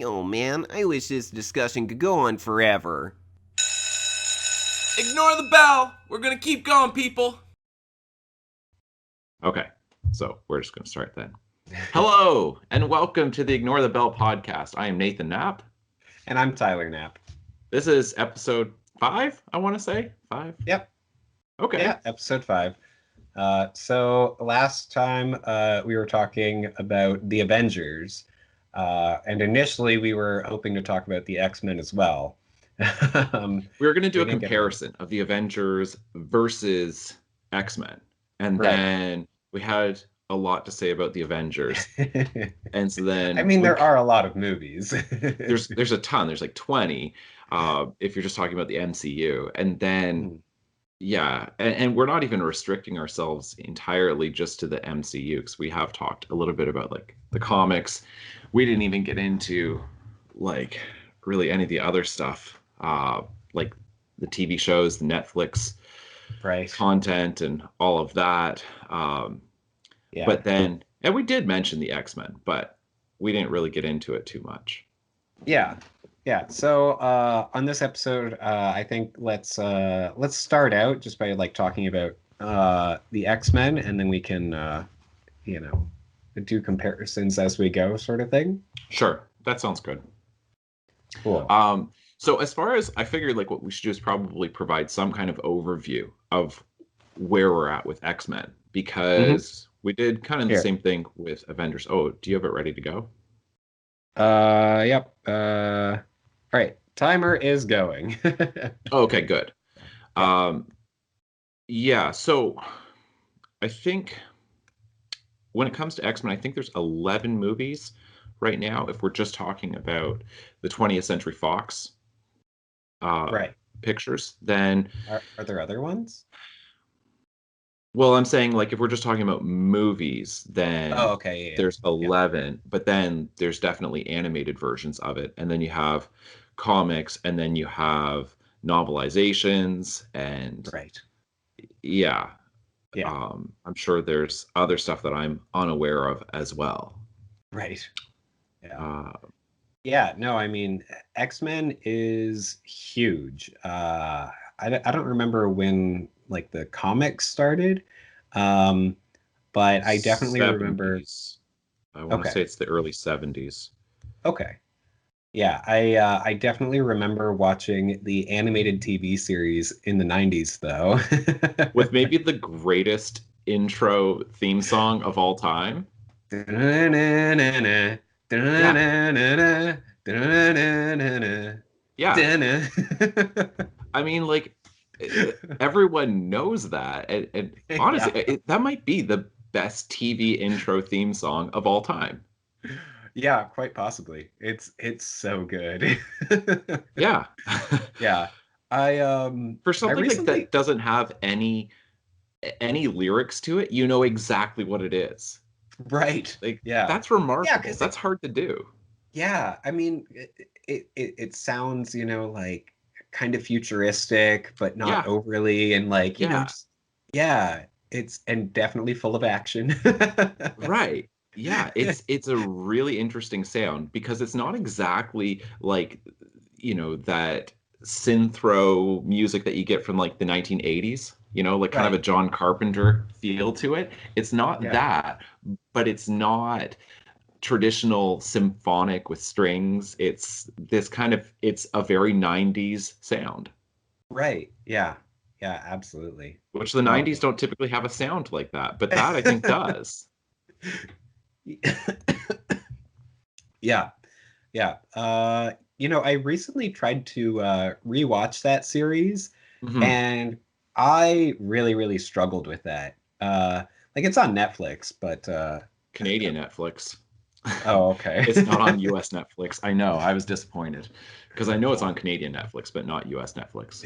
Oh man, I wish this discussion could go on forever. Ignore the bell. We're gonna keep going, people. Okay, so we're just going to start then. Hello, and welcome to the Ignore the Bell podcast. I am Nathan Knapp. And I'm Tyler Knapp. This is episode 5, I want to say. 5? Yep. Okay. Yeah, episode 5. So last time we were talking about the Avengers, and initially we were hoping to talk about the X-Men as well. We were going to do a comparison of the Avengers versus X-Men, and then we had a lot to say about the Avengers, and so then I mean, there are a lot of movies. there's a ton. There's like 20 if you're just talking about the MCU, and then yeah, and we're not even restricting ourselves entirely just to the MCU, because we have talked a little bit about like the comics. We didn't even get into like really any of the other stuff, like the TV shows, the Netflix content, and all of that. But then, and we did mention the X-Men, but we didn't really get into it too much. Yeah. So on this episode, I think let's start out just by like talking about the X-Men, and then we can do comparisons as we go, sort of thing. Sure, that sounds good. Cool. So as far as I figured, like what we should do is probably provide some kind of overview of where we're at with X-Men, because we did kind of the same thing with Avengers. Oh, do you have it ready to go? Yep. All right. Timer is going. Okay, good. Yeah, so I think when it comes to X-Men, I think there's 11 movies right now, if we're just talking about the 20th Century Fox pictures. Then are there other ones? Well, I'm saying, like, if we're just talking about movies, then there's 11, but then there's definitely animated versions of it, and then you have comics, and then you have novelizations, and I'm sure there's other stuff that I'm unaware of as well. Right. Yeah. No, I mean, X-Men is huge. I don't remember when like the comics started, but I definitely 70s. remember. I want to say it's the early 70s. Okay. Yeah, I definitely remember watching the animated TV series in the 90s, though. With maybe the greatest intro theme song of all time. Yeah. I mean, like, everyone knows that. And honestly, that might be the best TV intro theme song of all time. Yeah, quite possibly. It's so good. Yeah. Yeah. For something like that doesn't have any lyrics to it, you know exactly what it is. Right. Like, that's remarkable. Yeah, that's hard to do. Yeah, I mean, it sounds, like kind of futuristic, but not overly, and like, it's and definitely full of action. Right. Yeah, it's a really interesting sound, because it's not exactly like, that synthro music that you get from like the 1980s, like kind of a John Carpenter feel to it. It's not that, but it's not traditional symphonic with strings. It's this kind of, it's a very 90s sound. Right. Yeah, absolutely. Which the 90s don't typically have a sound like that, but that I think does. Yeah. I recently tried to rewatch that series, and I really, really struggled with that. Like, it's on Netflix, but Canadian Netflix. Oh, okay. It's not on US Netflix. I know. I was disappointed, because I know it's on Canadian Netflix, but not US Netflix.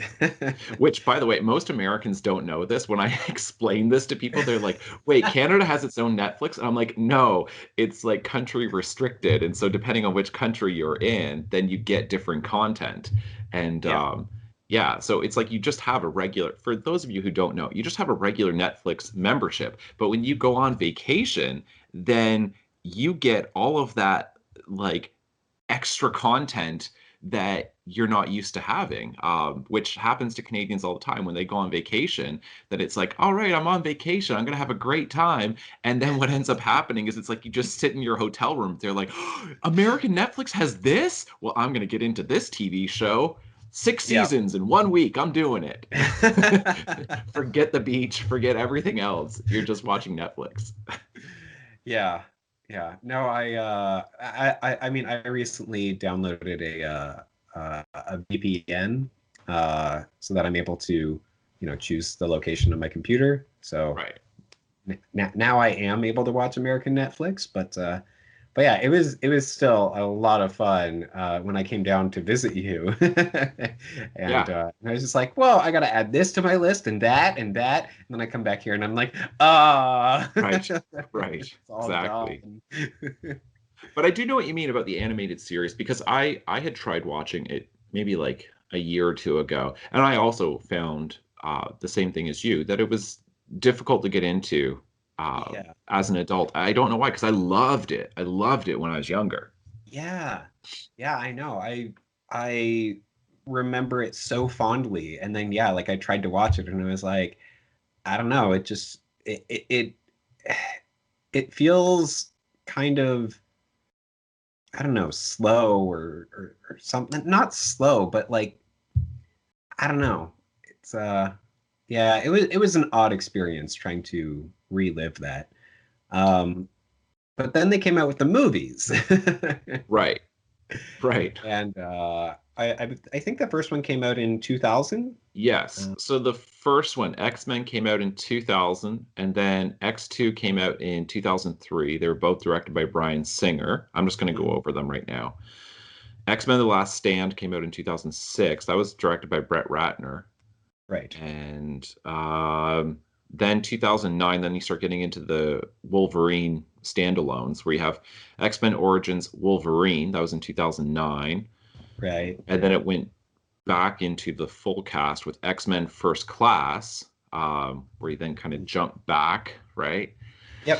Which, by the way, most Americans don't know this. When I explain this to people, they're like, wait, Canada has its own Netflix? And I'm like, no, it's like country restricted. And so depending on which country you're in, then you get different content. And so it's like you just have a regular, for those of you who don't know, you just have a regular Netflix membership. But when you go on vacation, then you get all of that like extra content that you're not used to having, which happens to Canadians all the time when they go on vacation. That it's like, all right, I'm on vacation, I'm gonna have a great time, and then what ends up happening is it's like you just sit in your hotel room. They're like, oh, American Netflix has this. Well, I'm gonna get into this TV show. Six Yeah. seasons in 1 week. I'm doing it. Forget the beach. Forget everything else. You're just watching Netflix. Yeah. Yeah. No, I mean, I recently downloaded a VPN so that I'm able to, choose the location of my computer. So Right. now I am able to watch American Netflix, but yeah, it was still a lot of fun when I came down to visit you, and Yeah. I was just like, well, I got to add this to my list and that and that, and then I come back here and I'm like, ah, Right. Right. it's all Exactly. gone. But I do know what you mean about the animated series because I had tried watching it maybe like a year or two ago, and I also found the same thing as you, that it was difficult to get into Yeah, as an adult. I don't know why, because I loved it. I loved it when I was younger. yeah, yeah. I know. I remember it so fondly, and then yeah, like I tried to watch it, and it was like, I don't know. It just it feels kind of, I don't know, slow or something. Not slow, but like, I don't know. It's yeah, it was an odd experience trying to relive that. Um but then they came out with the movies. Right. Right. And I think the first one came out in 2000. Yes. Uh, So the first one, X-Men, came out in 2000, and then X2 came out in 2003. They were both directed by Bryan Singer. I'm just going to go mhm, over them right now. X-Men: The Last Stand came out in 2006. That was directed by Brett Ratner. right. And then 2009, then you start getting into the Wolverine standalones, where you have X-Men Origins Wolverine. That was in 2009. Right. And then it went back into the full cast with X-Men First Class, where you then kind of jump back, right? Yep.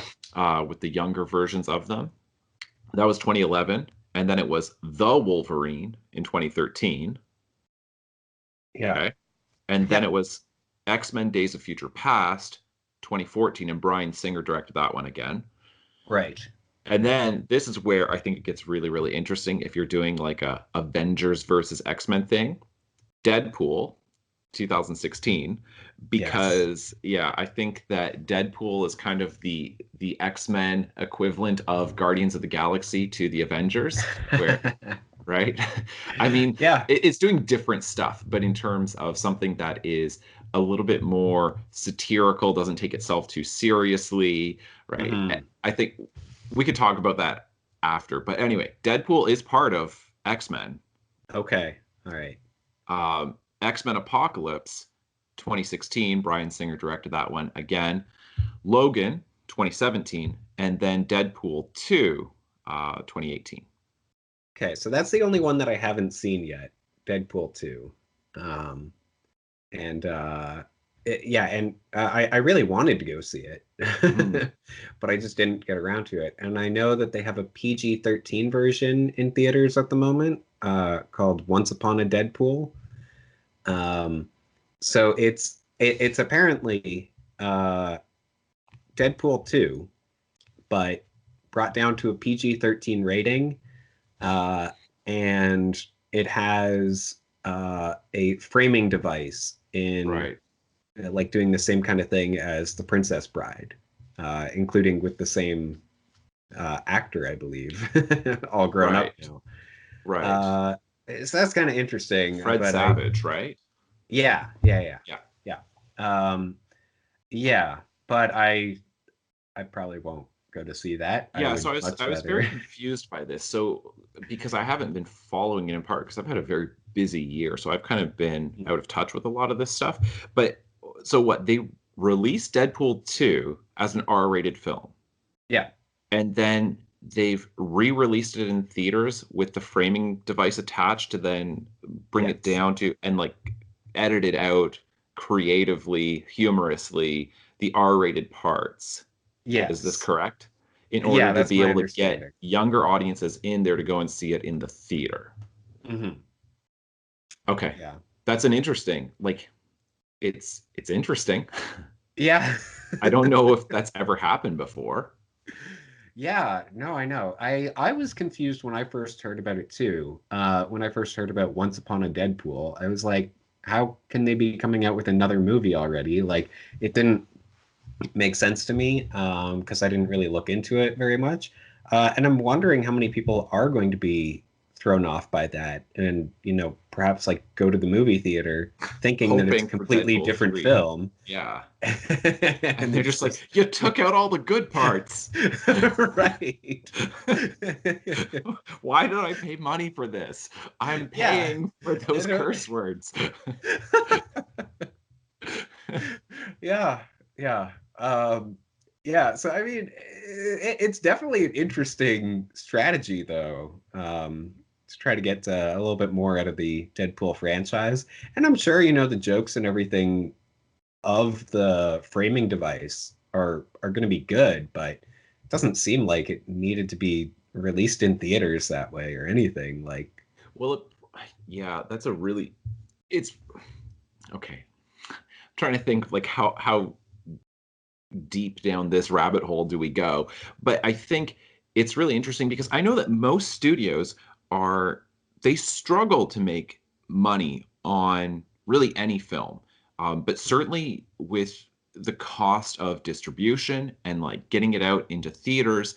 With the younger versions of them. That was 2011. And then it was The Wolverine in 2013. Yeah. Okay. And then Yep. it was X-Men Days of Future Past, 2014, and Bryan Singer directed that one again. Right. And then this is where I think it gets really, really interesting if you're doing like a Avengers versus X-Men thing. Deadpool, 2016, Yes. because yeah, I think that Deadpool is kind of the X-Men equivalent of Guardians of the Galaxy to the Avengers, where right? I mean, Yeah. it's doing different stuff, but in terms of something that is a little bit more satirical, doesn't take itself too seriously, right? Hmm. I think we could talk about that after. But anyway, Deadpool is part of X-Men. Okay. All right. X-Men Apocalypse, 2016, Bryan Singer directed that one again. Logan, 2017, and then Deadpool 2, 2018. Okay, so that's the only one that I haven't seen yet, Deadpool 2. Um, and yeah, and I really wanted to go see it, Mhm. but I just didn't get around to it. And I know that they have a PG-13 version in theaters at the moment, called Once Upon a Deadpool. Um, so it's apparently Deadpool 2, but brought down to a PG-13 rating, uh, and it has a framing device in Right. like doing the same kind of thing as The Princess Bride, including with the same actor, I believe, all grown up Right. now. Right. Uh, so that's kind of interesting, Fred but I, Savage, right? yeah, yeah, yeah, Yeah. yeah, um, yeah, but I probably won't go to see that. I Yeah, so would I was much I was very rather. confused by this. So because I haven't been following it in part because I've had a very busy year, so I've kind of been out of touch with a lot of this stuff. But so what, they released Deadpool 2 as an R-rated film, Yeah. and then they've re-released it in theaters with the framing device attached to then bring it Yes. down to and like edit it out creatively, humorously, the R-rated parts. Is this Yes. correct? in Yeah, order to that's be my able to get understanding. younger audiences in there to go and see it in the theater. Hmm. Okay. Yeah. That's an interesting, like it's interesting. Yeah. I don't know if that's ever happened before. Yeah, no, I know. I was confused when I first heard about it too. When I first heard about Once Upon a Deadpool, I was like, how can they be coming out with another movie already? Like, it didn't make sense to me because I didn't really look into it very much. And I'm wondering how many people are going to be thrown off by that and, perhaps like go to the movie theater thinking that it's a Hoping for completely Deadpool different 3. film. Yeah. And And they're it's just just like, you took out all the good parts. right. Why did I pay money for this? I'm Yeah. paying for I those don't- curse words. Yeah, yeah. Yeah, so I mean, it's definitely an interesting strategy, though, to try to get a little bit more out of the Deadpool franchise. And I'm sure, the jokes and everything of the framing device are going to be good, but it doesn't seem like it needed to be released in theaters that way or anything. Like, Well, yeah, that's a really, it's okay. I'm trying to think like how deep down this rabbit hole do we go? But I think it's really interesting because I know that most studios are they struggle to make money on really any film. But certainly with the cost of distribution and like getting it out into theaters,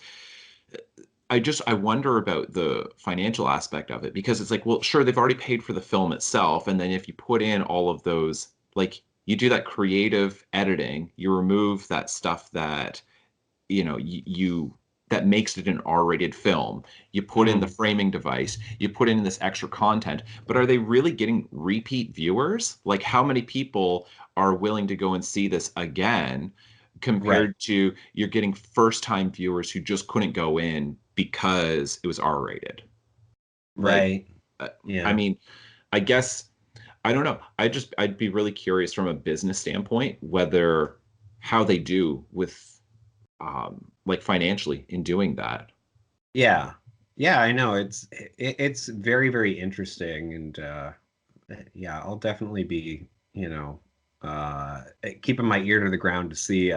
I wonder about the financial aspect of it because it's like, well, sure, they've already paid for the film itself, and then if you put in all of those, like you do that creative editing, you remove that stuff that you that makes it an R-rated film. You put in the mhm. framing device, you put in this extra content, but are they really getting repeat viewers? Like how many people are willing to go and see this again Right, compared to you're getting first-time viewers who just couldn't go in because it was R-rated? Like, right. uh, I Yeah. mean, I guess I don't know. I'd be really curious from a business standpoint whether how they do with like financially in doing that. Yeah. Yeah, I know. It's very, very interesting and yeah, I'll definitely be, keeping my ear to the ground to see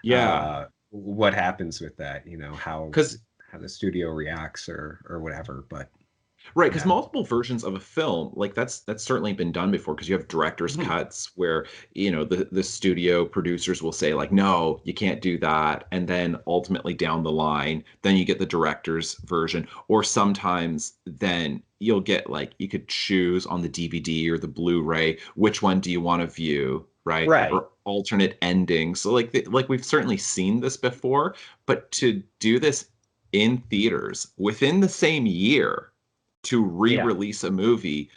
Yeah, what happens with that, how because how the studio reacts or whatever. But right, because yeah. multiple versions of a film, like that's certainly been done before. Because you have director's Mhm. cuts where the studio producers will say like, no, you can't do that, and then ultimately down the line, then you get the director's version, or sometimes then you'll get like you could choose on the DVD or the Blu-ray which one do you want to view, right? Right. Or alternate endings. So like we've certainly seen this before, but to do this in theaters within the same year to Yeah. re-release a movie,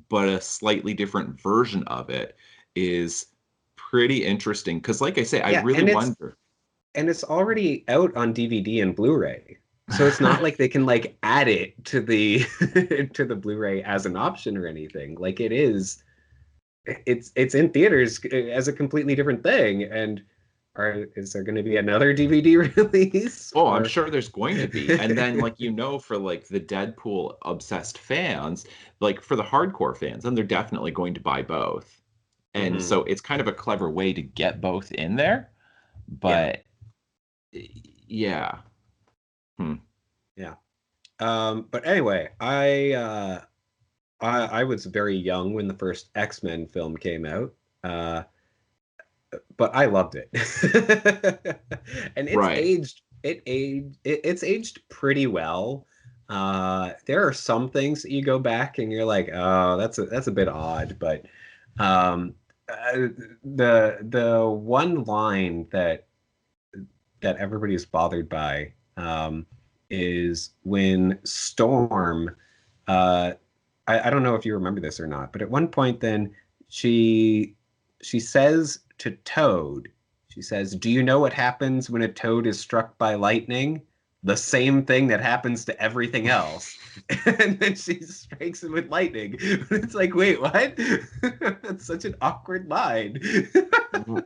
but a slightly different version of it is pretty interesting. Because, like I say, I Yeah, really and it's wonder. and it's already out on DVD and Blu-ray. So it's not like they can like add it to the to the Blu-ray as an option or anything. Like it's in theaters as a completely different thing. And is there going to be another DVD release Oh, I'm for? sure there's going to be. And then, like, for like the Deadpool obsessed fans, like for the hardcore fans, then they're definitely going to buy both. And Mhm. so it's kind of a clever way to get both in there. Yeah, But yeah. Hmm. yeah. But anyway, I was very young when the first X-Men film came out. Uh, but I loved it. And Right. it's aged pretty well. There are some things that you go back and you're like, oh, that's a bit odd, but um, the one line that everybody is bothered by is when Storm. Uh, I don't know if you remember this or not, but at one point, then she she says to Toad, she says, "Do you know what happens when a toad is struck by lightning? The same thing that happens to everything else." And then she strikes him with lightning. It's like, wait, what? That's such an awkward line. R-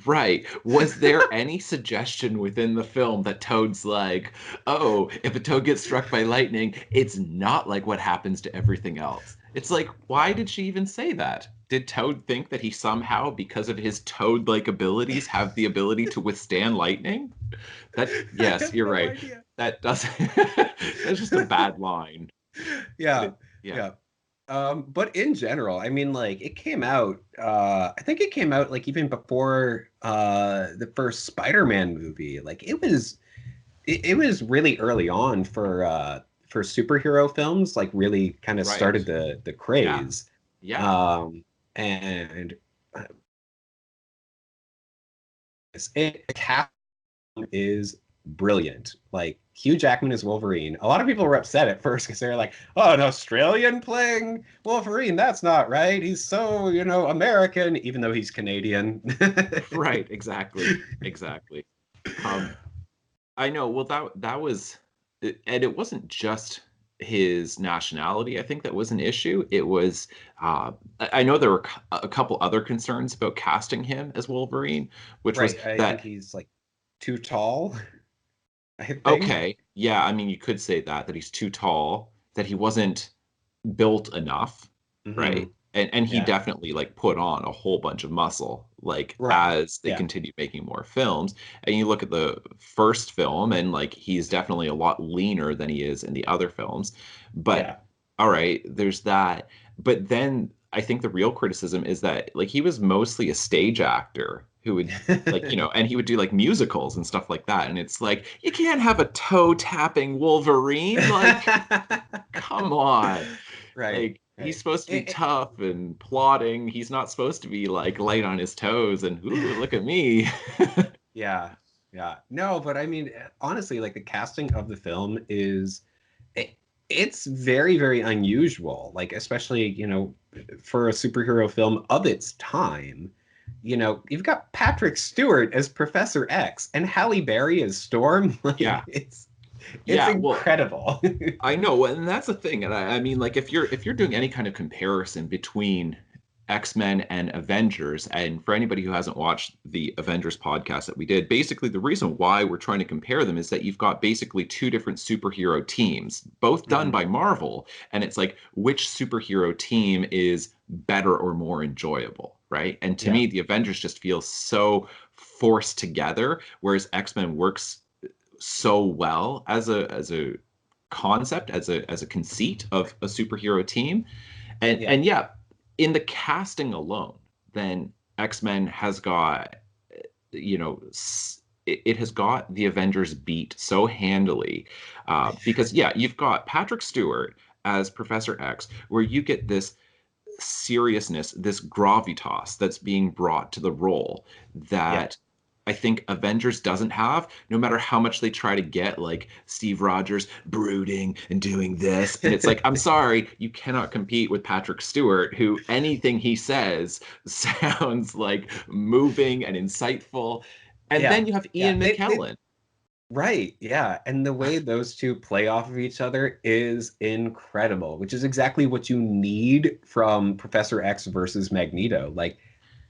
Right. Was there any suggestion within the film that Toad's like, oh, if a Toad gets struck by lightning, it's not like what happens to everything else? It's like, why did she even say that? Did Toad think that he somehow, because of his Toad-like abilities, have the ability to withstand lightning? That, I yes, have you're no right. idea. That doesn't, that's just a bad line. But Yeah, it, yeah. yeah. But in general, I mean, like it came out. I think it came out like even before the first Spider-Man movie. Like it was really early on for superhero films. Like really kind of Right. started the Yeah. craze. Yeah. And the cast is brilliant. Like Hugh Jackman is Wolverine. A lot of people were upset at first because they're like, "Oh, an Australian playing Wolverine? That's not right. He's so, American, even though he's Canadian." Right. Exactly. Exactly. Um, I know. Well, that was, and it wasn't just his nationality. I think that was an issue. It was. I know there were a couple other concerns about casting him as Wolverine, which was Right. I think that. he's like too tall, I think. Okay, yeah. I mean, you could say that he's too tall, that he wasn't built enough, right? Hmm. And he Yeah. definitely like put on a whole bunch of muscle like Right. as they Yeah. continued making more films. And you look at the first film and like he's definitely a lot leaner than he is in the other films. But Yeah. all right, there's that. But then I think the real criticism is that like he was mostly a stage actor who would like, and he would do like musicals and stuff like that. And it's like, you can't have a toe tapping Wolverine. Like, come on. Right. Like he's Right. supposed to be tough and plodding. He's not supposed to be like light on his toes and ooh, look at me. Yeah. Yeah. No, but I mean, honestly, like the casting of the film is it, it's very, very unusual. Like, especially, for a superhero film of its time. You've got Patrick Stewart as Professor X and Halle Berry as Storm. Like, Yeah. it's Yeah. Well, incredible. I know, and that's the thing. And I mean, like if you're doing any kind of comparison between X-Men and Avengers, and for anybody who hasn't watched the Avengers podcast that we did, basically the reason why we're trying to compare them is that you've got basically two different superhero teams, both done Mhm. by Marvel, and it's like which superhero team is better or more enjoyable, right? And to Yeah. me, the Avengers just feels so forced together, whereas X-Men works so well as a concept, as a conceit of a superhero team. And Yeah. and yeah, in the casting alone, then X-Men has got, it has got the Avengers beat so handily, because yeah, you've got Patrick Stewart as Professor X, where you get this seriousness, this gravitas that's being brought to the role Yeah. that I think Avengers doesn't have, no matter how much they try to get like Steve Rogers brooding and doing this. And it's like, I'm sorry, you cannot compete with Patrick Stewart, who anything he says sounds like moving and insightful. And Yeah. then you have Yeah. Ian McKellen. Right. Yeah. And the way those two play off of each other is incredible, which is exactly what you need from Professor X versus Magneto. Like,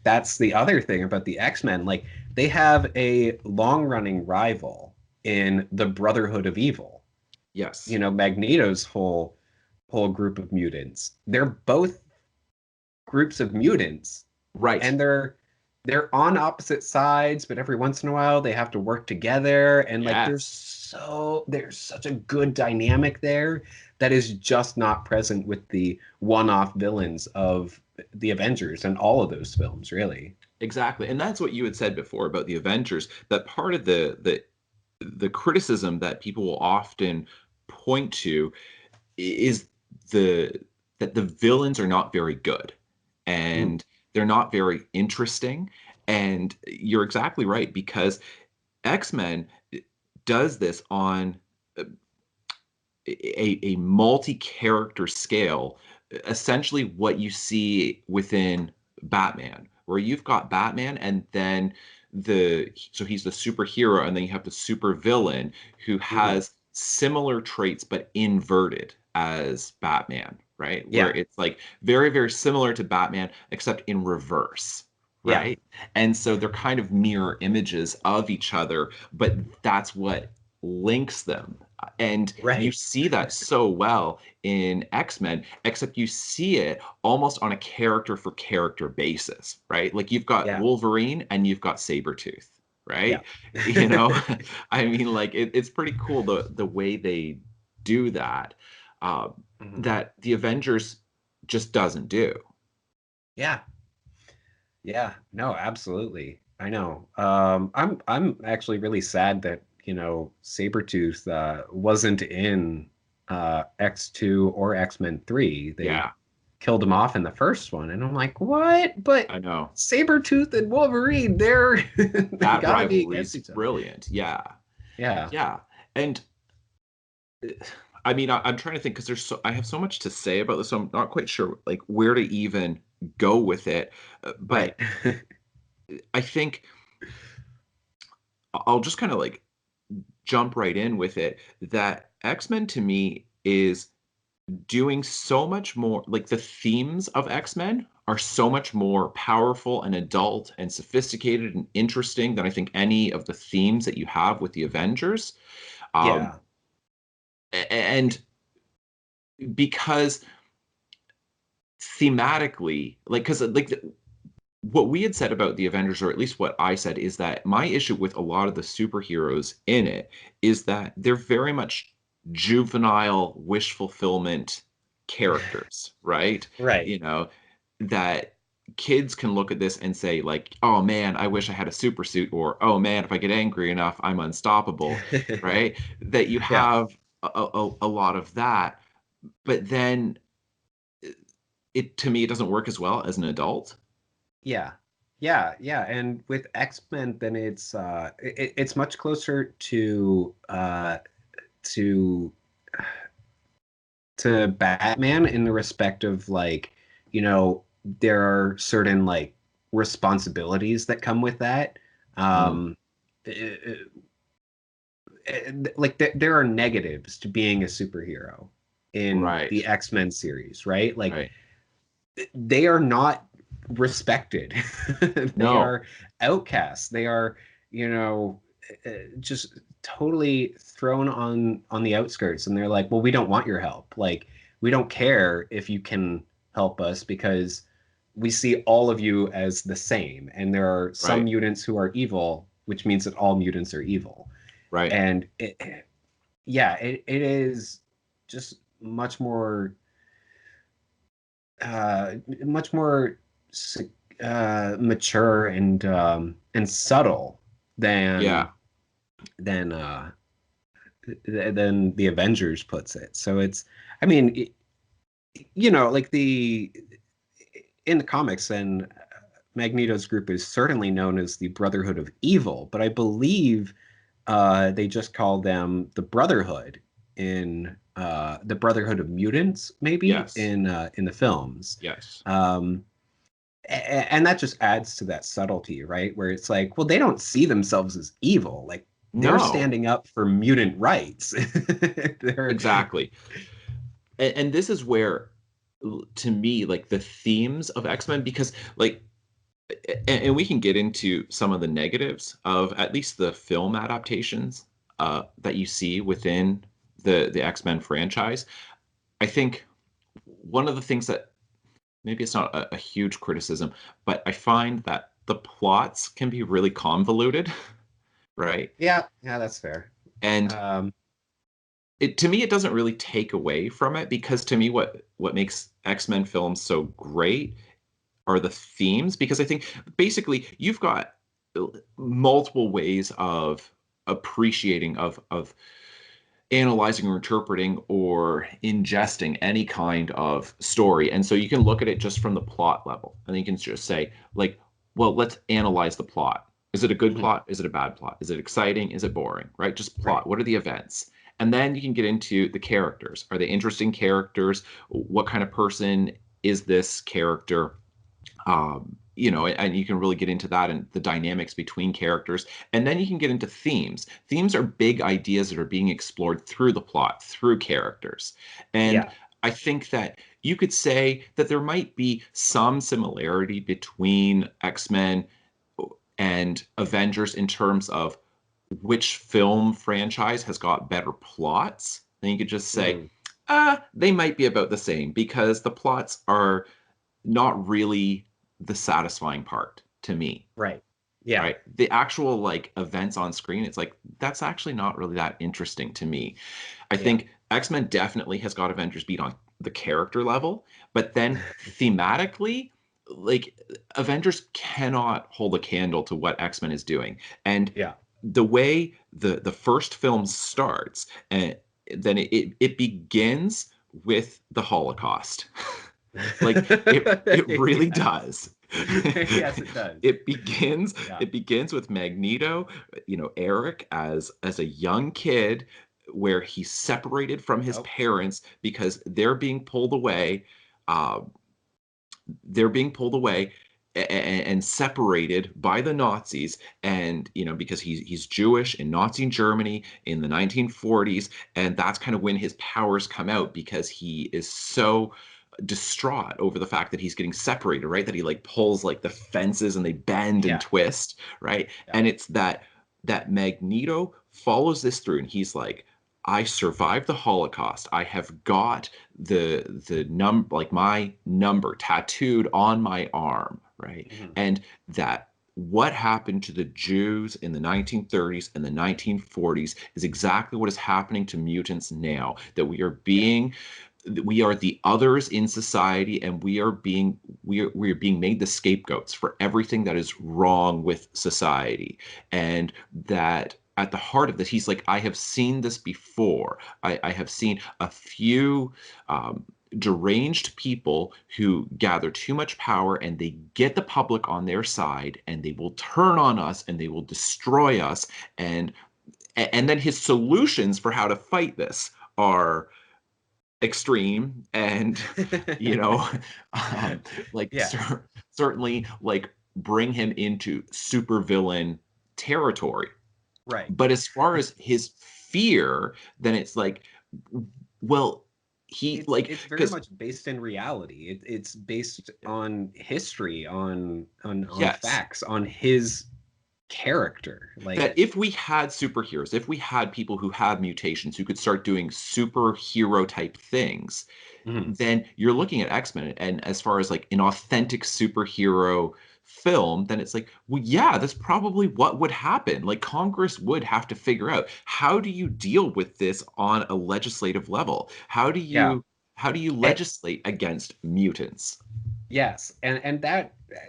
that's the other thing about the X-Men. Like, they have a long-running rival in the Brotherhood of Evil. Yes. Magneto's whole group of mutants. They're both groups of mutants, Right. and they're on opposite sides, but every once in a while they have to work together, and like Yes. there's such a good dynamic there that is just not present with the one-off villains of the Avengers and all of those films, really. Exactly. And that's what you had said before about the Avengers, that part of the criticism that people will often point to is the that the villains are not very good Mm, and they're not very interesting. And you're exactly right, because X-Men does this on a multi-character scale, essentially what you see within Batman, where you've got Batman and then so he's the superhero, and then you have the supervillain who mhm. has similar traits but inverted as Batman, right? Where Yeah. it's like very, very similar to Batman, except in reverse, Yeah. right? And so they're kind of mirror images of each other, but that's what links them. And you Right. see that so well in X-Men, except you see it almost on a character for character basis, right? Like you've got Yeah. Wolverine and you've got Sabretooth, Yeah. right? You know, I mean, like it's pretty cool the way they do that, uh, Mhm. that the Avengers just doesn't do. Yeah. Yeah. No, absolutely. I know. I'm actually really sad that, Sabretooth wasn't in X2 or X-Men 3. They Yeah, killed him off in the first one, and I'm like, what? But I know. Sabretooth and Wolverine, they That gotta be rivalry against is each other. brilliant. Yeah. Yeah. Yeah. And I mean, I'm trying to think because I have so much to say about this. So I'm not quite sure like where to even go with it. Right. But I think I'll just kind of like jump right in with it that X-Men to me is doing so much more, like the themes of X-Men are so much more powerful and adult and sophisticated and interesting than I think any of the themes that you have with the Avengers. Um, Yeah. and because thematically, like, because like what we had said about the Avengers, or at least what I said, is that my issue with a lot of the superheroes in it is that they're very much juvenile wish fulfillment characters, right? Right. You know, that kids can look at this and say, like, oh man, I wish I had a super suit, or oh man, if I get angry enough, I'm unstoppable, right? That you Yeah. have a lot of that, but then it to me, it doesn't work as well as an adult. Yeah. Yeah, yeah. And with X-Men, then it's much closer to Batman in the respect of like, there are certain like responsibilities that come with that. Mm, Um, like there are negatives to being a superhero in right, the X-Men series, right? Like right. they are not respected. They No, are outcasts. They are, just totally thrown on the outskirts, and they're like, "Well, we don't want your help. Like, we don't care if you can help us because we see all of you as the same, and there are some right, mutants who are evil, which means that all mutants are evil." right. And yeah, it is just much more mature and subtle Yeah, than than uh than the Avengers puts it. So it's, I mean, like in the comics, and Magneto's group is certainly known as the Brotherhood of Evil, but I believe they just call them the Brotherhood in the Brotherhood of Mutants, maybe yes, in the films. yes. Um, and that just adds to that subtlety, right? Where it's like, well, they don't see themselves as evil. Like they're No, standing up for mutant rights. they're exactly. And this is where, to me, like the themes of X-Men, because like, and we can get into some of the negatives of at least the film adaptations that you see within the X-Men franchise. I think one of the things that maybe it's not a huge criticism, but I find that the plots can be really convoluted, right? Yeah, yeah, that's fair. And Um, it to me it doesn't really take away from it because to me what makes X-Men films so great are the themes because I think basically you've got multiple ways of appreciating of analyzing or interpreting or ingesting any kind of story. And so you can look at it just from the plot level. And you can just say, like, well, let's analyze the plot. Is it a good mhm, plot? Is it a bad plot? Is it exciting? Is it boring? Right? Just right. plot. What are the events? And then you can get into the characters. Are they interesting characters? What kind of person is this character? And you can really get into that and the dynamics between characters. And then you can get into themes. Themes are big ideas that are being explored through the plot, through characters. And Yeah. I think that you could say that there might be some similarity between X-Men and Avengers in terms of which film franchise has got better plots. Then you could just say, Mm, they might be about the same because the plots are not really the satisfying part to me. right. Yeah. Right? The actual like events on screen, it's like that's actually not really that interesting to me. I Yeah. think X-Men definitely has got Avengers beat on the character level, but then thematically, like Avengers cannot hold a candle to what X-Men is doing. And Yeah. the way the first film starts, and then it begins with the Holocaust. Like it really Yes. does. Yes, it does. It begins Yeah. it begins with Magneto, Eric as a young kid where he's separated from his Yep. parents because uh, they're being pulled away and separated by the Nazis, and because he's Jewish in Nazi Germany in the 1940s, and that's kind of when his powers come out because he is so distraught over the fact that he's getting separated, right? That he like pulls like the fences and they bend and Yeah. twist, right? Yeah. And it's that Magneto follows this through, and he's like, I survived the Holocaust. I have got the number, like my number tattooed on my arm, right? Mhm. And that what happened to the Jews in the 1930s and the 1940s is exactly what is happening to mutants now. That Yeah. we are the others in society, and we are being made the scapegoats for everything that is wrong with society. And that at the heart of this, he's like, I have seen this before. I have seen a few deranged people who gather too much power, and they get the public on their side, and they will turn on us and they will destroy us. And then his solutions for how to fight this are extreme, and you know like Yeah. certainly like bring him into supervillain territory. Right. But as far as his fear, then it's like, well, he It's like it's very because much based in reality. It's based on history, on yes, facts, on his character. that Like, if we had superheroes, if we had people who had mutations who could start doing superhero type things, mhm. then you're looking at X-Men, and as far as like an authentic superhero film, then it's like, well, yeah, that's probably what would happen. Like Congress would have to figure out, how do you deal with this on a legislative level? Yeah. How do you And, legislate against mutants? yes, and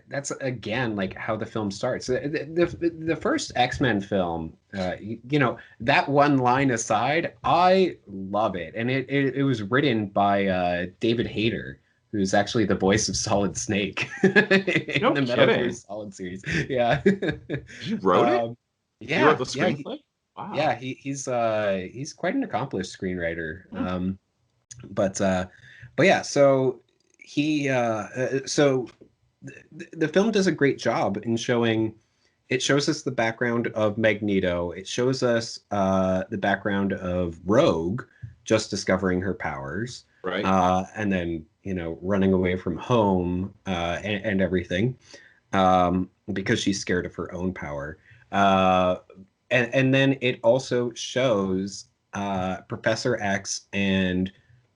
that's again like how the film starts. The first X-Men film, that one line aside, I love it, and it was written by David Hayter, who's actually the voice of Solid Snake in No the Metal Gear kidding. Solid series. Yeah, He wrote it? um, He wrote yeah, the yeah, screenplay? yeah. Wow. He's quite an accomplished screenwriter. Hmm. But yeah, so the film does a great job in showing. It shows us the background of Magneto. It shows us the background of Rogue, just discovering her powers, Right. and then running away from home, and everything, because she's scared of her own power. Uh, and then it also shows Professor X and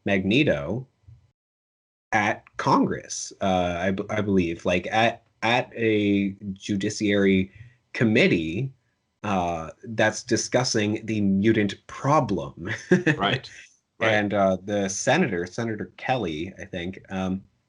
Magneto at Congress, I believe, like at a judiciary committee that's discussing the mutant problem. Right. Right. And the Senator Kelly, I think,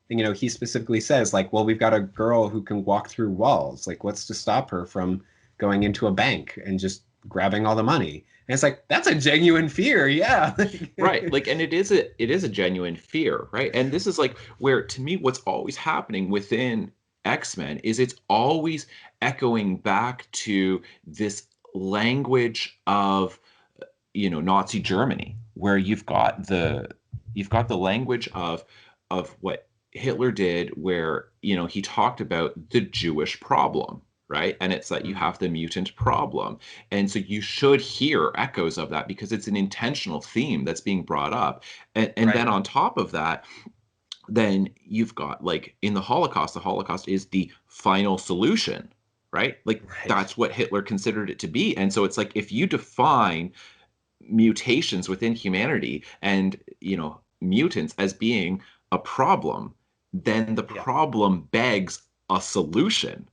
he specifically says, like, well, we've got a girl who can walk through walls. Like, what's to stop her from going into a bank and just grabbing all the money? And it's like, that's a genuine fear. Yeah. Right. Like, and it is a genuine fear, right? And this is like where, to me, what's always happening within X-Men is it's always echoing back to this language of, Nazi Germany, where you've got the language of what Hitler did, where he talked about the Jewish problem, right? And it's that you have the mutant problem. And so you should hear echoes of that because it's an intentional theme that's being brought up. And then Right. on top of that, then you've got like in the Holocaust is the final solution, right? Like Right. that's what Hitler considered it to be. And so it's like if you define mutations within humanity and, mutants as being a problem, then the Yeah. problem begs a solution.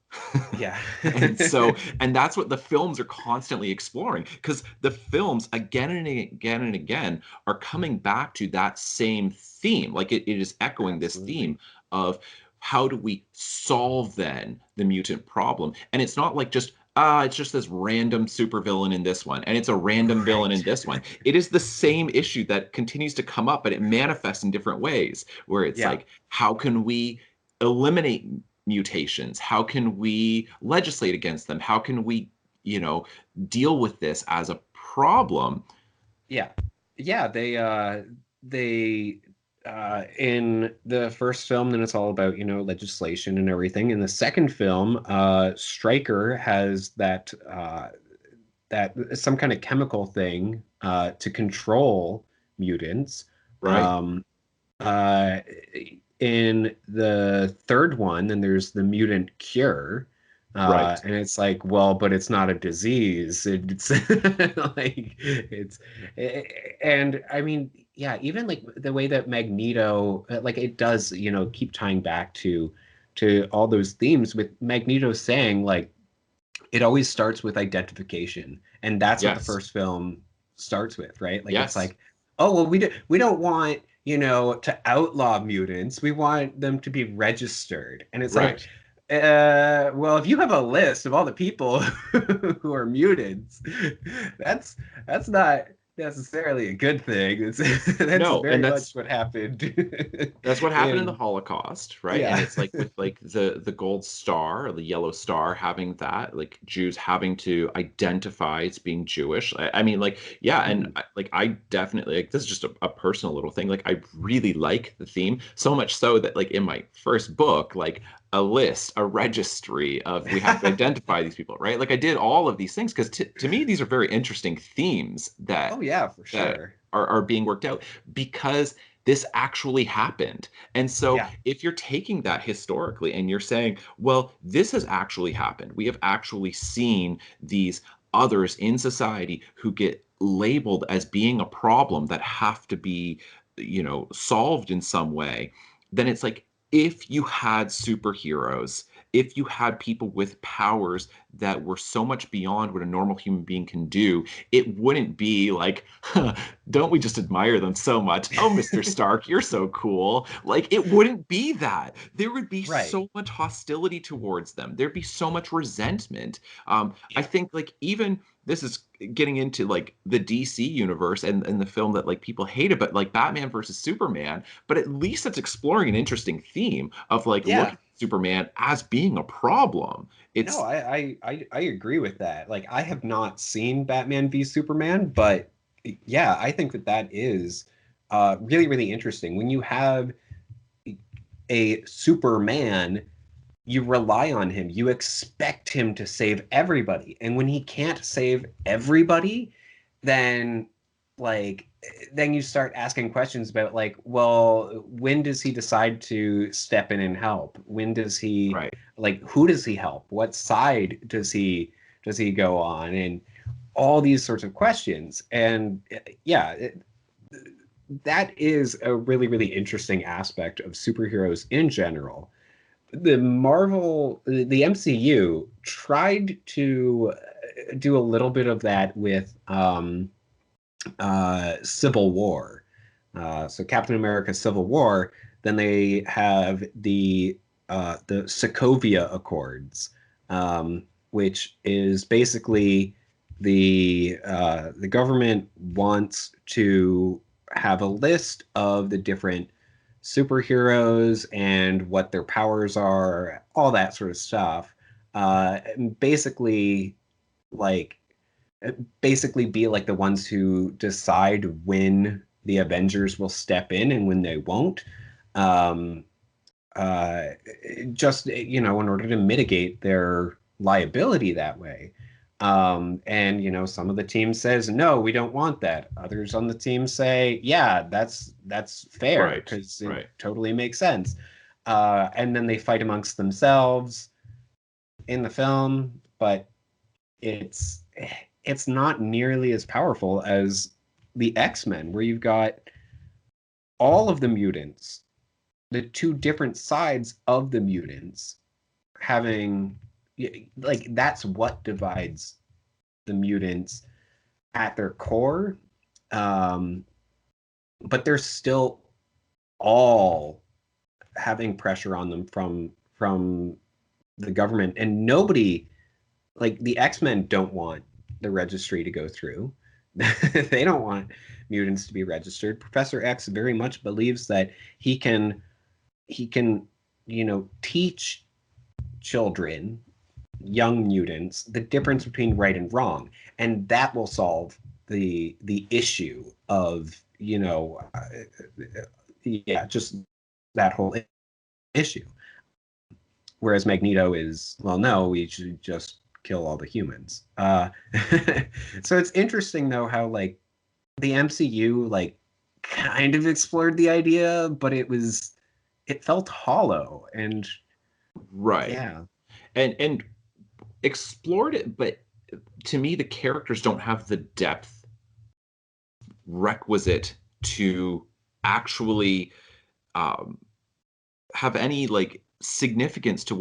Yeah. And so, and that's what the films are constantly exploring because the films again and again and again are coming back to that same theme. Like it is echoing this Absolutely. theme of how do we solve then the mutant problem? And it's not like just, it's just this random supervillain in this one, and it's a random villain in Right. this one. It is the same issue that continues to come up, but it manifests in different ways, where it's Yeah. like, how can we eliminate mutations? How can we legislate against them? How can we, you know, deal with this as a problem? Yeah. Yeah, they in the first film, then it's all about, legislation and everything. In the second film, Stryker has that some kind of chemical thing to control mutants. Right, Um, uh, in the third one, then there's the mutant cure. right. And it's like, well, but it's not a disease. It's like it's and I mean, yeah, even like the way that Magneto, like it does, keep tying back to all those themes with Magneto saying like it always starts with identification, and that's what the Yes, first film starts with, right? Like it's yes, like, oh well, we don't want to outlaw mutants. We want them to be registered, and it's like, right. well, if you have a list of all the people who are mutants, that's that's not necessarily a good thing. That's No, and very much that's what happened That's what happened in the in Holocaust, right? And yeah. it's like with like the gold star or the yellow star having that, like Jews having to identify as being Jewish. I mean, like, yeah, and Mhm. like I definitely like this is just a personal little thing. Like I really like the theme so much so that like in my first book, like a list, a registry of we have to identify these people, right? Like I did all of these things because to me these are very interesting themes Oh that yeah, for that sure. are being worked out because this actually happened. And so Yeah. if you're taking that historically and you're saying, well, this has actually happened, we have actually seen these others in society who get labeled as being a problem that have to be, solved in some way, then it's like if you had superheroes, if you had people with powers that were so much beyond what a normal human being can do, it wouldn't be like, huh, don't we just admire them so much? Oh, Mr. Stark, you're so cool. Like, it wouldn't be that. There would be Right. so much hostility towards them. There'd be so much resentment. I Yeah. think, like, even this is getting into like the DC universe and the film that like people hate it, but like Batman versus Superman. But at least it's exploring an interesting theme of like looking Yeah. at Superman as being a problem. No, It's I agree with that. Like I have not seen Batman v Superman, but yeah, I think that is really, really interesting. When you have a Superman, you rely on him. You expect him to save everybody. And when he can't save everybody, then like then you start asking questions about like, well, when does he decide to step in and help? When does he right. like who does he help? What side does he go on? And all these sorts of questions. And yeah, that is a really, really interesting aspect of superheroes in general. The MCU tried to do a little bit of that with Civil War. So Captain America: Civil War. Then they have the Sokovia Accords, which is basically the government wants to have a list of the different superheroes and what their powers are, all that sort of stuff. And like basically be like the ones who decide when the Avengers will step in and when they won't. Um, just in order to mitigate liability that way. And some of the team says, no, we don't want that. Others on the team say, yeah, that's fair Right. because it Right. totally makes sense. And then they fight amongst themselves in the film, but it's not nearly as powerful as the X-Men, where you've got all of the mutants, the two different sides of the mutants having, like, that's what divides the mutants at their core. um but they're still all having pressure on them from the government, and nobody, like, the X-Men don't want the registry to go through. They don't want mutants to be registered. Professor X very much believes that he can teach children, young mutants, the difference between right and wrong, and that will solve the issue of yeah, just that whole issue. Whereas Magneto is, well, no, we should just kill all the humans. So it's interesting though how, like, the MCU, like, kind of explored the idea, but it felt hollow. And Right. yeah. And explored it, but to me the characters don't have the depth requisite to actually um, have any like significance to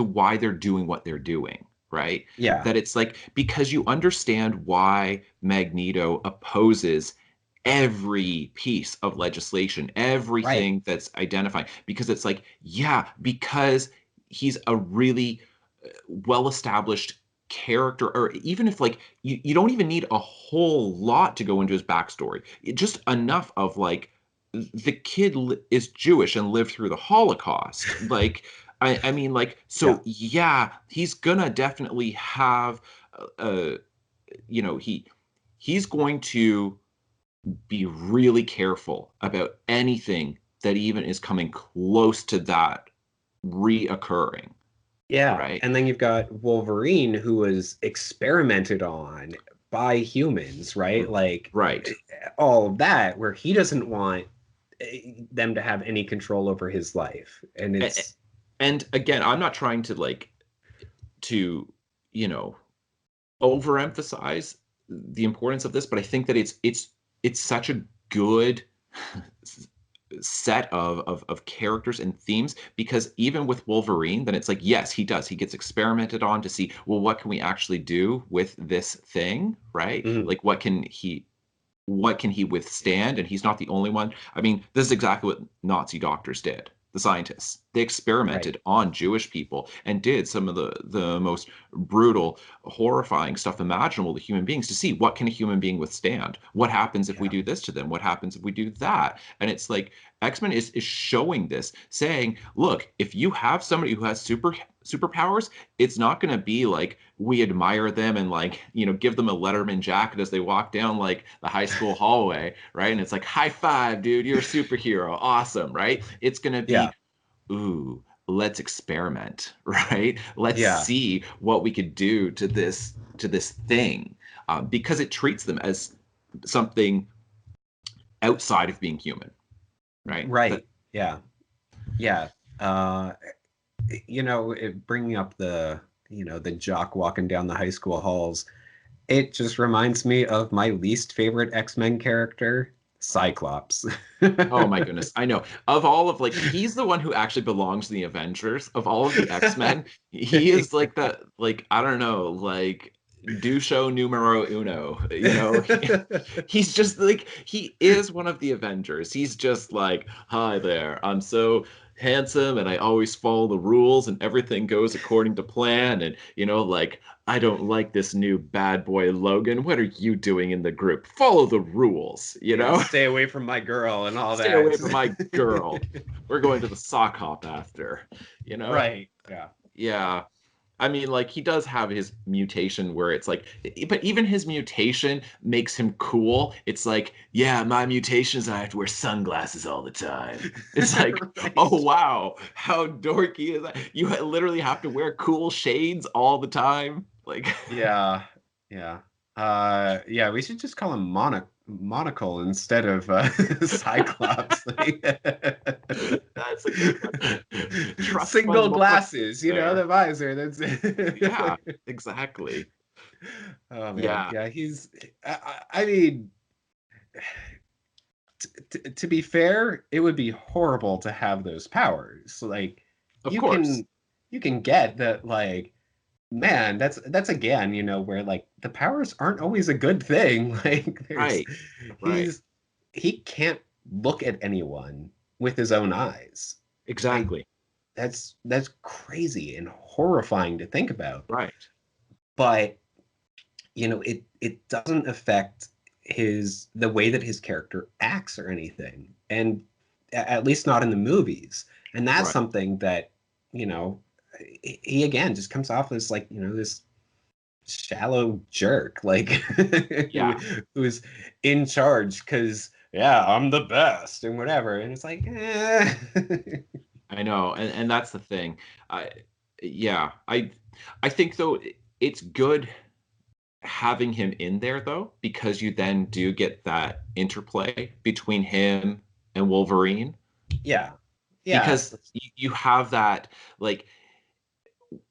why they're doing what they're doing, right? Yeah. That it's like, because you understand why Magneto opposes every piece of legislation, Right. everything that's identifying, because it's like, yeah, because he's a really well established character. Or even if, like, you don't even need a whole lot to go into his backstory, just enough of like, the kid is Jewish and lived through the Holocaust. Like, I mean, like, Yeah. so yeah, he's gonna definitely have, uh, he's going to be really careful about anything that even is coming close to that reoccurring, Yeah. right? And then you've got Wolverine, who was experimented on by humans, right? Like, Right. all of that, where he doesn't want them to have any control over his life. And A- it's, And again, I'm not trying to like to, you know, overemphasize the importance of this, but I think that it's such a good set of characters and themes, because even with Wolverine, then it's like, yes, he gets experimented on to see, well, what can we actually do with this thing, right? mhm, Like, what can he withstand? And he's not the only one. I mean, this is exactly what Nazi doctors did. The scientists, they right. experimented on Jewish people and did some of the most brutal, horrifying stuff imaginable to human beings, to see what can a human being withstand. What happens if we Yeah. do this to them? What happens if we do that? And it's like, X-Men is showing this, saying, look, if you have somebody who has superpowers, it's not going to be like we admire them and, like, give them a Letterman jacket as they walk down like the high school hallway, right? And it's like, high five, dude, you're a superhero, awesome, right? It's going to Yeah. be, ooh, let's experiment, right? Let's Yeah. see what we could do to this thing, because it treats them as something outside of being human, right? That, Right. Yeah. Yeah. Uh, bringing up the jock walking down the high school halls, it just reminds me of my least favorite X-Men character, Cyclops. oh my goodness, I know. Of all of, like, he's the one who actually belongs to the Avengers. Of all of the X-Men, he is like the, like, I don't know, like, Dusho numero uno, he's just like, he is one of the Avengers. He's just like, hi there, I'm so handsome and I always follow the rules and everything goes according to plan. And, like, I don't like this new bad boy Logan. What are you doing in the group? Follow the rules, Yeah, stay away from my girl and all Stay away that. from my girl. We're going to the sock hop after, you know? Right. Yeah. Yeah. I mean, like, he does have his mutation where it's like, but even his mutation makes him cool. It's like, yeah, my mutation is I have to wear sunglasses all the time. It's like, oh, Right. wow, how dorky is that? You literally have to wear cool shades all the time. Like, Yeah, yeah. Yeah, we should just call him Monocle instead of Cyclops. that's a good one. Trust my Single look glasses, there. the visor. That's Yeah, exactly. Oh man, Yeah, yeah, I mean, to be fair, it would be horrible to have those powers. Like, of you course. can you can get that, like, man, that's again, where like the powers aren't always a good thing. Like, Right, right. he's he can't look at anyone with his own eyes. Like, Exactly. that's crazy and horrifying to think about. Right. But it doesn't affect the way that his character acts or anything, and at least not in the movies. And that's Right. something that you know he again just comes off as, like, this shallow jerk, like, who Yeah. who's in charge because, yeah, I'm the best and whatever, and it's like, I know, and that's the thing. I yeah, I think though it's good having him in there though because you then do get that interplay between him and Wolverine yeah, yeah, because you have that like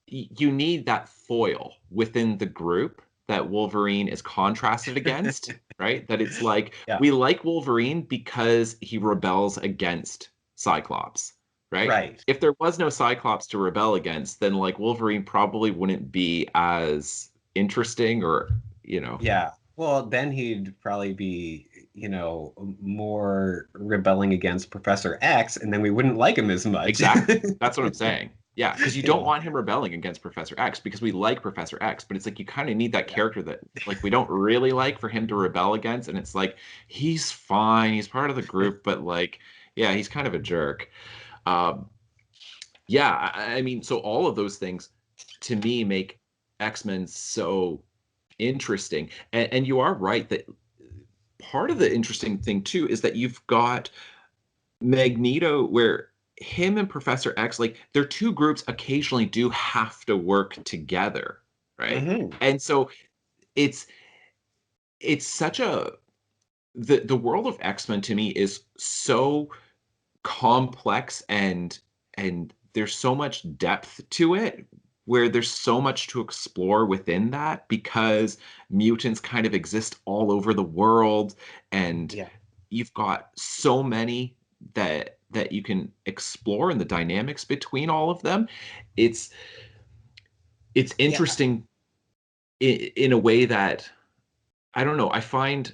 you need that foil within the group that Wolverine is contrasted against, right? That it's like yeah, we like Wolverine because he rebels against Cyclops, right? right. If there was no Cyclops to rebel against, then like Wolverine probably wouldn't be as interesting or, you know. Yeah. Well, then he'd probably be, more rebelling against Professor X, and then we wouldn't like him as much. Exactly. That's what I'm saying. Yeah, because you don't Yeah. want him rebelling against Professor X because we like Professor X, but it's like you kind of need that Yeah. character that like we don't really like for him to rebel against, and it's like he's fine, he's part of the group, but like yeah, he's kind of a jerk. Um, yeah, I mean, so all of those things to me make X-Men so interesting, and you are right that part of the interesting thing too is that you've got Magneto, where him and Professor X, like their two groups occasionally do have to work together, right? Hmm. And so it's it's such a the world of X-Men to me is so complex and there's so much depth to it where there's so much to explore within that because mutants kind of exist all over the world and Yeah. you've got so many that you can explore and the dynamics between all of them. It's it's Yeah. interesting in a way that I don't know. I find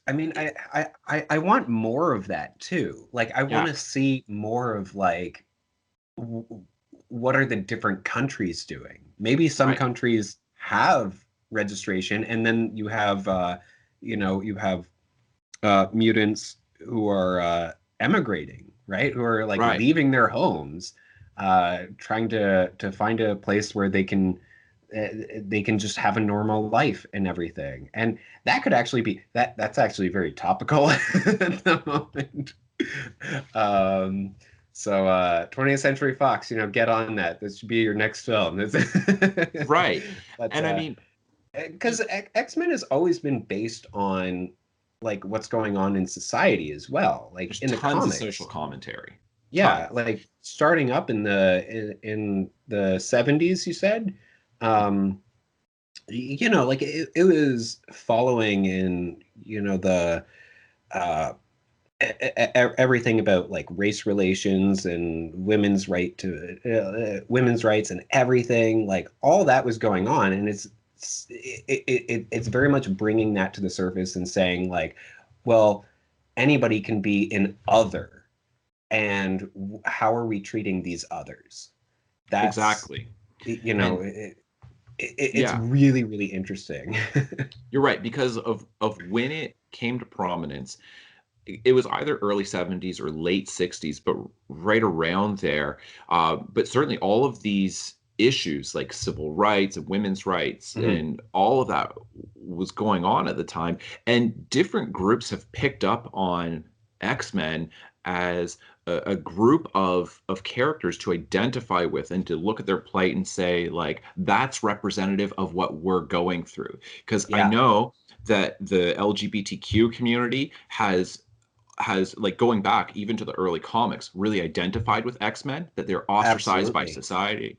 I mean, I want more of that too. Like, I want yeah, to see more of, like, w- what are the different countries doing? Maybe some right, countries have registration, and then you have mutants who are emigrating, right? Who are, like, right, leaving their homes, trying to find a place where they can just have a normal life and everything. And that could actually be that's actually very topical at the moment. Um, so 20th Century Fox, get on that. This should be your next film. right. But And I mean, because X-Men has always been based on, like, what's going on in society as well, like there's in the tons of social comics. commentary. Yeah, Tons. like starting up in the 70s, you said. Um, like it was following in, the uh everything about, like, race relations and women's rights and everything, like all that was going on, and it's very much bringing that to the surface and saying, like, well, anybody can be an other, and how are we treating these others? That's Exactly. you know And it's yeah, really, really interesting. you're right because of when it came to prominence. It was either early 70s or late 60s, but right around there. But certainly all of these issues like civil rights and women's rights Mhm. and all of that was going on at the time. And different groups have picked up on X-Men as a group of characters to identify with and to look at their plight and say, like, that's representative of what we're going through. Because I Yeah, know that the LGBTQ community has like going back even to the early comics really identified with X-Men, that they're ostracized by absolutely. society.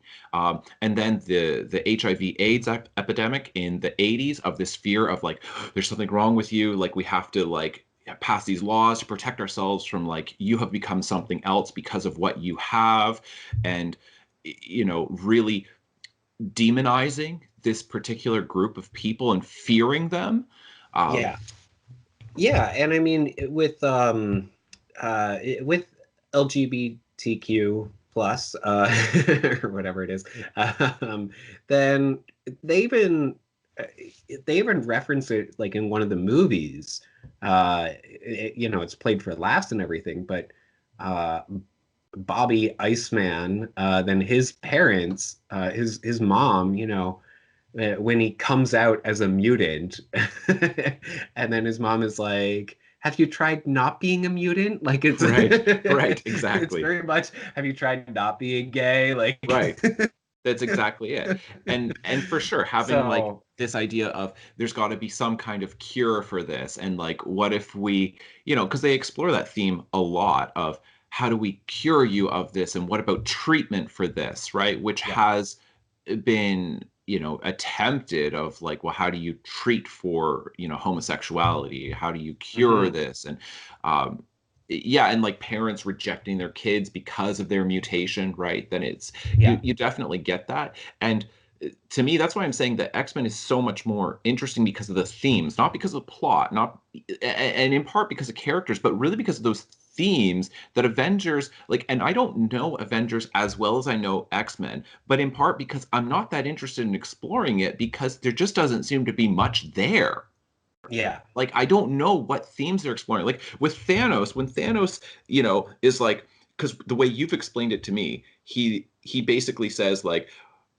And then the HIV/AIDS epidemic in the 80s, of this fear of like there's something wrong with you, like we have to like pass these laws to protect ourselves from like you have become something else because of what you have. And really demonizing this particular group of people and fearing them. um, Yeah. Yeah, and I mean with LGBTQ plus or whatever it is, um, then they even uh, they even reference it like in one of the movies. It's played for laughs and everything, but uh, Bobby Iceman, then his parents, his mom, when he comes out as a mutant, and then his mom is like, "Have you tried not being a mutant?" Like it's right, right, it's exactly. very much, "Have you tried not being gay?" Like Right. That's exactly it. And for sure, having like so this idea of there's got to be some kind of cure for this, and like what if we, because they explore that theme a lot of how do we cure you of this, and what about treatment for this, right? Which yeah. has been, attempted of like, well, how do you treat for, homosexuality? How do you cure Hmm. this? And um yeah, and like parents rejecting their kids because of their mutation, right? Then it's Yeah. you definitely get that. And to me, that's why I'm saying that X-Men is so much more interesting because of the themes, not because of the plot, not and in part because of characters, but really because of those themes that Avengers like. And I don't know Avengers as well as I know X-Men, but in part because I'm not that interested in exploring it because there just doesn't seem to be much there. Yeah. Like I don't know what themes they're exploring. Like with Thanos, when Thanos, is like, because the way you've explained it to me, he basically says like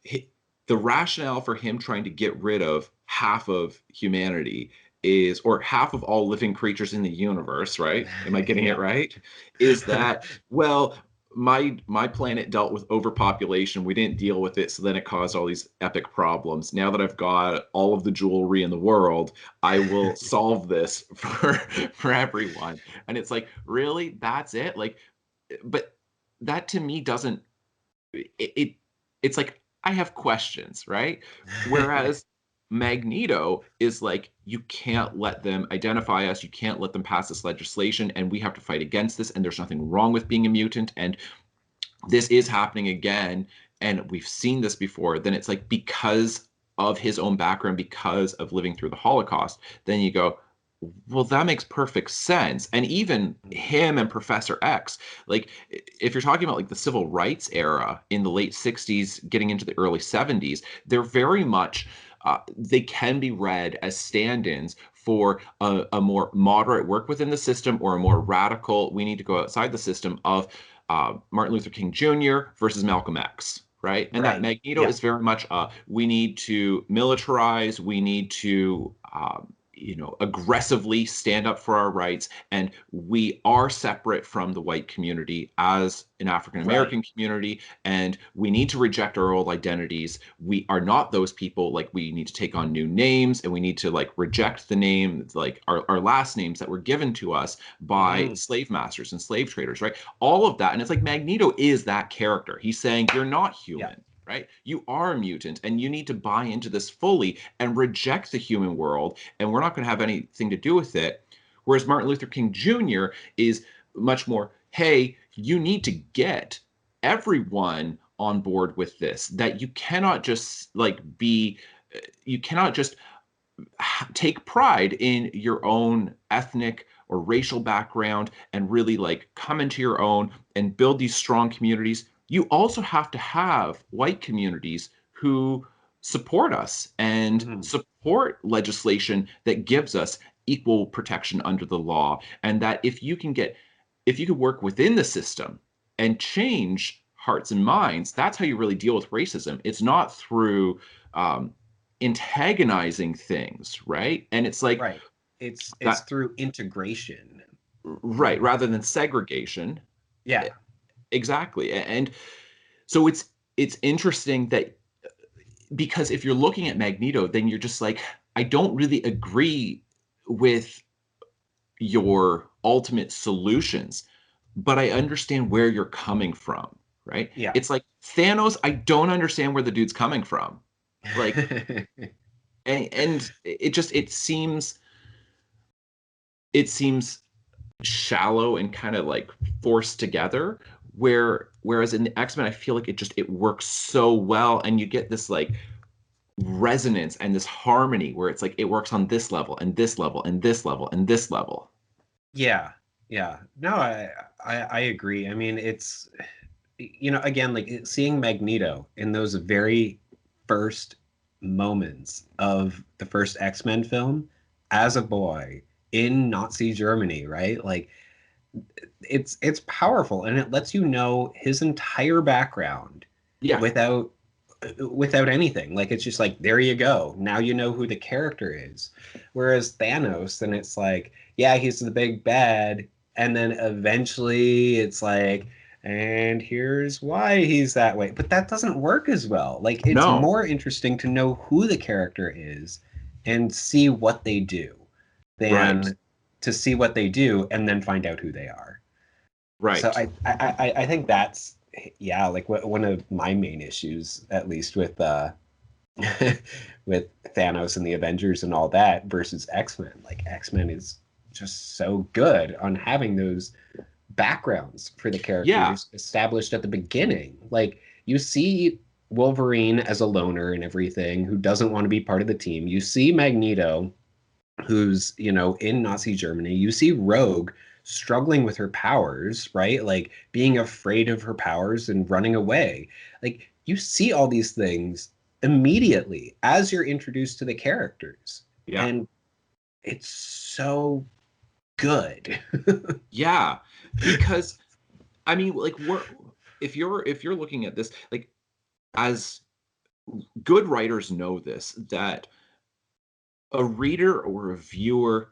he, the rationale for him trying to get rid of half of humanity is, or half of all living creatures in the universe, right? Am I getting it Yeah. right? Is that, well, my planet dealt with overpopulation. We didn't deal with it, so then it caused all these epic problems. Now that I've got all of the jewelry in the world, I will solve this for everyone. And it's like, really? That's it? Like, but that to me doesn't it it's like I have questions, right? Whereas Magneto is like, you can't let them identify us, you can't let them pass this legislation, and we have to fight against this, and there's nothing wrong with being a mutant, and this is happening again, and we've seen this before. Then it's like, because of his own background, because of living through the Holocaust, then you go, well, that makes perfect sense. And even him and Professor X, like if you're talking about like the civil rights era in the late 60s, getting into the early 70s, they're very much they can be read as stand-ins for a more moderate work within the system, or a more radical, we need to go outside the system of Martin Luther King Jr. versus Malcolm X, right? And that Right. Magneto Yeah. is very much we need to militarize, we need to aggressively stand up for our rights, and we are separate from the white community as an African Right. American community, and we need to reject our old identities. We are not those people. Like we need to take on new names, and we need to like reject the name, like our last names that were given to us by Hmm. slave masters and slave traders, right? All of that. And it's like Magneto is that character. He's saying, you're not Yeah. human, right? You are a mutant, and you need to buy into this fully and reject the human world, and we're not going to have anything to do with it. Whereas Martin Luther King Jr. is much more, hey, you need to get everyone on board with this, that you cannot just like be, you cannot just take pride in your own ethnic or racial background and really like come into your own and build these strong communities. You also have to have white communities who support us and Hmm. support legislation that gives us equal protection under the law. And that if you can work within the system and change hearts and minds, that's how you really deal with racism. It's not through antagonizing things, right? And it's like Right. It's that, through integration. right, rather than segregation. Yeah. Exactly. And so it's interesting that, because if you're looking at Magneto, then you're just like, I don't really agree with your ultimate solutions, but I understand where you're coming from, right? Yeah. It's like Thanos, I don't understand where the dude's coming from. Like, and it seems shallow and kind of like forced together, whereas in the X-Men I feel like it works so well, and you get this like resonance and this harmony where it's like it works on this level and this level and this level and this level. Yeah. Yeah. No, I agree. I mean, it's, again, like seeing Magneto in those very first moments of the first X-Men film as a boy in Nazi Germany, right? Like it's powerful, and it lets you know his entire background Yeah. without anything. Like it's just like, there you go. Now you know who the character is. Whereas Thanos, then it's like, yeah, he's the big bad, and then eventually it's like, and here's why he's that way. But that doesn't work as well. Like it's No. more interesting to know who the character is and see what they do Right. than to see what they do and then find out who they are. So Right. I think that's, yeah, like one of my main issues, at least with with Thanos and the Avengers and all that versus X-Men. Like X-Men is just so good on having those backgrounds for the Yeah. characters established at the beginning. Like you see Wolverine as a loner and everything who doesn't want to be part of the team. You see Magneto who's, in Nazi Germany. You see Rogue struggling with her powers, right? Like being afraid of her powers and running away. Like you see all these things immediately as you're introduced to the characters. Yeah. And it's so good. Yeah. Because I mean, like, if you're looking at this, like, as good writers know this, that a reader or a viewer,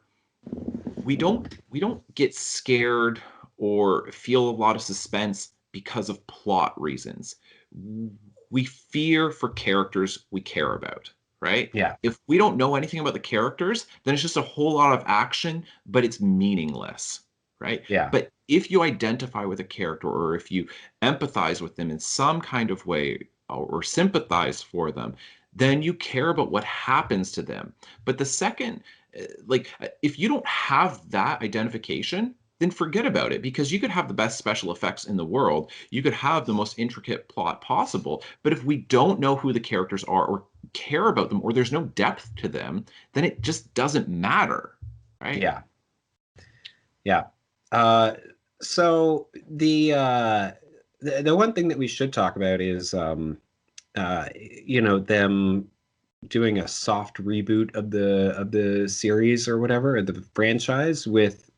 we don't get scared or feel a lot of suspense because of plot reasons. We fear for characters we care about, right? Yeah. If we don't know anything about the characters, then it's just a whole lot of action, but it's meaningless, right? Yeah. But if you identify with a character, or if you empathize with them in some kind of way, or sympathize for them, then you care about what happens to them. But the second, if you don't have that identification, then forget about it, because you could have the best special effects in the world, you could have the most intricate plot possible, but if we don't know who the characters are or care about them, or there's no depth to them, then it just doesn't matter, right? Yeah. Yeah. So the one thing that we should talk about is them doing a soft reboot of the series or whatever, or the franchise with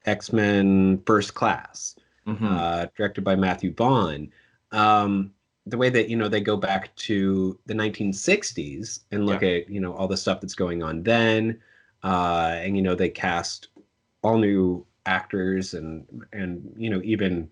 X-Men First Class, Hmm. directed by Matthew Vaughn. The way that they go back to the 1960s and Yeah. look at all the stuff that's going on then, and they cast all new actors and even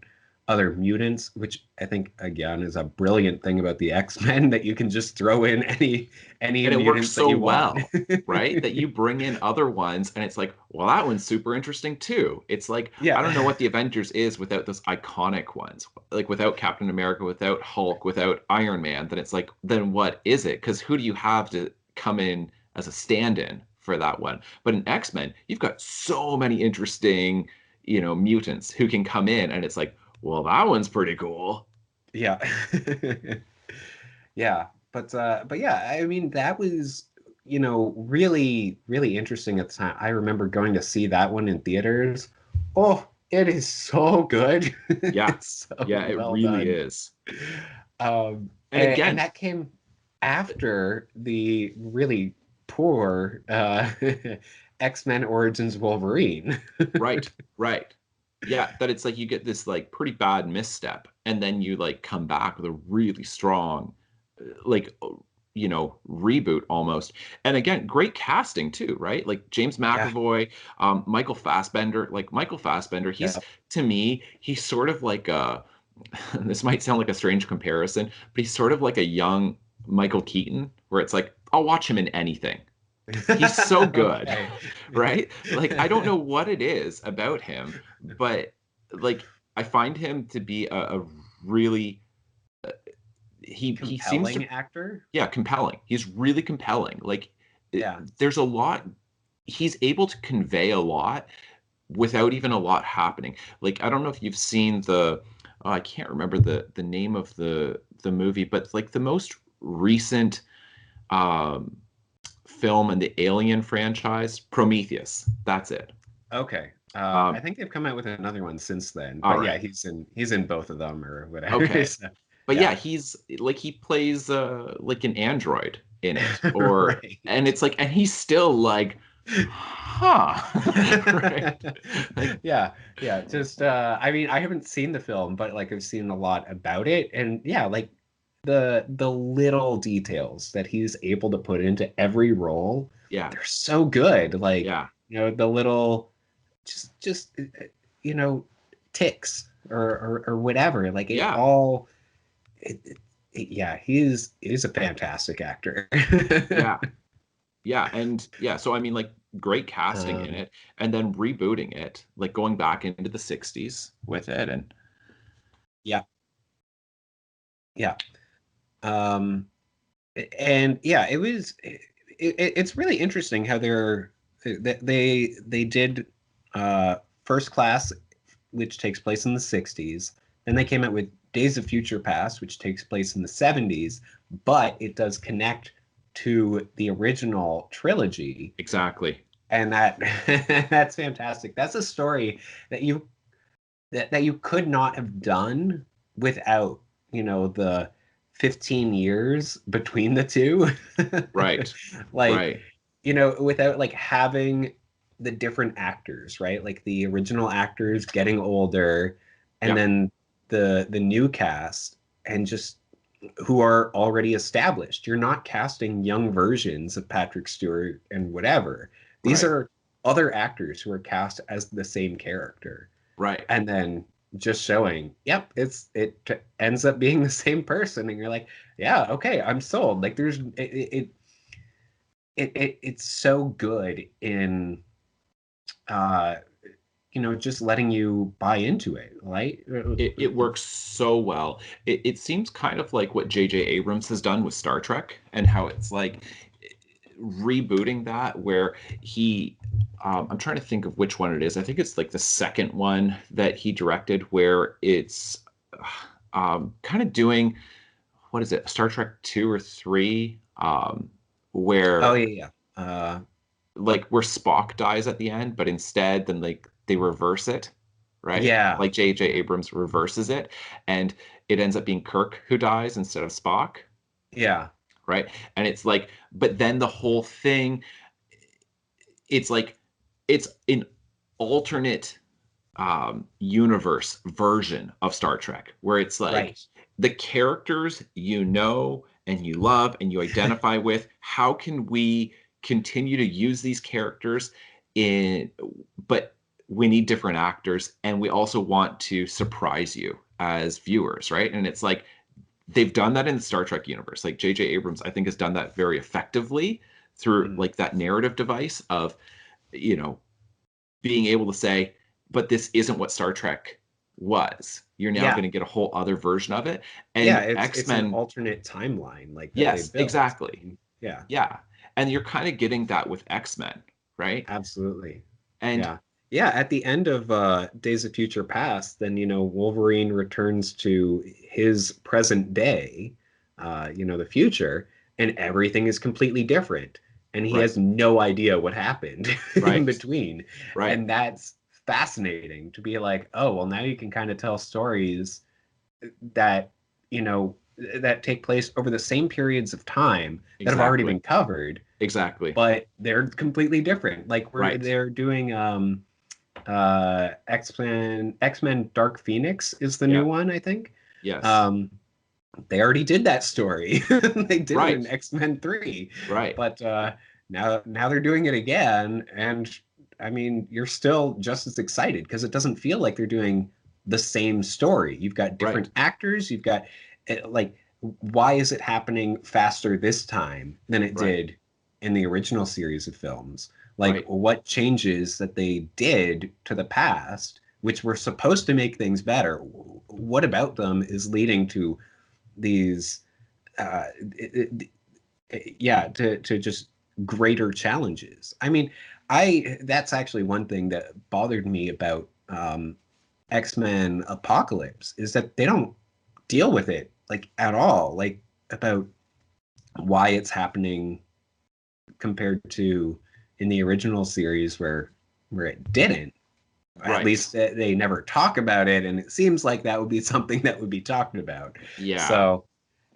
other mutants, which I think again is a brilliant thing about the X-Men, that you can just throw in any And it works mutants that so you want. well, right? That you bring in other ones, and it's like, well, that one's super interesting too. It's like, I don't know Yeah. what the Avengers is without those iconic ones. Like without Captain America, without Hulk, without Iron Man, then it's like, then what is it? Because who do you have to come in as a stand-in for that one? But in X-Men, you've got so many interesting, mutants who can come in, and it's like, well, that one's pretty cool. Yeah. Yeah. But yeah, I mean that was, really, really interesting at the time. I remember going to see that one in theaters. Oh, it is so good. Yeah. It's so Yeah, it well really done. is. And And again, that came after the really poor X-Men Origins Wolverine. right, right. Yeah, that it's like you get this like pretty bad misstep, and then you like come back with a really strong, like reboot almost. And again, great casting too, right? Like James Yeah. McAvoy, Michael Fassbender. Like Michael Fassbender, he's Yeah. to me, he's sort of like a. This might sound like a strange comparison, but he's sort of like a young Michael Keaton, where it's like I'll watch him in anything. He's so good, Okay. right? Like I don't know what it is about him, but like I find him to be a really he seems to Compelling actor. yeah, compelling. He's really compelling. Like Yeah. there's a lot he's able to convey a lot without even a lot happening. Like I don't know if you've seen I can't remember the name of the movie, but like the most recent um film in the Alien franchise, Prometheus. That's it. Okay. I Um, think they've come out with another one since then. all But yeah, right. he's in both of them or whatever. Okay. So, But yeah, yeah. he's like he plays like an android in it, or Right. and it's like and he's still like, huh, right? Like Yeah, yeah. Just I mean, I haven't seen the film, but like I've seen a lot about it. And yeah, like the little details that he's able to put into every role, yeah, they're so good. Like, yeah, the little just you know, ticks or whatever. Like it yeah, all yeah, he's a fantastic actor. yeah, yeah, and yeah. So I mean, like great casting in Um, it, and then rebooting it, like going back into the '60s with it, and yeah, yeah. Um, and yeah, it's really interesting how they did uh First Class, which takes place in the 60s. Then they came out with Days of Future Past, which takes place in the 70s, but it does connect to the original trilogy. exactly, And that that's fantastic. That's a story that you could not have done without, the 15 years between the two. right, Like, right, without like having the different actors, right? Like the original actors getting older and yeah, then the new cast and just who are already established. You're not casting young versions of Patrick Stewart and whatever. These right, are other actors who are cast as the same character right. and then just showing, yep, ends up being the same person, and you're like, yeah, okay, I'm sold. Like there's it's so good in uh just letting you buy into it, right? It works so well. It seems kind of like what J.J. Abrams has done with Star Trek and how it's like rebooting that where I'm trying to think of which one it is. I think it's like the second one that he directed where it's kind of doing, what is it, Star Trek 2 or 3, Oh where yeah, yeah. like where Spock dies at the end, but instead then like they reverse it, right? Yeah, Like J.J. Abrams reverses it, and it ends up being Kirk who dies instead of Spock, yeah, right? And it's like, but then the whole thing, it's like it's an alternate universe version of Star Trek, where it's like right. the characters and you love and you identify with. How can we continue to use these characters in, but we need different actors and we also want to surprise you as viewers, right? And it's like they've done that in the Star Trek universe. Like J.J. Abrams, I think, has done that very effectively through Mm. like that narrative device of, you know, being able to say, but this isn't what Star Trek was. You're now Yeah, going to get a whole other version of it. yeah. And It's an X-Men, alternate timeline like that they yes, built. exactly. Yeah, Yeah. And you're kind of getting that with X-Men, right? absolutely. And Yeah. Yeah, at the end of Days of Future Past, then Wolverine returns to his present day, the future, and everything is completely different. And he right, has no idea what happened in right, between. right. And that's fascinating to be like, oh, well, now you can kind of tell stories that, you know, that take place over the same periods of time that have already Exactly. been covered, Exactly. but they're completely different. Like Right. they're doing X-Men Dark Phoenix is the new Yeah. one, I think. Yes. Um, they already did that story. They did it in Right. X-Men 3. Right. But now they're doing it again, and I mean, you're still just as excited because it doesn't feel like they're doing the same story. You've got Right. different actors, you've got like why is it happening faster this time than it Right. did in the original series of films? Like Right. what changes that they did to the past, which were supposed to make things better, what about them is leading to these uh, yeah, to just greater challenges. I mean, I that's actually one thing that bothered me about X-Men Apocalypse is that they don't deal with it like at all, like about why it's happening compared to in the original series where it didn't. At Right. least they never talk about it, and it seems like that would be something that would be talked about. Yeah. So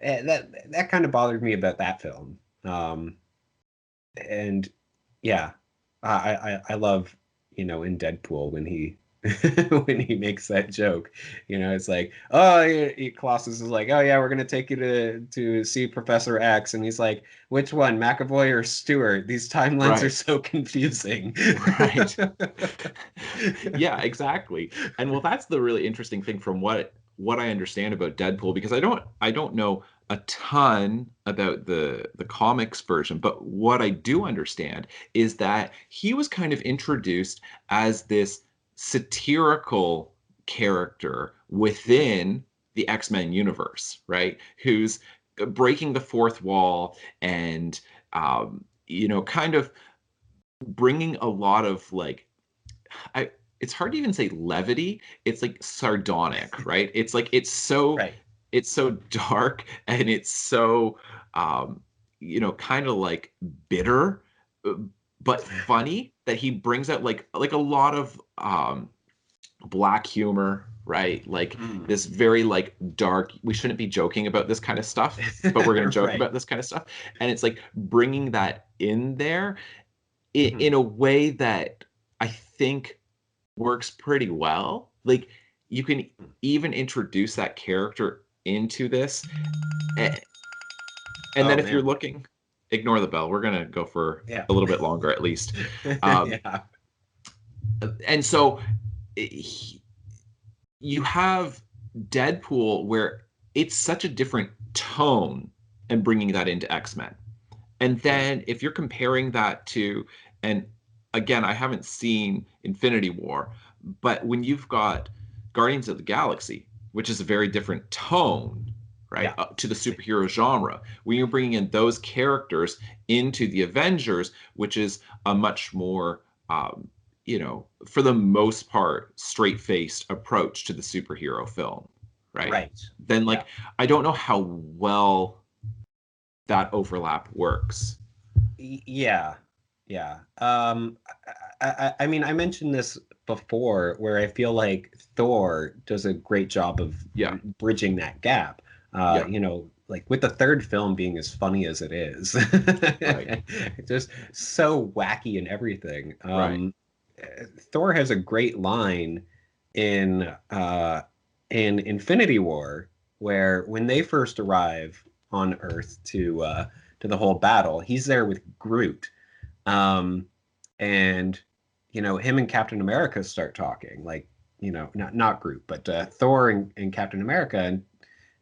that kind of bothered me about that film. And yeah, I love in Deadpool when he when he makes that joke. It's like, oh, Colossus is like, oh yeah, we're gonna take you to see Professor X, and he's like, which one, McAvoy or Stewart? These timelines are Right. so confusing. Right. Yeah, exactly. And well, that's the really interesting thing from what I understand about Deadpool, because I don't know a ton about the comics version, but what I do understand is that he was kind of introduced as this satirical character within the X-Men universe, right? Who's breaking the fourth wall and kind of bringing a lot of like I it's hard to even say levity. It's like sardonic, right? It's like Right. it's so dark and it's so kind of like bitter, uh, but funny that he brings out like a lot of black humor, right? Like Mm. this very like dark, we shouldn't be joking about this kind of stuff, but we're going to joke Right. about this kind of stuff. And it's like bringing that in there in Mhm. a way that I think works pretty well. Like you can even introduce that character into this, and, and Oh then if you're man. looking, ignore the bell. We're gonna go for Yeah. a little bit longer at least. Um, Yeah. and so he- you have Deadpool where it's such a different tone and bringing that into X-Men. And Mm. then if you're comparing that to, and again, I haven't seen Infinity War, but when you've got Guardians of the Galaxy, which is a very different tone, right, Yeah. to the superhero genre, when you're bringing in those characters into the Avengers, which is a much more, for the most part, straight-faced approach to the superhero film, right? Right. Then, Yeah. like, I don't know how well that overlap works. Yeah. Yeah. I mean, I mentioned this before where I feel like Thor does a great job of Yeah, bridging that gap. yeah, Like with the third film being as funny as it is, right, just so wacky and everything. right, Thor has a great line in in Infinity War where when they first arrive on Earth to the whole battle, he's there with Groot. Um, and him and Captain America start talking, like, not Groot, but Thor and Captain America,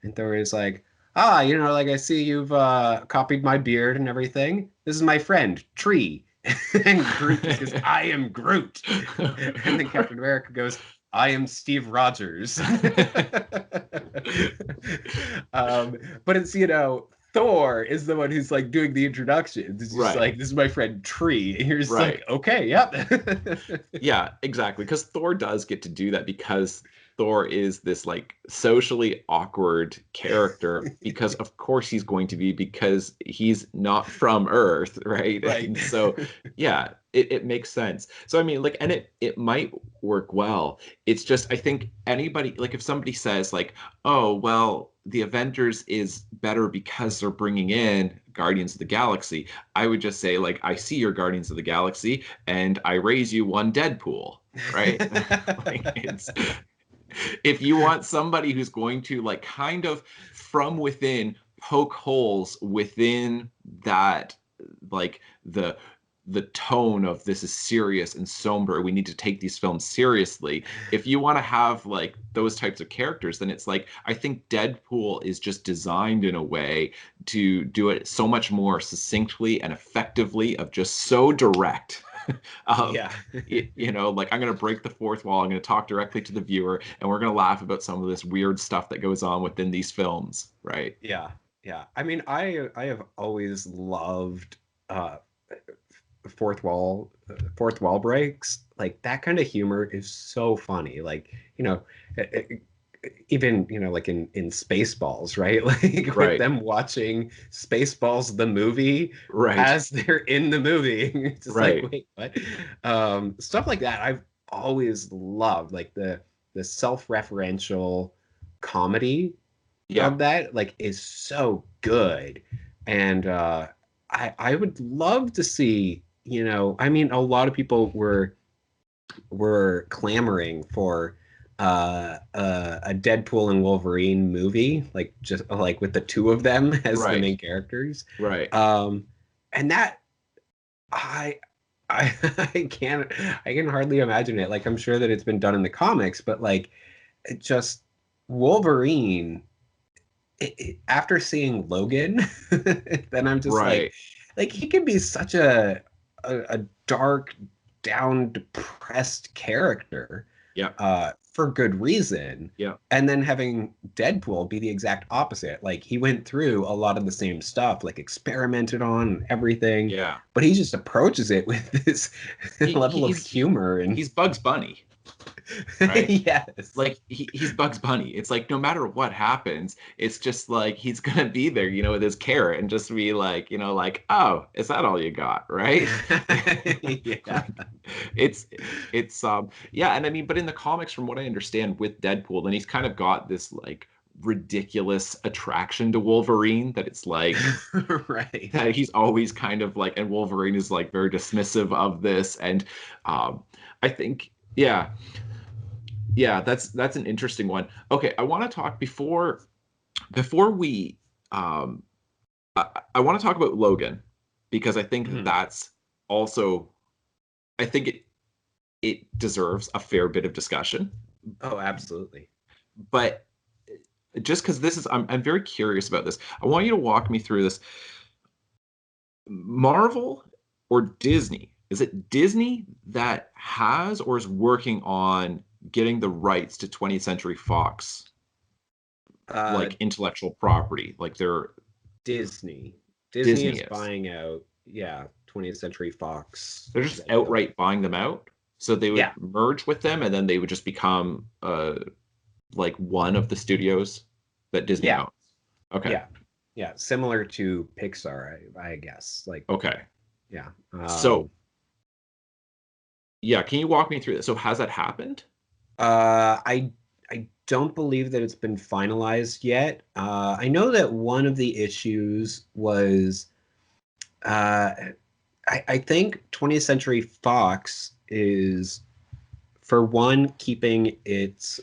and Thor is like, ah, like I see you've copied my beard and everything. This is my friend, Tree. And Groot just goes, I am Groot. And then Captain America goes, I am Steve Rogers. But it's, Thor is the one who's like doing the introductions. It's just right, like, this is my friend Tree. And you're just like, right. okay, yep. Yeah, exactly. Because Thor does get to do that because Thor is this like socially awkward character because of course he's going to be because he's not from Earth, right? Right. And so yeah, it makes sense. So I mean like and it might work well. It's just I think anybody like if somebody says like, oh well, the Avengers is better because they're bringing in Guardians of the Galaxy, I would just say, like, I see your Guardians of the Galaxy and I raise you one Deadpool, right? Like, it's if you want somebody who's going to, like, kind of from within poke holes within that, like, the tone of this is serious and somber, we need to take these films seriously. If you want to have like those types of characters, then it's like, I think Deadpool is just designed in a way to do it so much more succinctly and effectively, of just so direct. Yeah. You know, like, I'm going to break the fourth wall, I'm going to talk directly to the viewer, and we're going to laugh about some of this weird stuff that goes on within these films, right? Yeah. Yeah. I mean, I have always loved uh fourth wall breaks. Like, that kind of humor is so funny. Like, you know, even, you know, like in Spaceballs, right? Like, with Right. them watching Spaceballs the movie Right. as they're in the movie. It's just like, Right. wait, what? Stuff like that I've always loved, like the self-referential comedy Yeah. of that, like, is so good. And I would love to see, you know, I mean, a lot of people were clamoring for a Deadpool and Wolverine movie, like, just like with the two of them as the Right. main characters. Right. And that I I I can hardly imagine it. Like, I'm sure that it's been done in the comics, but like, it just Wolverine, after seeing Logan, then I'm just Right. like, he can be such a dark, down, depressed character, Yeah. for good reason. Yeah. And then having Deadpool be the exact opposite. Like, he went through a lot of the same stuff, like experimented on everything, Yeah. but he just approaches it with this level of He's humor and he's Bugs Bunny, right? yes. Like, he's Bugs Bunny. It's like, no matter what happens, it's just like he's gonna be there, you know, with his carrot, and just be like, you know, like, oh, is that all you got, right? Yeah. It's yeah, and I mean, but in the comics, from what I understand with Deadpool, then he's kind of got this like ridiculous attraction to Wolverine, that it's like Right. that he's always kind of like, and Wolverine is like very dismissive of this, and I think, yeah. Yeah, that's an interesting one. Okay, I want to talk before we I want to talk about Logan, because I think Mhm. that's also, I think it deserves a fair bit of discussion. Oh, absolutely. But just because this is, I'm very curious about this. I want you to walk me through this. Marvel or Disney? Is it Disney that has or is working on getting the rights to 20th Century Fox, Uh, like, intellectual property? Like, they're Disney. Disney Disney is is. buying out, yeah, 20th Century Fox. They're just outright buying them out. So they would Yeah, merge with them, and then they would just become like one of the studios that Disney yeah, owns. Okay. yeah, yeah. Similar to Pixar, I guess. Like, Okay. yeah. So yeah, can you walk me through this? So has that happened? I don't believe that it's been finalized yet. I know that one of the issues was, uh, I think 20th Century Fox is, for one, keeping its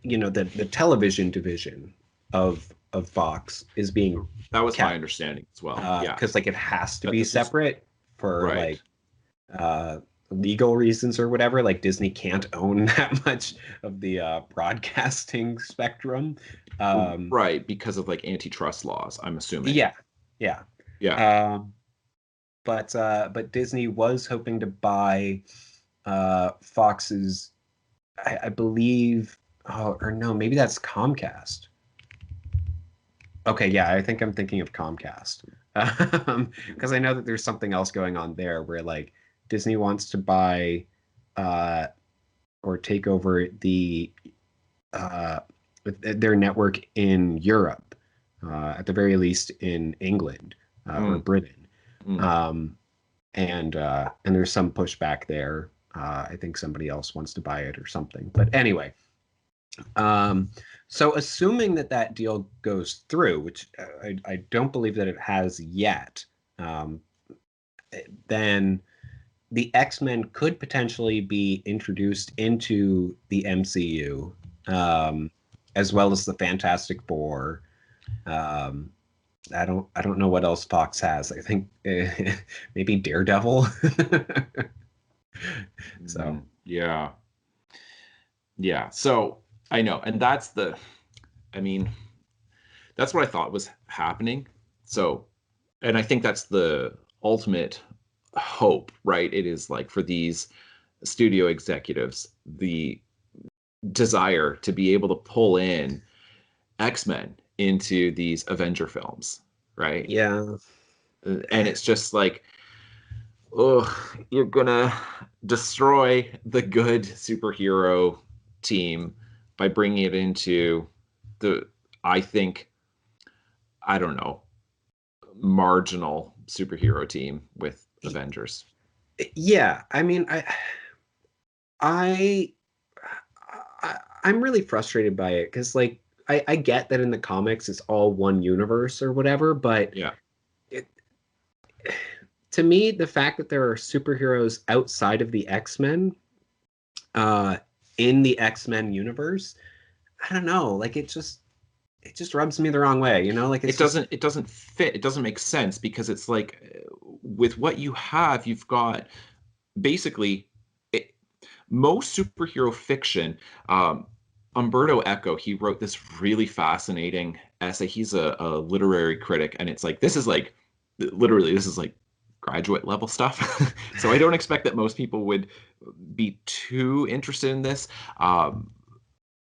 you know, the television division of Fox is being That was my kept, understanding as well. Yeah. because like, it has to That be this was separate for right. like uh legal reasons or whatever. Like, Disney can't own that much of the broadcasting spectrum. Right, because of like antitrust laws, I'm assuming. Yeah, yeah. Yeah. um but Disney was hoping to buy Fox's, I believe, oh, or no, maybe that's Comcast. Okay, yeah, I think I'm thinking of Comcast. Because I know that there's something else going on there where, like, Disney wants to buy uh, or take over uh, their network in Europe, at the very least in England, or Mm, Britain. mm. Um, and there's some pushback there. I think somebody else wants to buy it or something. But anyway, Um, so assuming that that deal goes through, which I don't believe that it has yet, um, then the X-Men could potentially be introduced into the MCU, as well as the Fantastic Four. Um, I don't know what else Fox has. I think maybe Daredevil. So Yeah. Yeah. So I know. And that's I mean, that's what I thought was happening. So, and I think that's the ultimate hope, right? It is like for these studio executives, the desire to be able to pull in X-Men into these Avenger films, right? yeah, And it's just like, oh, you're gonna destroy the good superhero team by bringing it into the, I think, I don't know, marginal superhero team with Avengers. yeah. I mean, I, I'm really frustrated by it because, like, I get that in the comics it's all one universe or whatever, but Yeah. it, to me, the fact that there are superheroes outside of the X-Men, uh, in the X-Men universe, I don't know. Like, it just rubs me the wrong way, you know? Like, it's just It doesn't fit. It doesn't make sense because it's like with what you have, you've got basically it, most superhero fiction. Umberto Eco, he wrote this really fascinating essay. He's a literary critic, and it's like this is like literally this is like graduate level stuff. So I don't expect that most people would be too interested in this.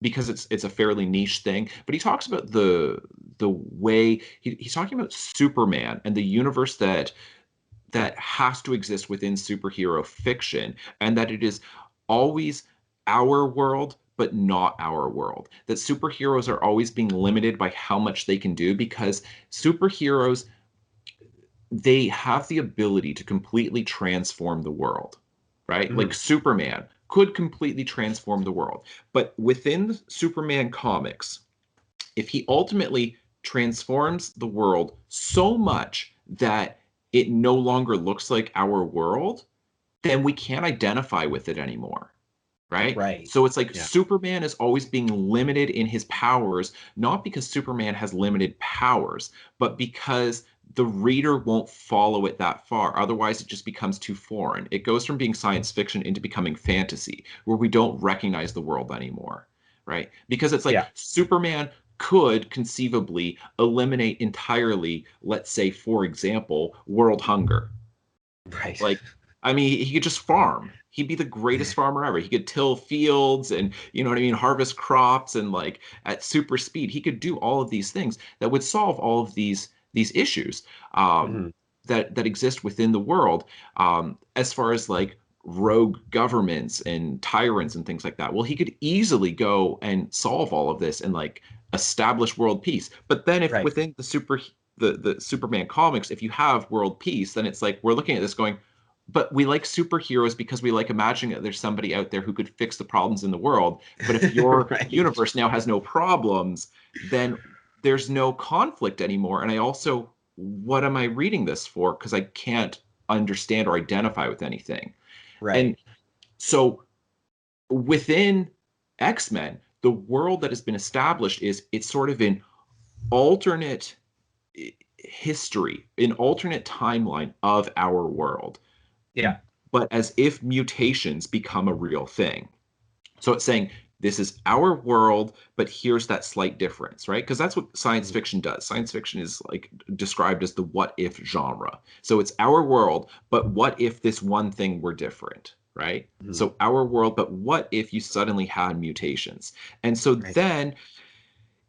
Because it's a fairly niche thing. But he talks about the way he's talking about Superman and the universe that has to exist within superhero fiction, and that it is always our world but not our world, that superheroes are always being limited by how much they can do because superheroes, they have the ability to completely transform the world, right? Like mhm, Superman could completely transform the world. But within Superman comics, if he ultimately transforms the world so much that it no longer looks like our world, then we can't identify with it anymore, right? right. So it's like Yeah. Superman is always being limited in his powers, not because Superman has limited powers, but because the reader won't follow it that far. Otherwise, it just becomes too foreign. It goes from being science fiction into becoming fantasy, where we don't recognize the world anymore, right? Because it's like Yeah. Superman could conceivably eliminate entirely, let's say, for example, world hunger. Right. Like, I mean, he could just farm. He'd be the greatest farmer ever. He could till fields and, you know what I mean, harvest crops and like at super speed. He could do all of these things that would solve all of these issues Mhm. that exist within the world, as far as like rogue governments and tyrants and things like that. Well, he could easily go and solve all of this and like establish world peace. But then if Right. within the Superman comics, if you have world peace, then it's like we're looking at this going, but we like superheroes because we like imagining that there's somebody out there who could fix the problems in the world. But if your Right. universe now has no problems, then there's no conflict anymore. And I also, what am I reading this for? Because I can't understand or identify with anything. And Right. so within X-Men, the world that has been established is it's sort of an alternate history, an alternate timeline of our world, Yeah. but as if mutations become a real thing. So it's saying this is our world, but here's that slight difference, right? Because that's what science Mhm. fiction does. Science fiction is like described as the what if genre. So it's our world, but what if this one thing were different, right? Mhm. So our world, but what if you suddenly had mutations? And so Right. then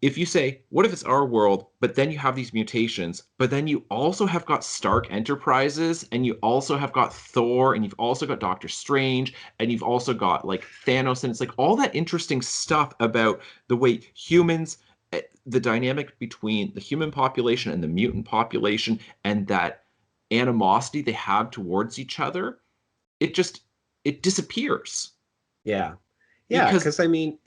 if you say, what if it's our world, but then you have these mutations, but then you also have got Stark Enterprises, and you also have got Thor, and you've also got Doctor Strange, and you've also got like Thanos, and it's like all that interesting stuff about the way humans, the dynamic between the human population and the mutant population, and that animosity they have towards each other, it just it disappears Yeah. Yeah. because Because I mean,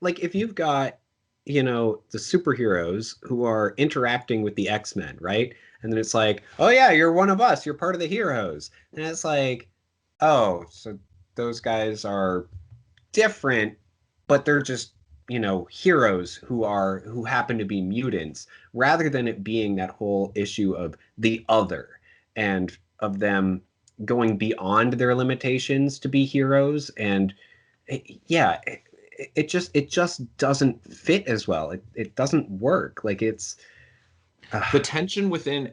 like if you've got, the superheroes who are interacting with the X-Men, right? And then it's like, oh yeah, you're one of us, you're part of the heroes. And it's like, oh, so those guys are different, but they're just, heroes who happen to be mutants, rather than it being that whole issue of the other and of them going beyond their limitations to be heroes. And yeah, it just doesn't fit as well. It doesn't work. Like it's The tension within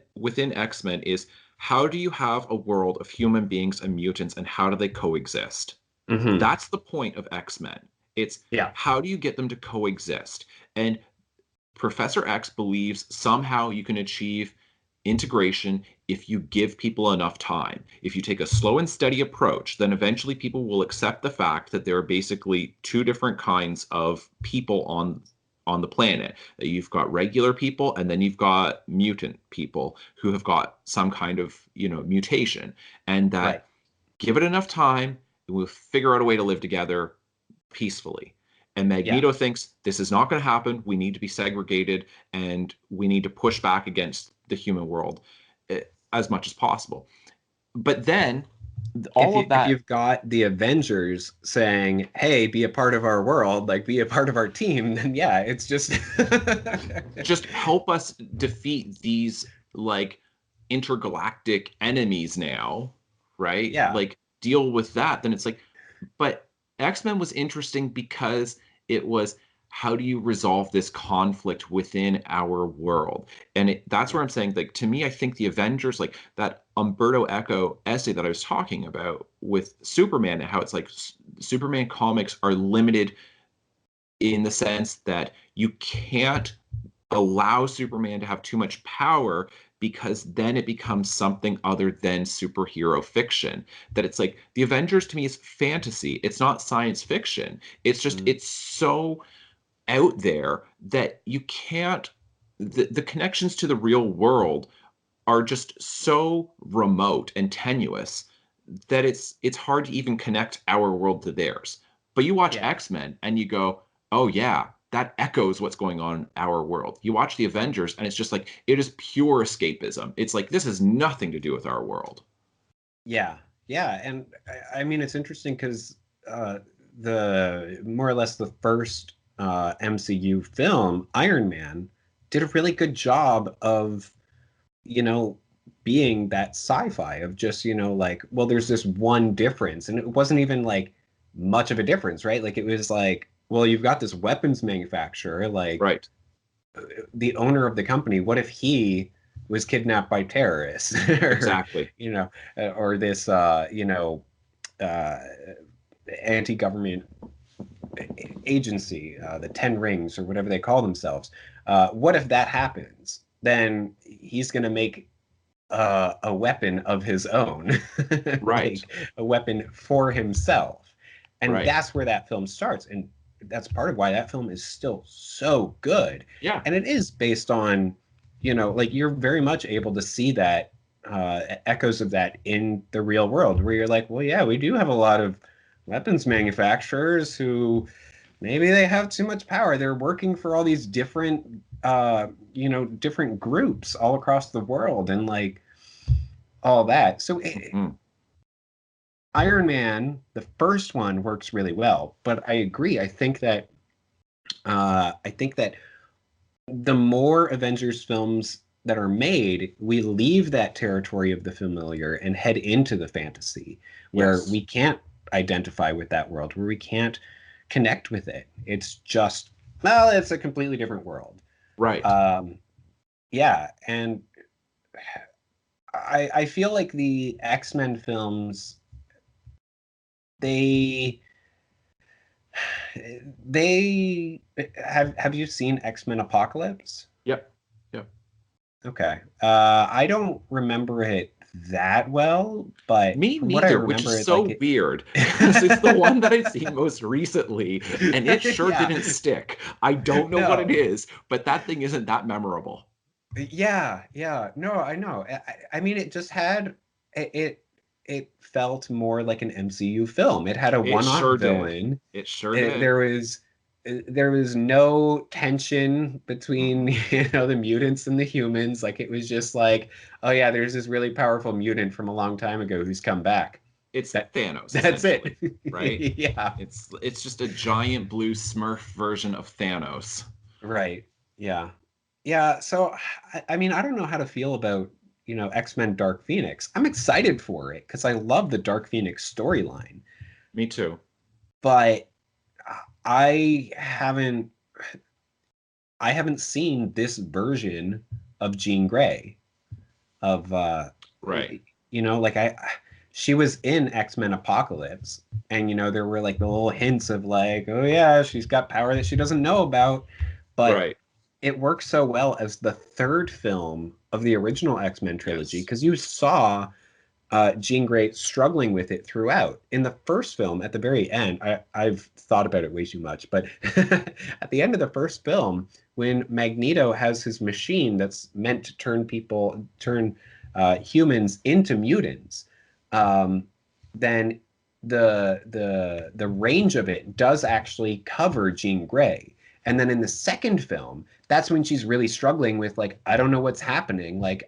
X-Men is, how do you have a world of human beings and mutants, and how do they coexist? mhm. That's the point of X-Men. It's Yeah, how do you get them to coexist? And Professor X believes somehow you can achieve integration if you give people enough time. If you take a slow and steady approach, then eventually people will accept the fact that there are basically two different kinds of people on the planet. That you've got regular people, and then you've got mutant people who have got some kind of, mutation. And right. that, give it enough time, we'll figure out a way to live together peacefully. And Yeah. Magneto thinks this is not going to happen. We need to be segregated, and we need to push back against the human world as much as possible. But then if all you of if that, you've got the Avengers saying, "Hey, be a part of our world, like be a part of our team," then yeah, it's just just help us defeat these like intergalactic enemies now, right? yeah, Like deal with that. Then it's like, but X-Men was interesting because it was, how do you resolve this conflict within our world? And that's where I'm saying, like, to me, I think the Avengers, like that Umberto Eco essay that I was talking about with Superman, and how it's like Superman comics are limited in the sense that you can't allow Superman to have too much power, because then it becomes something other than superhero fiction. That it's like the Avengers to me is fantasy. It's not science fiction. It's just, mm, it's so out there that you can't, the connections to the real world are just so remote and tenuous that it's hard to even connect our world to theirs. But you watch yeah, X-Men and you go, "Oh yeah, that echoes what's going on in our world." You watch the Avengers and it's just like, it is pure escapism. It's like, this has nothing to do with our world. yeah, yeah. And I mean, it's interesting because the more or less the first MCU film, Iron Man, did a really good job of you know, being that sci-fi of just, like, well, there's this one difference. And it wasn't even like much of a difference, right? Like it was like, well, you've got this weapons manufacturer, like Right. the owner of the company. What if he was kidnapped by terrorists or, Exactly. or this, uh, anti-government agency, the Ten Rings or whatever they call themselves. What if that happens? Then he's going to make a weapon of his own, Right. like a weapon for himself. And Right. that's where that film starts. And that's part of why that film is still so good. Yeah. And it is based on, like you're very much able to see that echoes of that in the real world, where you're like, well, yeah, we do have a lot of weapons manufacturers who maybe they have too much power. They're working for all these different different groups all across the world and like all that. So Mhm. Iron Man, the first one works really well, but I agree. I think that the more Avengers films that are made, we leave that territory of the familiar and head into the fantasy where Yes. we can't identify with that world, where we can't connect with it. It's just, well, it's a completely different world. Right. Um, yeah, and I feel like the X-Men films, they they have you seen X-Men Apocalypse? Yep. Yep. Okay. I don't remember it that well, but Me from what I neither, which remember, is it like so it. weird because it's the one that I've seen most recently, and it sure Yeah. didn't stick. I don't know what it No. is, but that thing isn't that memorable. Yeah, yeah. No, I know. I mean, it just had it felt more like an MCU film. It had a It one-off sure did. villain. It sure did. There was there was no tension between the mutants and the humans. Like it was just like, oh yeah, there's this really powerful mutant from a long time ago who's come back. It's That Thanos, that's it. essentially, right? Yeah. It's just a giant blue Smurf version of Thanos. Right. Yeah. Yeah. So I mean, I don't know how to feel about, X-Men Dark Phoenix. I'm excited for it because I love the Dark Phoenix storyline, Me too. but I haven't I haven't seen this version of Jean Grey of Right. like she was in X-Men Apocalypse, and there were like the little hints of like, oh yeah, she's got power that she doesn't know about, but Right. it works so well as the third film of the original X-Men trilogy Yes. because you saw Jean Grey struggling with it throughout. In the first film, at the very end, I've thought about it way too much, but at the end of the first film, when Magneto has his machine that's meant to turn humans into mutants, then the range of it does actually cover Jean Grey. And then in the second film, that's when she's really struggling with like, I don't know what's happening. Like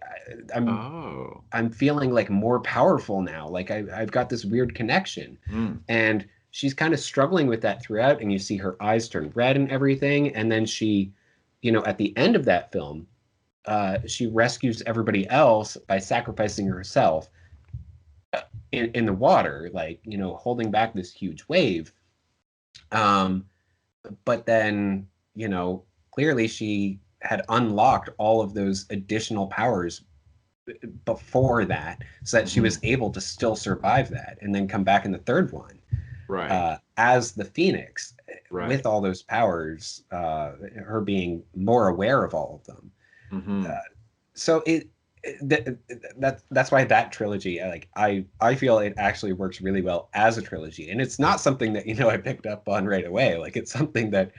I'm Oh. I'm feeling like more powerful now. Like I've got this weird connection. Mm. And she's kind of struggling with that throughout. And you see her eyes turn red and everything. And then she, at the end of that film, she rescues everybody else by sacrificing herself in the water, like, holding back this huge wave. Um, but then, clearly she had unlocked all of those additional powers before that so that she was able to still survive that and then come back in the third one Right. as the Phoenix Right. with all those powers, her being more aware of all of them. Mm-hmm. So that's why that trilogy, like I feel it actually works really well as a trilogy, and it's not something that I picked up on right away. Like it's something that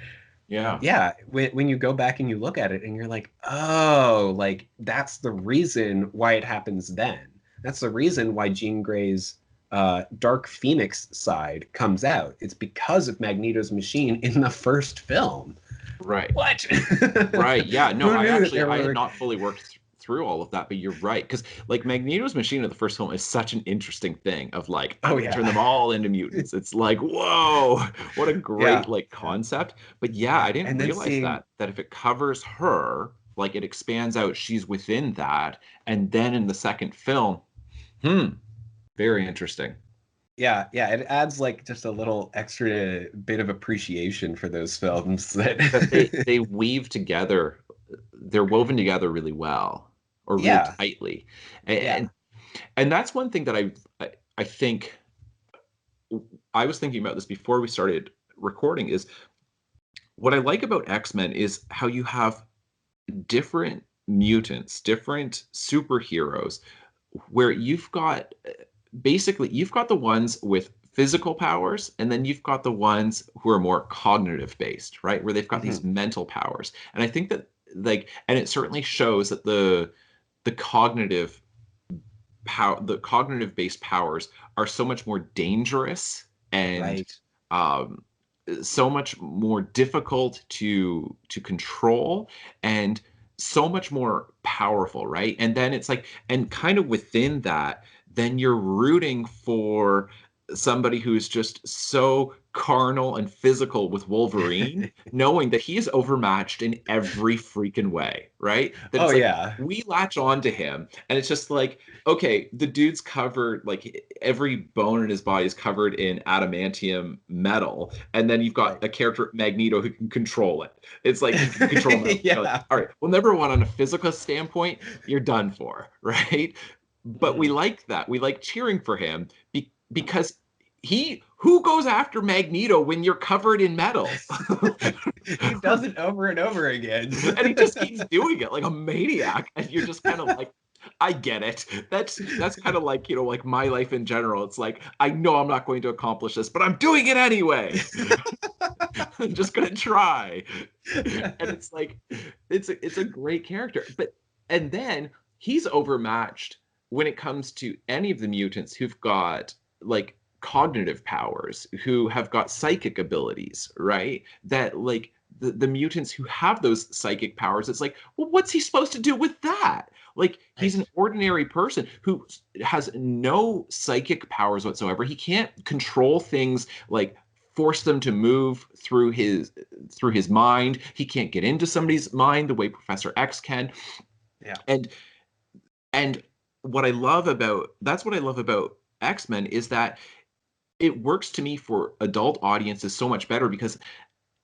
Yeah. yeah, when you go back and you look at it and you're like, oh, like that's the reason why it happens then. That's the reason why Jean Grey's Dark Phoenix side comes out. It's because of Magneto's machine in the first film. Right. What? Right. Yeah. No, Who I knew that actually there I had were? not fully worked through all of that, but you're right. Because like Magneto's machine in the first film is such an interesting thing of like, I'm Oh gonna turn yeah, them all into mutants. It's like, whoa, what a great yeah, like yeah, concept. But yeah, yeah. I didn't And then realize seeing that if it covers her, like it expands out, she's within that. And then in the second film, hmm, very interesting. yeah, yeah, it adds like just a little extra bit of appreciation for those films that That they weave together, they're woven together really well or really yeah, tightly. yeah. And and that's one thing that I think I was thinking about this before we started recording is what I like about X-Men is how you have different mutants, different superheroes, where you've got basically you've got the ones with physical powers and then you've got the ones who are more cognitive based, right? Where they've got these Mhm. mental powers. And I think that like and it certainly shows that the cognitive the cognitive based powers are so much more dangerous and Right. um, so much more difficult to control and so much more powerful, right? And then it's like and kind of within that then you're rooting for somebody who's just so carnal and physical with Wolverine, knowing that he is overmatched in every freaking way, right? That Oh it's like yeah. we latch on to him and it's just like okay, the dude's covered like every bone in his body is covered in adamantium metal, and then you've got Right. a character Magneto who can control it. It's like he can control metal. You're like, Yeah. all right, well, number one, on a physical standpoint, you're done for, right? But we Mhm. like that. We like cheering for him because he who goes after Magneto when you're covered in metal? He does it over and over again. And he just keeps doing it like a maniac and you're just kind of like I get it. That's kind of like like my life in general. It's like I know I'm not going to accomplish this but I'm doing it anyway. I'm just going to try. And it's like it's a great character but and then he's overmatched when it comes to any of the mutants who've got like cognitive powers, who have got psychic abilities, right? That like the mutants who have those psychic powers, it's like, well, what's he supposed to do with that? Like, he's an ordinary person who has no psychic powers whatsoever. He can't control things, like force them to move through his mind. He can't get into somebody's mind the way Professor X can. Yeah. And what I love about X-Men is that it works to me for adult audiences so much better, because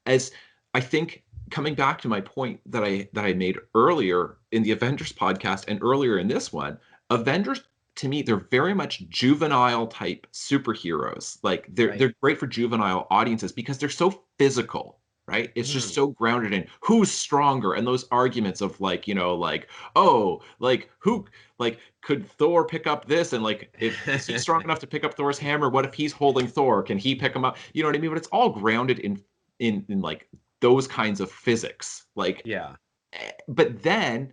as I think, coming back to my point that I made earlier in the Avengers podcast and earlier in this one, Avengers, to me, they're very much juvenile type superheroes. Like they're great for juvenile audiences because they're so physical, right? It's just so grounded in who's stronger, and those arguments of like, like, oh, like who, like, could Thor pick up this? And like, if is he strong enough to pick up Thor's hammer? What if he's holding Thor? Can he pick him up? You know what I mean? But it's all grounded in like those kinds of physics. Like, Yeah. But then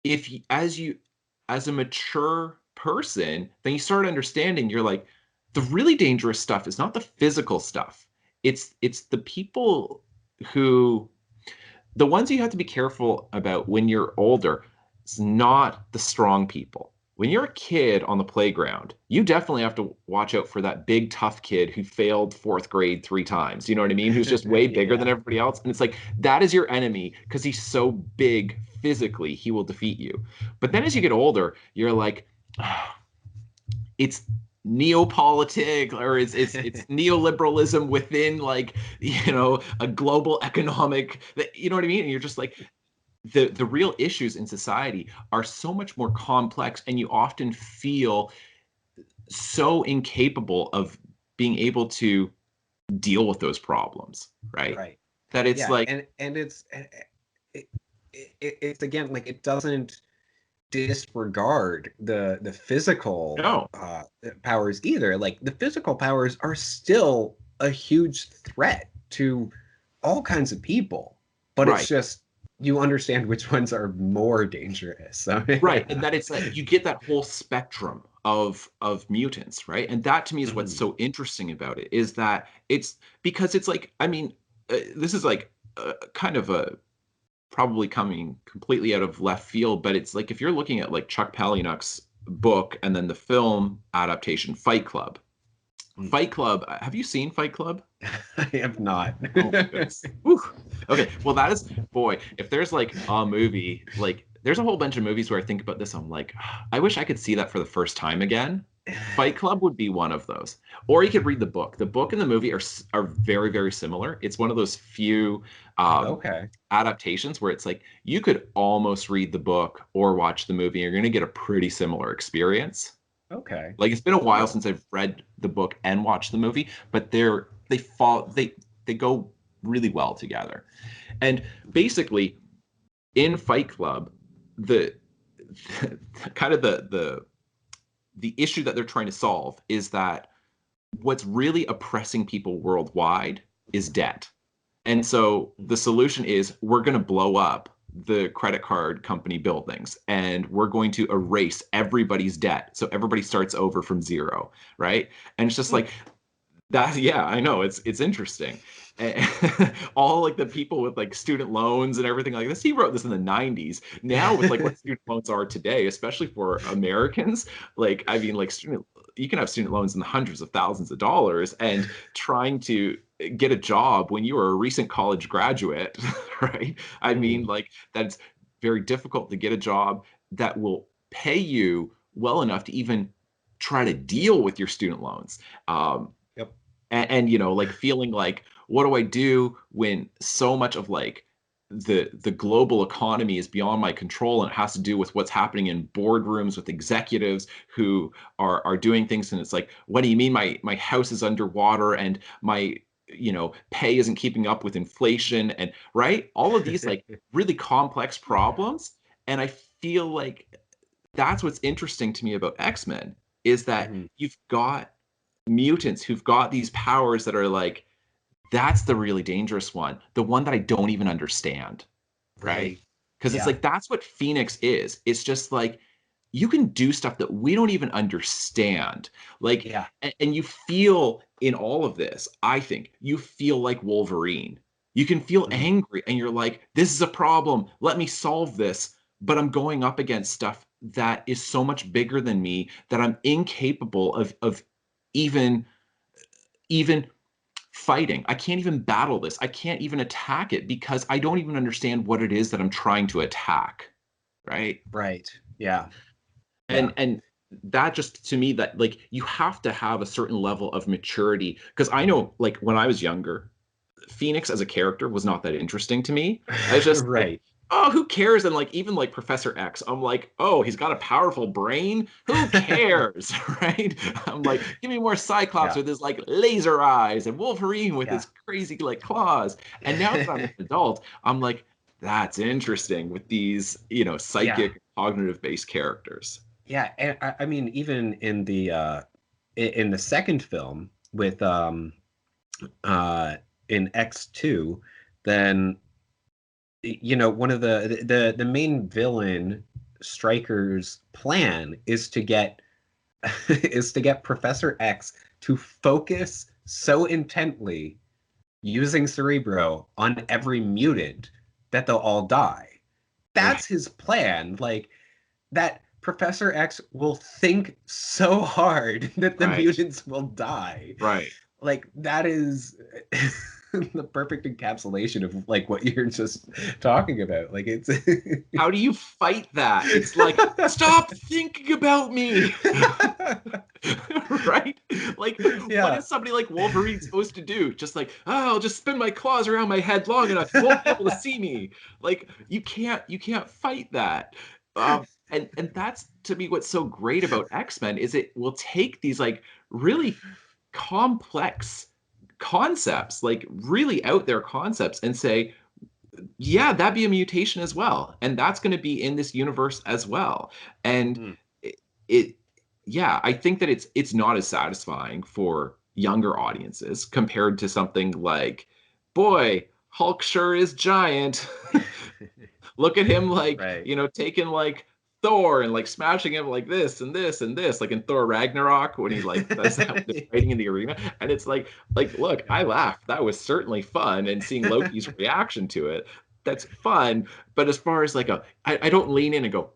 if you, as a mature person, then you start understanding, you're like, the really dangerous stuff is not the physical stuff. It's the people who, the ones you have to be careful about when you're older. It's not the strong people. When you're a kid on the playground, you definitely have to watch out for that big tough kid who failed fourth grade 3 times. You know what I mean? Who's just way bigger than everybody else. And it's like, that is your enemy because he's so big physically, he will defeat you. But then as you get older, you're like, oh, it's neopolitics, or it's neoliberalism within, like, a global economic, you know what I mean? And you're just like, the real issues in society are so much more complex, and you often feel so incapable of being able to deal with those problems, right? That it's like, and it's again, like, it doesn't disregard the physical powers either. Like, the physical powers are still a huge threat to all kinds of people, but it's just, you understand which ones are more dangerous. Right. And that it's like, you get that whole spectrum of mutants, right? And that, to me, is what's so interesting about it, is that it's because it's like, I mean, this is like kind of a probably coming completely out of left field, but it's like, if you're looking at like Chuck Palahniuk's book and then the film adaptation Fight Club. Fight Club, have you seen Fight Club? I have not. Oh my goodness. Okay, well, that is, boy, if there's like a movie, like, there's a whole bunch of movies where I think about this, I'm like, I wish I could see that for the first time again. Fight Club would be one of those. Or you could read the book. The book and the movie are very, very similar. It's one of those few adaptations where it's like, you could almost read the book or watch the movie. You're going to get a pretty similar experience. Okay. Like, it's been a while since I've read the book and watched the movie, but they go really well together. And basically, in Fight Club, the kind of the issue that they're trying to solve is that what's really oppressing people worldwide is debt. And so the solution is, we're going to blow up the credit card company buildings, and we're going to erase everybody's debt, so everybody starts over from zero, right? And it's just like that. Yeah, I know, it's interesting. All like the people with like student loans and everything like this, he wrote this in the 90s. Now with like what student loans are today, especially for Americans, like, I mean, like, you can have student loans in the hundreds of thousands of dollars, and trying to get a job when you are a recent college graduate, right? I mean, like, that's very difficult to get a job that will pay you well enough to even try to deal with your student loans. And like, feeling like, what do I do when so much of like the global economy is beyond my control, and it has to do with what's happening in boardrooms with executives who are doing things, and it's like, what do you mean my house is underwater, and my pay isn't keeping up with inflation, and right, all of these like really complex problems. And I feel like that's what's interesting to me about X-Men, is that you've got mutants who've got these powers that are like, that's the really dangerous one, the one that I don't even understand, right? Because it's like, that's what Phoenix is. It's just like, you can do stuff that we don't even understand. Like, Yeah. and you feel in all of this, I think you feel like Wolverine. You can feel Mhm. angry and you're like, this is a problem. Let me solve this. But I'm going up against stuff that is so much bigger than me that I'm incapable of even even fighting. I can't even battle this. I can't even attack it because I don't even understand what it is that I'm trying to attack. Right. Right. Yeah. Yeah. And that just to me that like you have to have a certain level of maturity because I know like when I was younger, Phoenix as a character was not that interesting to me. I was just like, Right. oh, who cares? And like even like Professor X, I'm like, oh, he's got a powerful brain. Who cares? Right? I'm like, give me more Cyclops Yeah. with his like laser eyes and Wolverine with Yeah. his crazy like claws. And now that I'm an adult, I'm like, that's interesting with these, Yeah. psychic cognitive based characters. Yeah. And I mean, even in the second film with in X2, then one of the main villain Stryker's plan is to get is to get Professor X to focus so intently using Cerebro on every mutant that they'll all die. Right. That's his plan. Like that Professor X will think so hard that the Right. mutants will die. Right. Like that is the perfect encapsulation of like what you're just talking about. Like it's How do you fight that? It's like, stop thinking about me. Right? Like, what yeah. is somebody like Wolverine supposed to do? Just like, oh, I'll just spin my claws around my head long enough. You won't be able to see me. Like, you can't fight that. And that's to me what's so great about X-Men is it will take these like really complex concepts, like really out there concepts, and say, yeah, that'd be a mutation as well. And that's going to be in this universe as well. And Mhm. it yeah, I think that it's not as satisfying for younger audiences compared to something like, boy, Hulk sure is giant. Look at him like, Right. taking like Thor and like smashing him like this and this and this, like in Thor Ragnarok when he like does that when they're fighting in the arena. And it's like, look, I laughed. That was certainly fun. And seeing Loki's reaction to it, that's fun. But as far as like I don't lean in and go,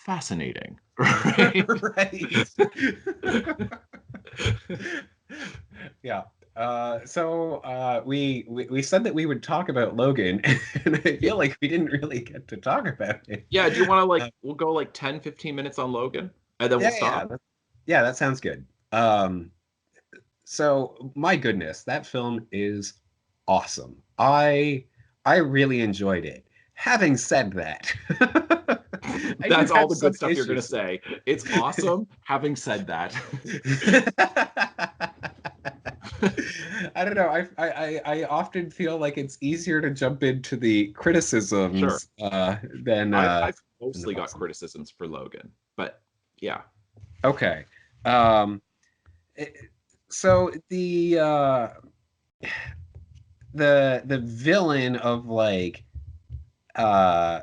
fascinating. Right. right. yeah. We said that we would talk about Logan, and I Yeah. feel like we didn't really get to talk about it. Yeah. Do you want to Uh, we'll go like 10-15 minutes on Logan and then we'll yeah. stop? Yeah, that sounds good. So my goodness, that film is awesome. I really enjoyed it. Having said that, I do That's all have the some good stuff you're going to issues. say. It's awesome. Having said that. I don't know. I often feel like it's easier to jump into the Sure. criticisms I've than the mostly got positive. criticisms for Logan, but yeah. Okay. Um, it- so the villain of like uh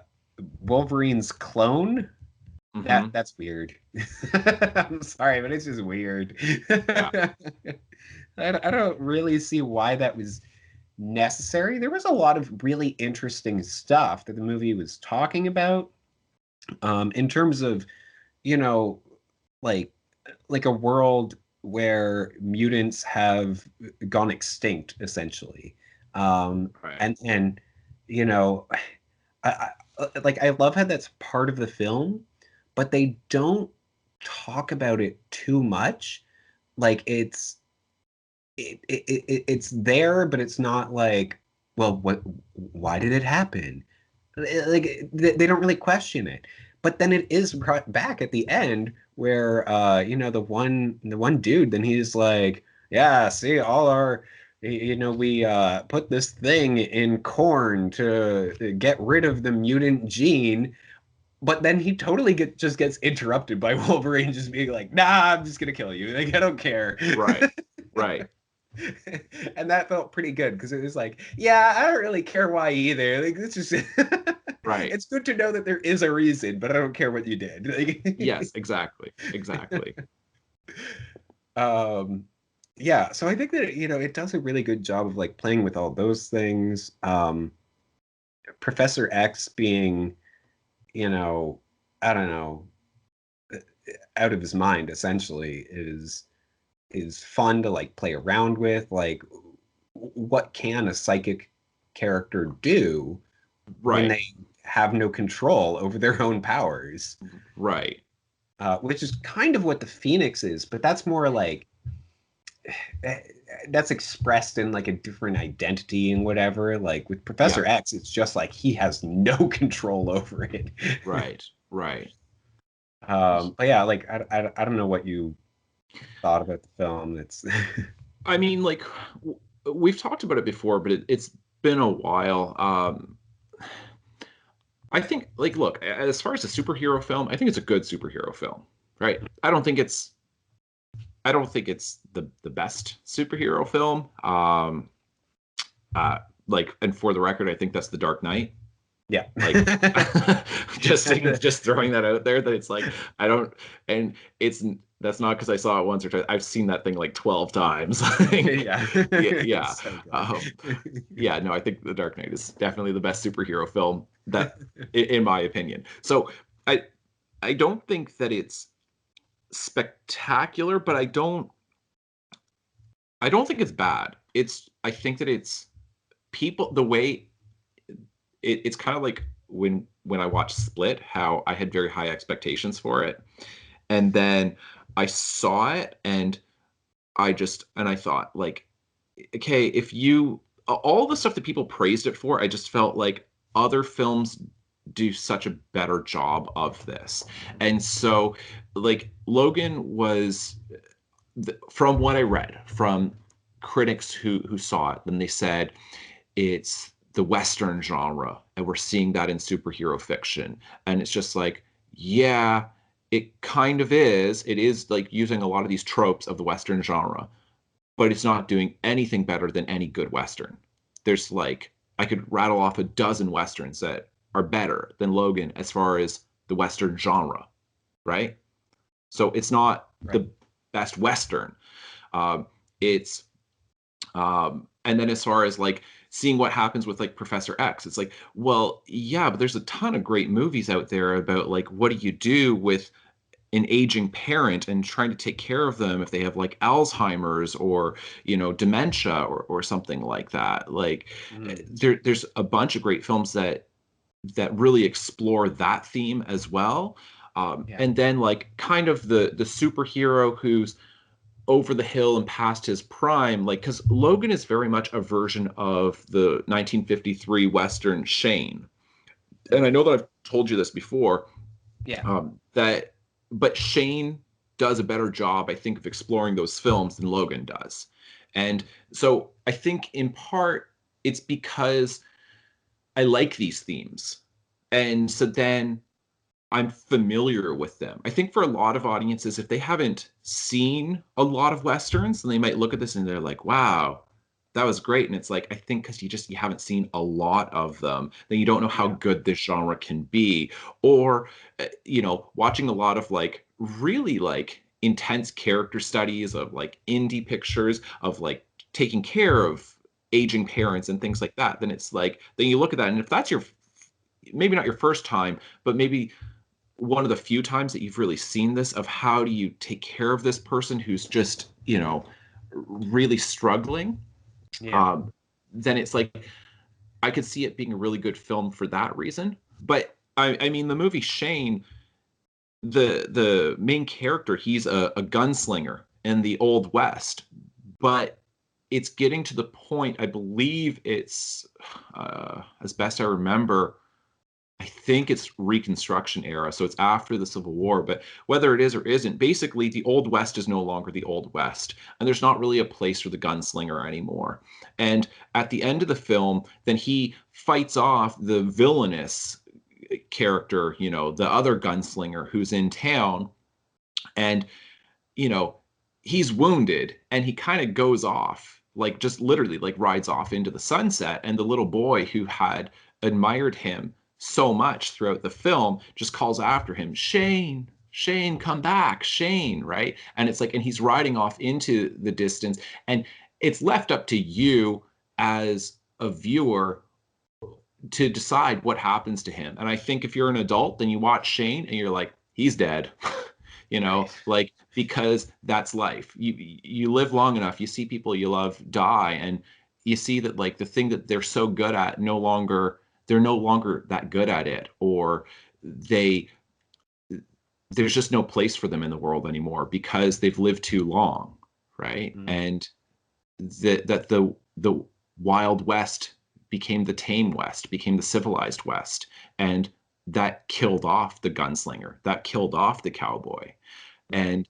Wolverine's clone. Hmm. That's weird. I'm sorry, but it's just weird. Yeah. I don't really see why that was necessary. There was a lot of really interesting stuff that the movie was talking about, in terms of, you know, like a world where mutants have gone extinct, essentially. Right. And you know, I love how that's part of the film, but they don't talk about it too much. Like it's there, but it's not like, well, why did it happen? Like they don't really question it. But then it is brought back at the end where the one dude, then he's like, yeah, see, all our we put this thing in corn to get rid of the mutant gene, but then he totally just gets interrupted by Wolverine just being like, nah, I'm just gonna kill you. Like, I don't care. Right. Right. And that felt pretty good because it was like, yeah, I don't really care why either. Like, it's just Right. It's good to know that there is a reason, but I don't care what you did. Yes, exactly. Exactly. Um, yeah, so I think that it does a really good job of like playing with all those things. Professor X being, I don't know, out of his mind essentially is fun to like play around with. Like, what can a psychic character do when Right. they have no control over their own powers? Right. Which is kind of what the Phoenix is, but that's more like eh, that's expressed in like a different identity and whatever. Like with Yeah. Professor X, it's just like he has no control over it. Right. Right. But yeah, like I don't know what you thought about the film. It's I mean, like we've talked about it before, but it's been a while. I think, like, look, as far as a superhero film, I think it's a good superhero film, right? I don't think it's the best superhero film. Uh, like, and for the record, I think that's The Dark Knight. yeah. Like, just throwing that out there, that it's like I don't, and it's that's not because I saw it once or twice. I've seen that thing like 12 times. Yeah. Yeah. So Um, good. yeah, no, I think The Dark Knight is definitely the best superhero film that, in my opinion. So I I don't think that it's spectacular, but I don't think it's bad. I think that it's people the way it's kind of like when I watched Split, how I had very high expectations for it, and then I saw it, and I thought, like, okay, if you all the stuff that people praised it for, I just felt like other films do such a better job of this. And so, like, Logan was, from what I read from critics who saw it, then they said it's the Western genre, and we're seeing that in superhero fiction. And it's just like, yeah, it kind of is. It is like using a lot of these tropes of the Western genre, but it's not doing anything better than any good Western. There's like, I could rattle off a dozen Westerns that are better than Logan as far as the Western genre, right? So it's not Right. the best Western. It's and then as far as like seeing what happens with like Professor X, it's like, well, yeah, but there's a ton of great movies out there about like what do you do with an aging parent and trying to take care of them if they have like Alzheimer's or dementia or something like that. Like Mm. there's a bunch of great films that really explore that theme as well. Yeah. And then like kind of the superhero who's over the hill and past his prime, like, because Logan is very much a version of the 1953 Western Shane. And I know that I've told you this before, Yeah. that, but Shane does a better job, I think, of exploring those films than Logan does. And so I think in part it's because I like these themes. And so then I'm familiar with them. I think for a lot of audiences, if they haven't seen a lot of Westerns, then they might look at this and they're like, wow, that was great. And it's like, I think because you haven't seen a lot of them, then you don't know how Yeah. good this genre can be. Or, watching a lot of like really like intense character studies of like indie pictures of like taking care of aging parents and things like that, then it's like, then you look at that. And if that's maybe not your first time, but maybe one of the few times that you've really seen this, of how do you take care of this person who's just really struggling, Yeah. um, then it's like I could see it being a really good film for that reason. But I mean, the movie Shane, the main character, he's a gunslinger in the Old West, but it's getting to the point, I believe it's as best I remember, I think it's Reconstruction era, so it's after the Civil War. But whether it is or isn't, basically the Old West is no longer the Old West, and there's not really a place for the gunslinger anymore. And at the end of the film, then he fights off the villainous character, the other gunslinger who's in town, and you know he's wounded, and he kind of goes off, like just literally like rides off into the sunset. And the little boy who had admired him so much throughout the film, just calls after him, Shane, Shane, come back, Shane, right? And it's like, and he's riding off into the distance, and it's left up to you as a viewer to decide what happens to him. And I think if you're an adult, then you watch Shane and you're like, he's dead. Right. Like, because that's life. You live long enough, you see people you love die, and you see that like the thing that they're so good at they're no longer that good at it, or they there's just no place for them in the world anymore because they've lived too long, right? Mm. And the Wild West became the tame West, became the civilized West, and that killed off the gunslinger, that killed off the cowboy. Right.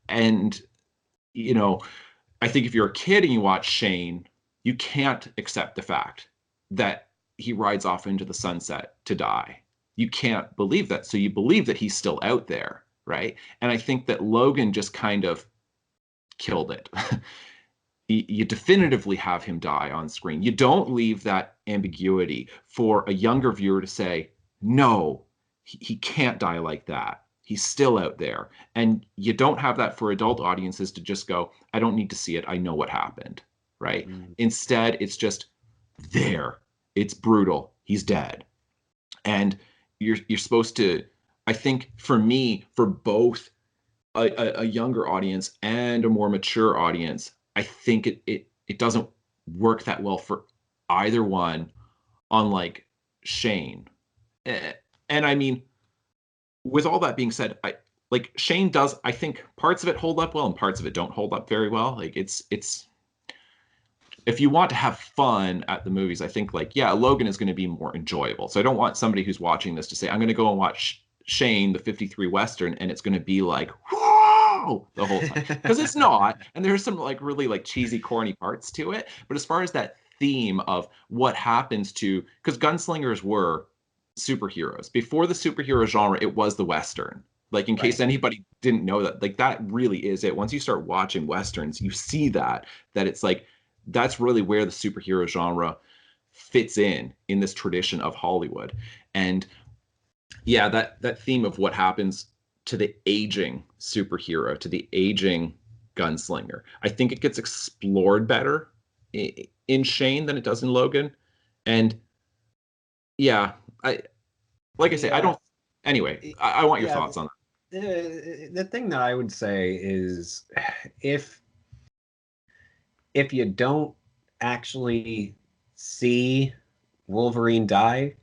And you know, I think if you're a kid and you watch Shane, you can't accept the fact that he rides off into the sunset to die. You can't believe that. So you believe that he's still out there, right? And I think that Logan just kind of killed it. You definitively have him die on screen. You don't leave that ambiguity for a younger viewer to say, no, he can't die like that. He's still out there. And you don't have that for adult audiences to just go, I don't need to see it. I know what happened, right? Mm. Instead, it's just there. It's brutal. He's dead. And you're supposed to, I think for me, for both a younger audience and a more mature audience, I think it doesn't work that well for either one, unlike Shane. And I mean, with all that being said, I like Shane does, I think parts of it hold up well and parts of it don't hold up very well. Like it's if you want to have fun at the movies, I think like, yeah, Logan is going to be more enjoyable. So I don't want somebody who's watching this to say, I'm going to go and watch Shane, the 53 Western, and it's going to be like, whoa, the whole time. Because it's not. And there's some like really like cheesy, corny parts to it. But as far as that theme of what happens to, because gunslingers were superheroes. Before the superhero genre, it was the Western. Like in case Right. anybody didn't know that, like that really is it. Once you start watching Westerns, you see that it's like, that's really where the superhero genre fits in this tradition of Hollywood. And yeah, that theme of what happens to the aging superhero, to the aging gunslinger, I think it gets explored better in Shane than it does in Logan. And yeah, like I say, I Yeah. don't. Anyway, I want your Yeah. thoughts on The thing that I would say is if you don't actually see Wolverine die,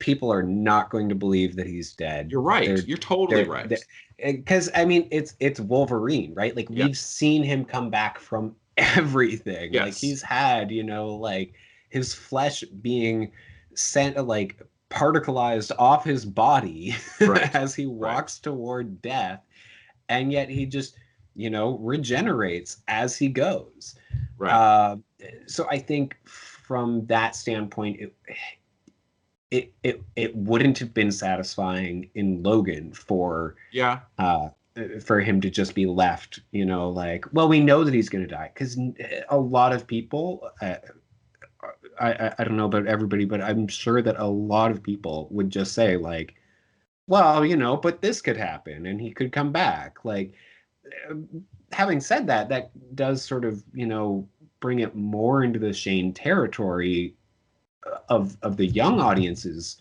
people are not going to believe that he's dead. You're right. They're You're totally right. because I mean it's Wolverine, right? Like Yeah. we've seen him come back from everything. Like Yes. he's had, like his flesh being sent like particleized off his body Right. as he walks toward death, and yet he just regenerates as he goes. Right. So I think from that standpoint, it wouldn't have been satisfying in Logan for Yeah. for him to just be left, like, well, we know that he's going to die, because a lot of people, I don't know about everybody, but I'm sure that a lot of people would just say like, well, but this could happen and he could come back. Like, having said that, that does sort of, bring it more into the Shane territory of the young audience's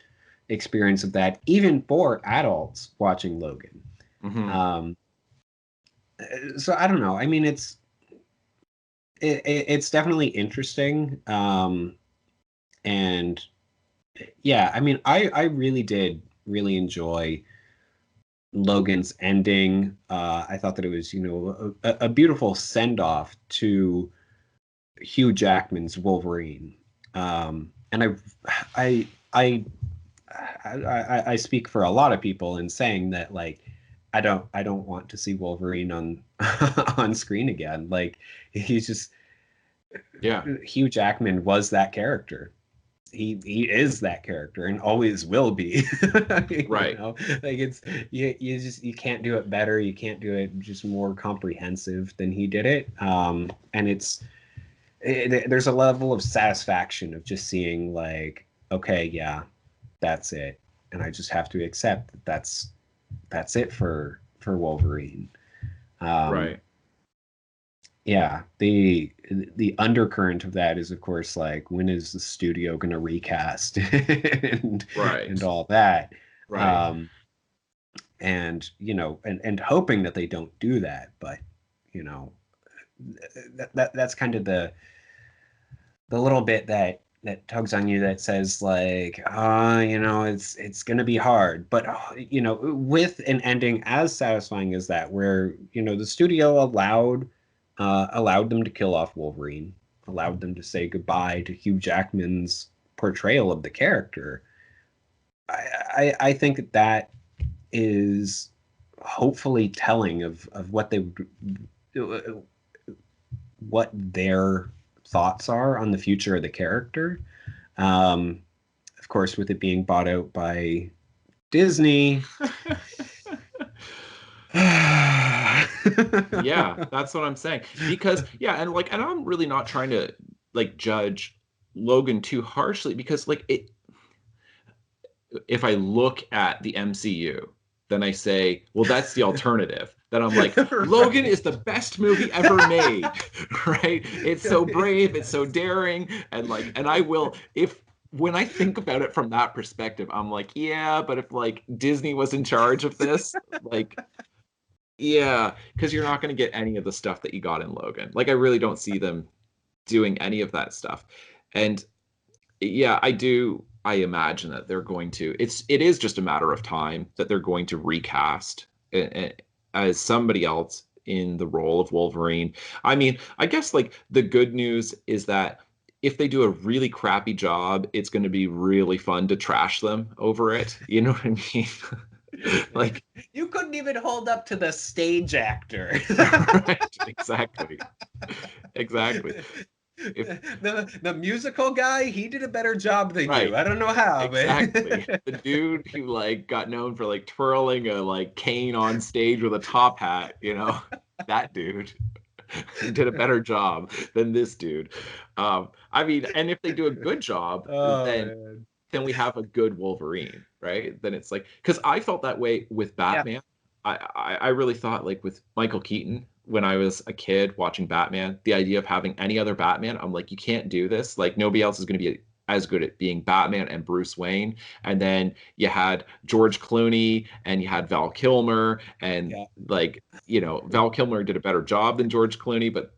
experience of that, even for adults watching Logan. Mm-hmm. So I don't know. I mean, it's definitely interesting. And yeah, I mean, I really did really enjoy Logan's ending. I thought that it was, a beautiful send off to Hugh Jackman's Wolverine. And I speak for a lot of people in saying that, like, I don't want to see Wolverine on on screen again. Like, he's just, Yeah. Hugh Jackman was that character. He is that character and always will be. Right. Like, it's you can't do it better. You can't do it just more comprehensive than he did it. And there's a level of satisfaction of just seeing like, okay, yeah, that's it, and I just have to accept that that's it for Wolverine. Right. Yeah, the undercurrent of that is, of course, like, when is the studio going to recast and Right. all that. Right. Um, and and hoping that they don't do that, but that's kind of the little bit that tugs on you, that says, like, it's going to be hard, but with an ending as satisfying as that, where the studio allowed them to kill off Wolverine, allowed them to say goodbye to Hugh Jackman's portrayal of the character. I think that is hopefully telling of what their thoughts are on the future of the character. Um, of course, with it being bought out by Disney. Yeah, that's what I'm saying. Because and I'm really not trying to like judge Logan too harshly, because like if I look at the MCU, then I say, well, that's the alternative. Then I'm like, Logan is the best movie ever made, right? It's so brave, it's so daring, and I will, if when I think about it from that perspective, I'm like, yeah, but if like Disney was in charge of this, like, yeah, because you're not going to get any of the stuff that you got in Logan. Like, I really don't see them doing any of that stuff. And yeah, I do. I imagine that they're going to. It is just a matter of time that they're going to recast as somebody else in the role of Wolverine. I mean, I guess like the good news is that if they do a really crappy job, it's going to be really fun to trash them over it. You know what I mean? Like, you couldn't even hold up to the stage actor. right? Exactly. Exactly. The musical guy, he did a better job than Right. you. I don't know how, Exactly. but The dude who like got known for like twirling a like cane on stage with a top hat, that dude did a better job than this dude. I mean, and if they do a good job, oh then man. we have a good Wolverine, right? Then it's like, because I felt that way with Yeah. Batman. I really thought, like, with Michael Keaton when I was a kid watching Batman, the idea of having any other Batman, I'm like, you can't do this. Like, nobody else is going to be as good at being Batman and Bruce Wayne. And then you had George Clooney and you had Val Kilmer, and Yeah. like, Val Kilmer did a better job than George Clooney, but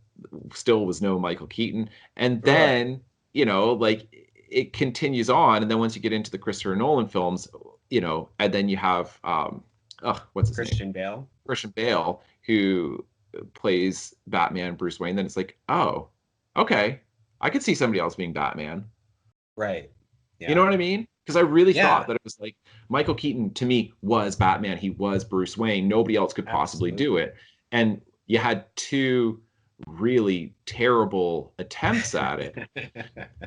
still was no Michael Keaton. And Right. then, like, it continues on, and then once you get into the Christopher Nolan films, and then you have what's his name? Christian Bale. Christian Bale, who plays Batman, Bruce Wayne. Then it's like, oh, okay, I could see somebody else being Batman. Right. You know Yeah. what I mean? Because I really thought Yeah. that it was like Michael Keaton to me was Batman. He was Bruce Wayne. Nobody else could possibly do Absolutely. it. And you had two really terrible attempts at it,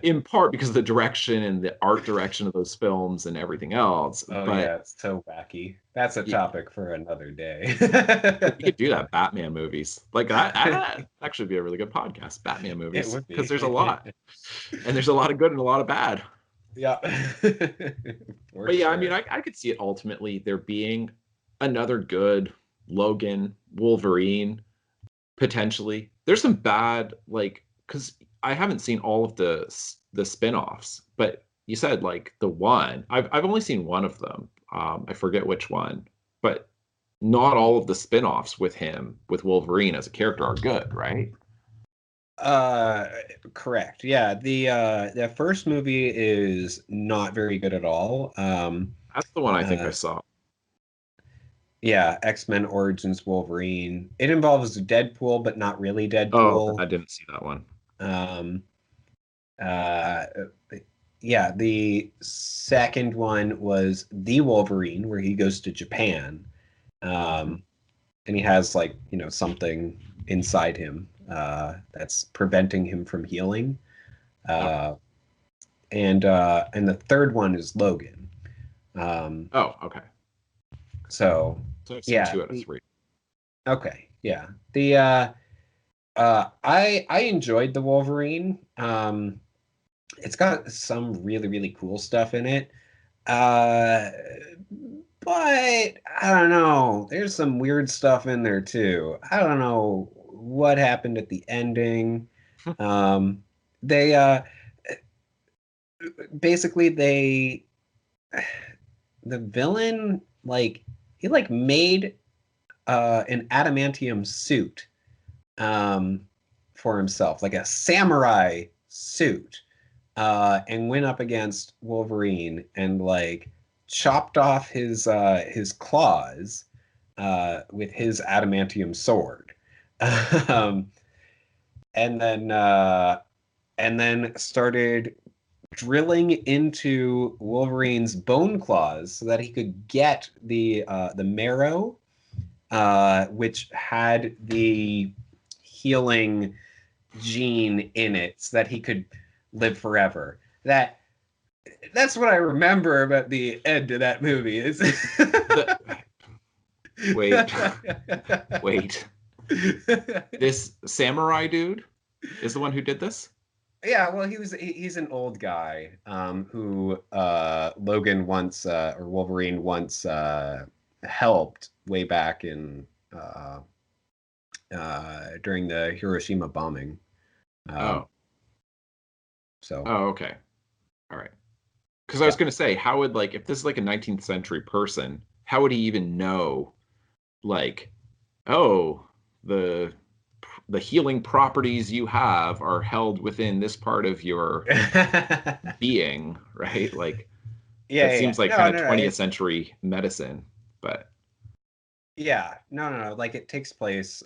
in part because of the direction and the art direction of those films and everything else. Oh But yeah, it's so wacky. That's a you, topic for another day. you could do that, Batman movies. Like that actually be a really good podcast, Batman It movies, would because be. there's a lot. And there's a lot of good and a lot of bad. Yeah. For But yeah, I mean, sure. I could see it ultimately there being another good Logan, Wolverine, potentially. There's some bad, like, because I haven't seen all of the spin-offs, but you said like the one. I've only seen one of them. I forget which one, but not all of the spin-offs with him, with Wolverine as a character, are good, right? Uh, Correct. Yeah, the first movie is not very good at all. That's the one I think I Uh, saw. yeah, X-Men Origins Wolverine. It involves Deadpool, but not really Oh, then I Deadpool. didn't see that one. Um, uh, yeah, the second one was The Wolverine, where he goes to Japan. Hmm. Um, and he has, like, something inside him that's preventing him from healing. Okay. Uh, and the third one is Logan. Um, Oh, okay. so So I've seen yeah, two out of three. okay, yeah. The I enjoyed the Wolverine. It's got some really really cool stuff in it. Uh, but I don't know. There's some weird stuff in there too. I don't know what happened at the ending. Um, they basically the villain like he like made an adamantium suit um for himself, like a samurai suit, and went up against Wolverine and like chopped off his claws with his adamantium sword. um, and then started drilling into Wolverine's bone claws so that he could get the marrow, which had the healing gene in it, so that he could live forever. That's what I remember about the end of that movie. Is The, wait, wait. This samurai dude is the one who did this? Yeah, well, he's an old guy who Logan once or Wolverine once helped way back in during the Hiroshima bombing. Um, Oh. so Oh, okay. All right. Because I yeah. was going to say, how would like if this is like a 19th century person, how would he even know like, oh, the the healing properties you have are held within this part of your being, right? Like that Yeah. seems like No, kind of no, no. 20th century medicine, but No. Like it takes place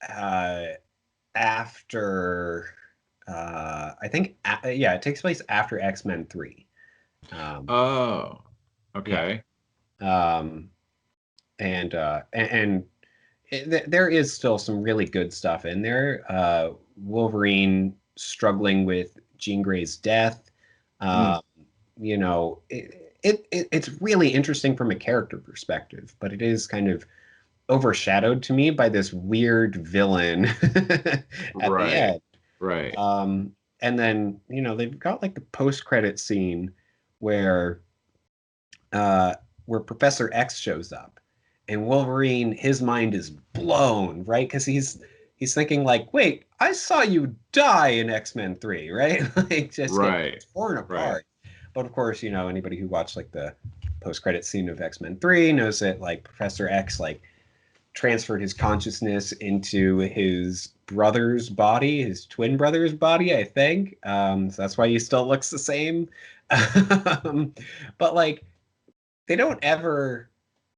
uh after I think yeah, it takes place after X-Men 3. Um oh, yeah. okay. Um and there is still some really good stuff in there. Wolverine struggling with Jean Grey's death. Mm, Um, it's really interesting from a character perspective, but it is kind of overshadowed to me by this weird villain at the right, end. right. And then, they've got like the post-credit scene where uh, where Professor X shows up, and Wolverine, his mind is blown, right? Because he's thinking like, wait, I saw you die in X-Men 3, right? Like just get Right, torn right. apart. But of course, anybody who watched like the post-credit scene of X-Men 3 knows that like Professor X like transferred his consciousness into his brother's body, his twin brother's body, I think. So that's why he still looks the same. But like they don't ever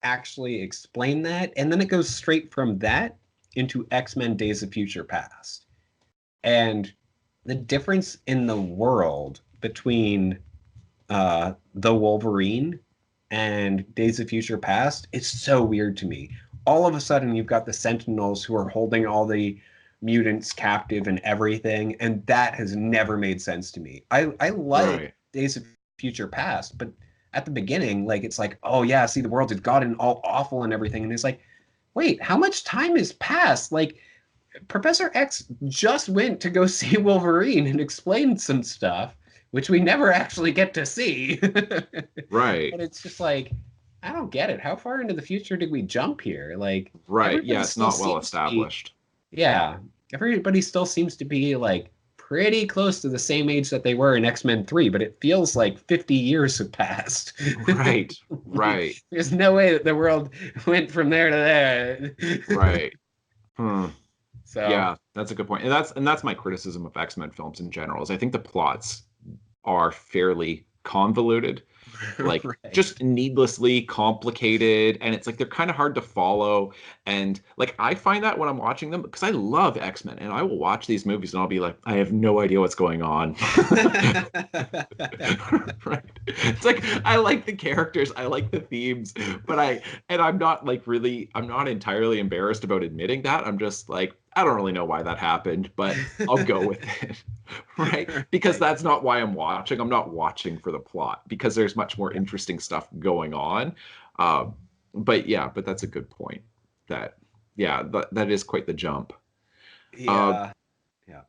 actually explain that. And then it goes straight from that into X-Men Days of Future Past. And the difference in the world between the Wolverine and Days of Future Past, it's so weird to me. All of a sudden, you've got the Sentinels who are holding all the mutants captive and everything, and that has never made sense to me. I like Right. Days of Future Past, but at the beginning, like it's like, oh yeah, see the world has gotten all awful and everything, and it's like, wait, how much time has passed? Like Professor X just went to go see Wolverine and explain some stuff, which we never actually get to see. Right. But it's just like, I don't get it. How far into the future did we jump here? Like, Right. Yeah, everybody it's still not well seems to be, established. yeah, everybody still seems to be like pretty close to the same age that they were in X-Men 3, but it feels like 50 years have passed. Right. Like, Right. there's no way that the world went from there to there. Right. Hmm. So, Yeah, that's a good point. And that's my criticism of X-Men films in general, is I think the plots are fairly convoluted, like right. just needlessly complicated, and it's like they're kind of hard to follow. And like I find that when I'm watching them, because I love X-Men and I will watch these movies and I'll be like, I have no idea what's going on. Right. It's like I like the characters, I like the themes, but I'm not like really, I'm not entirely embarrassed about admitting that. I'm just like, I don't really know why that happened, but I'll go with it. Right? Because Right. that's not why I'm watching. I'm not watching for the plot because there's much more Yeah. interesting stuff going on. Um, but yeah, but that's a good point. That yeah, that is quite the jump. Uh, Yeah. Yeah.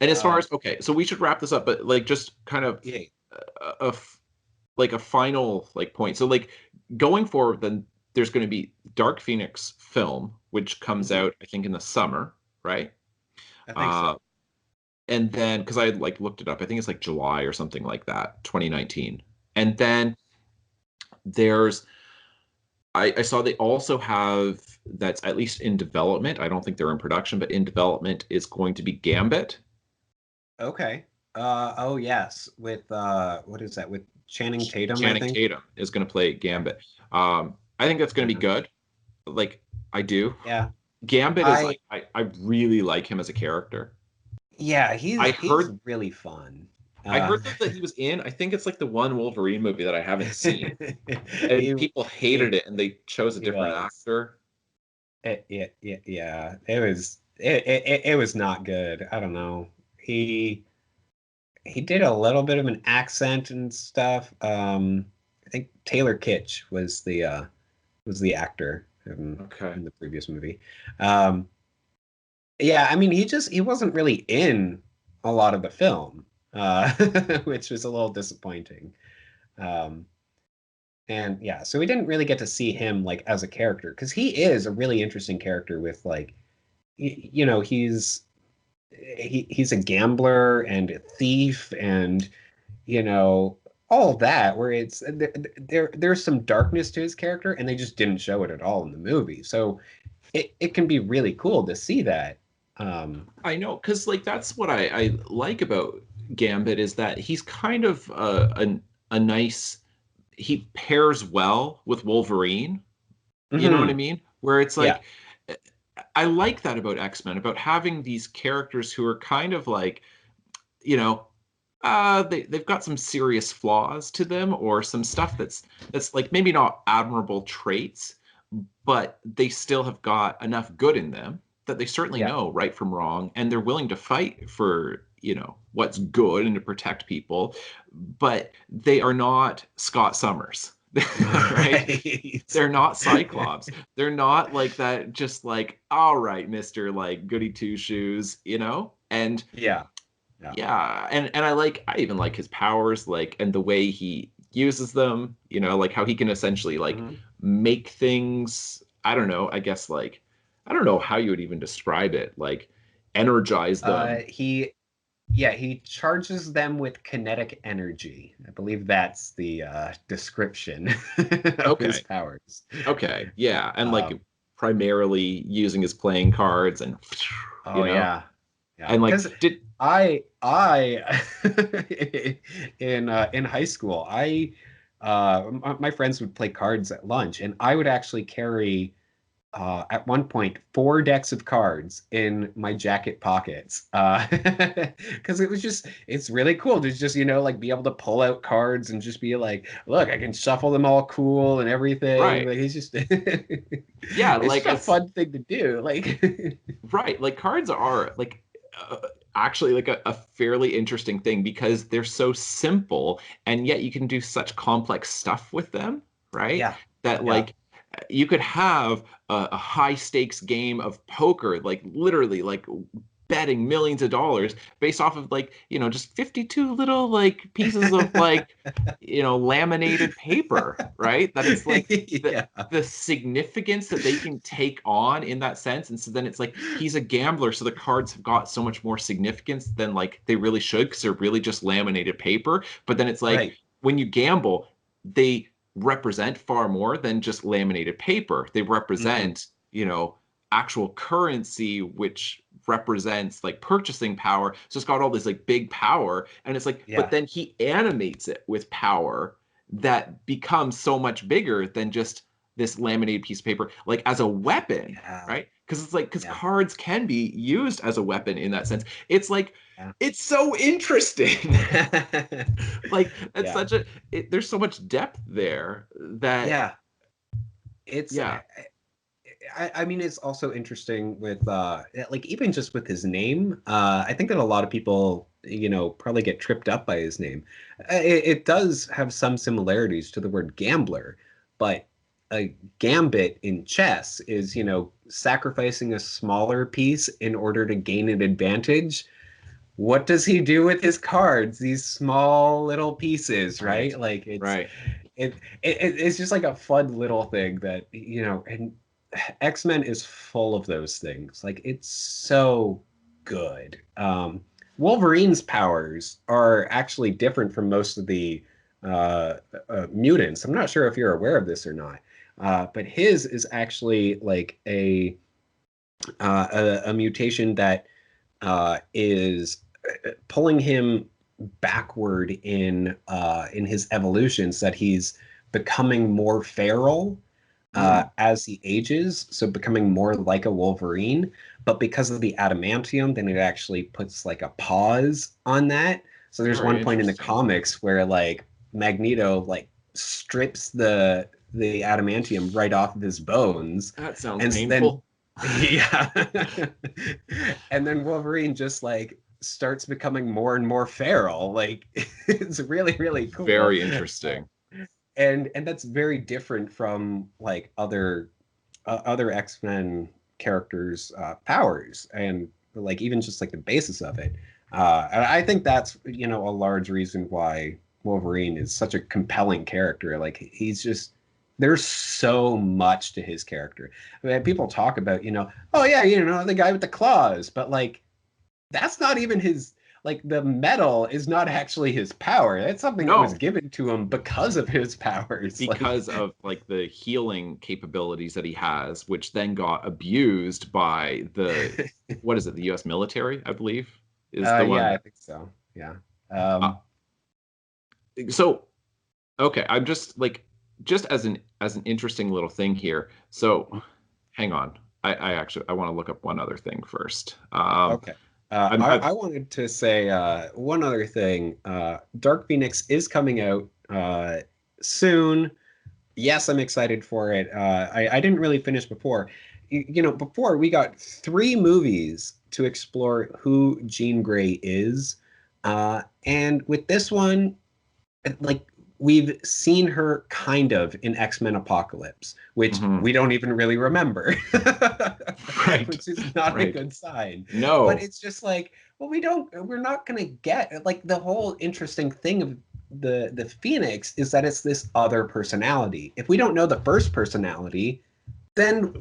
and as far Um, as okay, so we should wrap this up, but like just kind of yeah. a like a final like point. So like going forward, then there's going to be Dark Phoenix film, which comes Mhm. out I think in the summer, right? I think Uh, so. and then because I like looked it up, I think it's like July or something like that, 2019. And then there's I saw they also have that's at least in development. I don't think they're in production, but in development is going to be Gambit. Okay. Oh yes, with what is that? With Channing Tatum, I Channing think. Tatum is going to play Yeah. Gambit. I think that's going to be Yeah. good. Like I do. Yeah. Gambit is I like I really like him as a character. yeah, I he's heard really fun. I Uh heard that he was in. I think it's like the one Wolverine movie that I haven't seen, and he people he hated it, and they chose a he different was. actor. Yeah. It was not good. I don't know. He did a little bit of an accent and stuff. I think Taylor Kitsch was the actor Okay. in the previous movie. Um, yeah, I mean, he wasn't really in a lot of the film, which was a little disappointing. Um, and yeah, so we didn't really get to see him like as a character because he is a really interesting character with like, you know, he's a gambler and a thief and you know all of that where it's there's some darkness to his character and they just didn't show it at all in the movie. So it can be really cool to see that. Um, I know, because like that's what I like about Gambit is that he's kind of a nice. He pairs well with Wolverine. You know what I mhm, mean? Where it's yeah, like I like that about X-Men, about having these characters who are kind of like, you know, they've got some serious flaws to them or some stuff that's like maybe not admirable traits, but they still have got enough good in them that they certainly yeah, know right from wrong and they're willing to fight for, what's good and to protect people, but they are not Scott Summers. Right? right. They're not Cyclops. They're not like that, just like, all right, Mr. like goody two shoes, And Yeah, yeah, yeah, and I even like his powers, like and the way he uses them, like how he can essentially like mhm. make things, I don't know, I guess like I don't know how you would even describe it, like energize them. He yeah, he charges them with kinetic energy. I believe that's the description of his Okay. powers. Okay. Yeah, and like Um, primarily using his playing cards and you oh know, yeah, yeah. and like Because did I in high school, my friends would play cards at lunch, and I would actually carry at one point 4 decks of cards in my jacket pockets because it's really cool to just like be able to pull out cards and just be like, look, I can shuffle them all cool and everything. right. Like it's just Yeah, it's like just a it's fun thing to do. Like right. Like cards are like uh, actually like a fairly interesting thing because they're so simple and yet you can do such complex stuff with them, right? yeah, That yeah. like you could have a high stakes game of poker, like literally like betting millions of dollars based off of like, just 52 little like pieces of like, laminated paper, right? That it's like the Yeah. the significance that they can take on in that sense. And so then it's like he's a gambler, so the cards have got so much more significance than like they really should because they're really just laminated paper. But then it's like Right. when you gamble, they represent far more than just laminated paper. They Hmm. represent, actual currency, which represents like purchasing power. So it's got all this like big power. And it's like, but Yeah. then he animates it with power that becomes so much bigger than just this laminated piece of paper, like as a weapon, Yeah. right? Because it's like, because Yeah. cards can be used as a weapon in that sense. It's like, Yeah. it's so interesting. Like, it's Yeah. such a, there's so much depth there that, Yeah. It's yeah, I mean it's also interesting with like even just with his name. I think that a lot of people, probably get tripped up by his name. It does have some similarities to the word gambler, but a gambit in chess is, sacrificing a smaller piece in order to gain an advantage. what does he do with his cards? These small little pieces, Right. right? Like Right. it's just like a fun little thing that and X-Men is full of those things. Like it's so good. Wolverine's powers are actually different from most of the mutants. I'm not sure if you're aware of this or not, but his is actually like a mutation that is pulling him backward in his evolution, so that he's becoming more feral as he ages, so becoming more like a Wolverine. But because of the adamantium, then it actually puts like a pause on that. So there's Very one point in the interesting. comics where like Magneto like strips the adamantium right off of his bones, That sounds and then painful. yeah, and then Wolverine just like starts becoming more and more feral. Like it's really really cool. Very interesting. And that's very different from like other X-Men characters' powers, and like even just like the basis of it. And I think that's a large reason why Wolverine is such a compelling character. Like he's just there's so much to his character. I mean, people talk about oh yeah, the guy with the claws, but like that's not even his. Like the metal is not actually his power. That's something that was No, given to him because of his powers. Like because of like the healing capabilities that he has, which then got abused by the what is it, the U.S. military, I believe, is the yeah, one. I think so. Yeah. Uh, so okay, I'm just like just as an interesting little thing here. So hang on, I actually I want to look up one other thing first. Okay. I I wanted to say one other thing. Dark Phoenix is coming out soon. Yes, I'm excited for it. I didn't really finish before. Before we got 3 movies to explore who Jean Grey is. And with this one, like we've seen her kind of in X-Men Apocalypse, which mhm. we don't even really remember, Right, which is not a right. good sign. But No, it's just like, well, we're not gonna get like the whole interesting thing of the Phoenix is that it's this other personality. If we don't know the first personality, then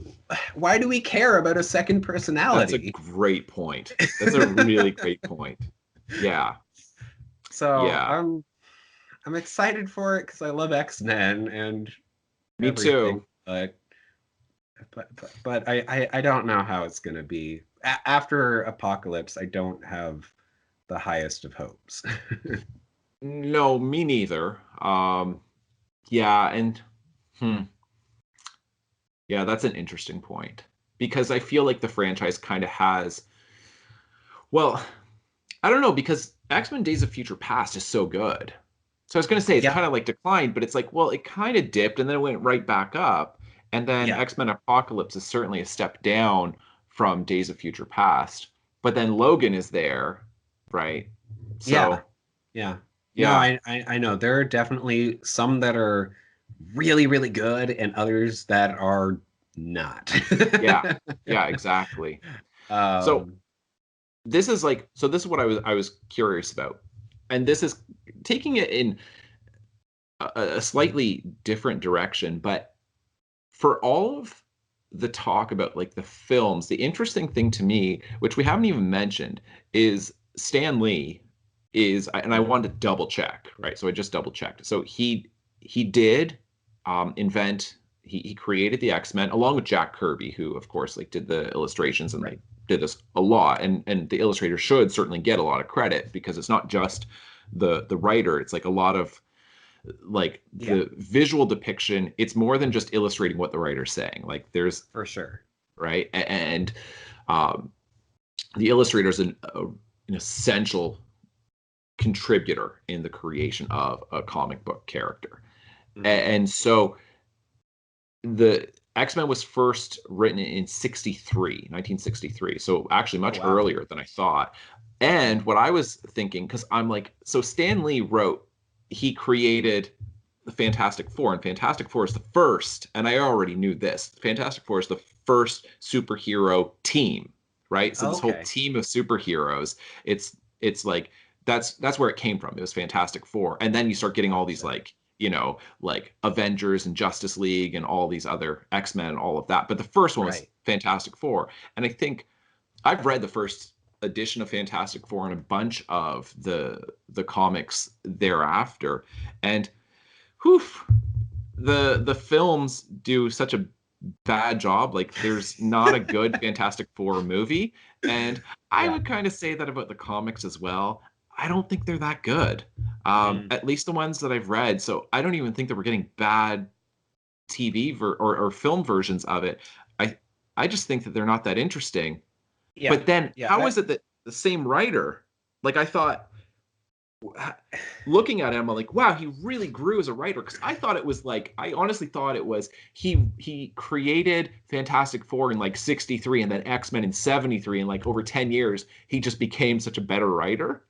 why do we care about a second that's a personality? great point. That's a really great point. Yeah, So yeah. I'm excited for it because I love X-Men and Me everything, too. but I don't know how it's gonna be. After Apocalypse, I don't have the highest of hopes. No, me neither. Yeah, and hmm, yeah, that's an interesting point because I feel like the franchise kind of has, well, I don't know because X-Men Days of Future Past is so good. So I was going to say it's Yeah, kind of like declined, but it's like, well, it kind of dipped and then it went right back up. And then yeah, X-Men Apocalypse is certainly a step down from Days of Future Past. But then Logan is there, right? yeah, So, yeah. No, yeah, I know there are definitely some that are really, really good and others that are not. yeah, yeah, exactly. So um, this is what I was curious about. And this is taking it in a slightly different direction, but for all of the talk about like the films, the interesting thing to me, which we haven't even mentioned, is Stan Lee is, and I wanted to double check, right? So I just double checked. So he did invent, he created the X-Men along with Jack Kirby, who of course like did the illustrations and right. like did this a lot. And the illustrator should certainly get a lot of credit because it's not just the writer, it's like a lot of like Yeah, the visual depiction. It's more than just illustrating what the writer's saying. Like there's for sure. right, and um, the illustrator is an essential contributor in the creation of a comic book character. Mhm. And so the X-Men was first written in 1963. So actually Oh much wow. earlier than I thought. And what I was thinking, because I'm like, so Stan Lee wrote, he created the Fantastic Four, and Fantastic Four is the first, and I already knew this. Fantastic Four is the first superhero team, right? So this whole Okay. team of superheroes, it's It's like that's where it came from. It was Fantastic Four, and then you start getting all these like like Avengers and Justice League and all these other X-Men and all of that. But the first one was Right. Fantastic Four, and I think I've read the first edition of Fantastic Four and a bunch of the comics thereafter, and whew, the films do such a bad job. Like there's not a good Fantastic Four movie, and I Yeah. would kind of say that about the comics as well. I don't think they're that good. Mm. At least the ones that I've read. So I don't even think that we're getting bad or film versions of it. I I just think that they're not that interesting. Yeah. But then Yeah. how is it that the same writer, like I thought, looking at him, I'm like, wow, he really grew as a writer. Because I thought it was like, I honestly thought it was he created Fantastic Four in like '63 and then X-Men in '73, and like over 10 years, he just became such a better writer.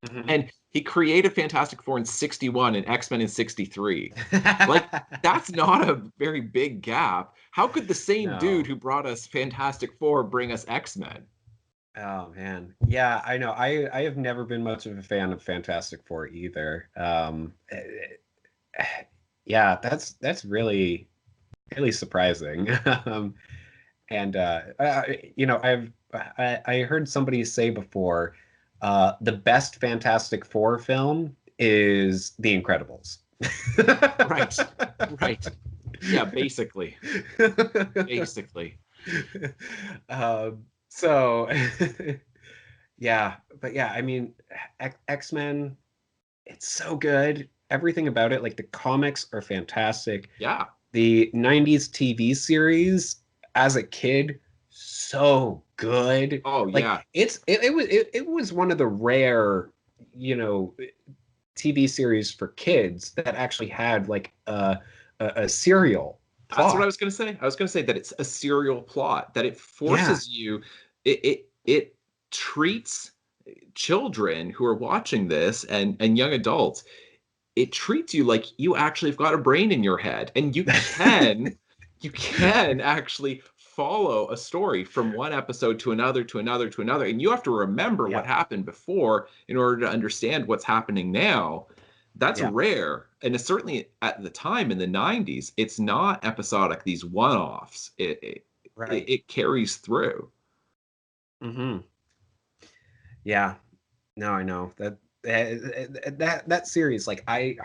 Mhm. And he created Fantastic Four in '61 and X-Men in '63. Like, that's not a very big gap. How could the same dude No. who brought us Fantastic Four bring us X-Men? Oh man. Yeah, I know. I have never been much of a fan of Fantastic Four either. Yeah, that's really really surprising. And I heard somebody say before, the best Fantastic Four film is The Incredibles. Right. Right. Yeah, basically. Basically. So yeah, but yeah, I mean, X-Men, it's so good. Everything about it, like the comics are fantastic. Yeah. The 90s TV series as a kid, so good. Oh, Like yeah. it was one of the rare, you know, TV series for kids that actually had like a serial That's what I plot. was going to say. I was going to say that it's a serial plot, that it Yeah, forces you, it treats children who are watching this and young adults, it treats you like you actually have got a brain in your head, and you can actually follow a story from one episode to another to another to another, and you have to remember what yeah, happened before in order to understand what's happening now. That's yeah, rare, and it's certainly at the time in the '90s, it's not episodic, these one-offs. right. It carries through. Hmm. Yeah. No, I know that series. Like I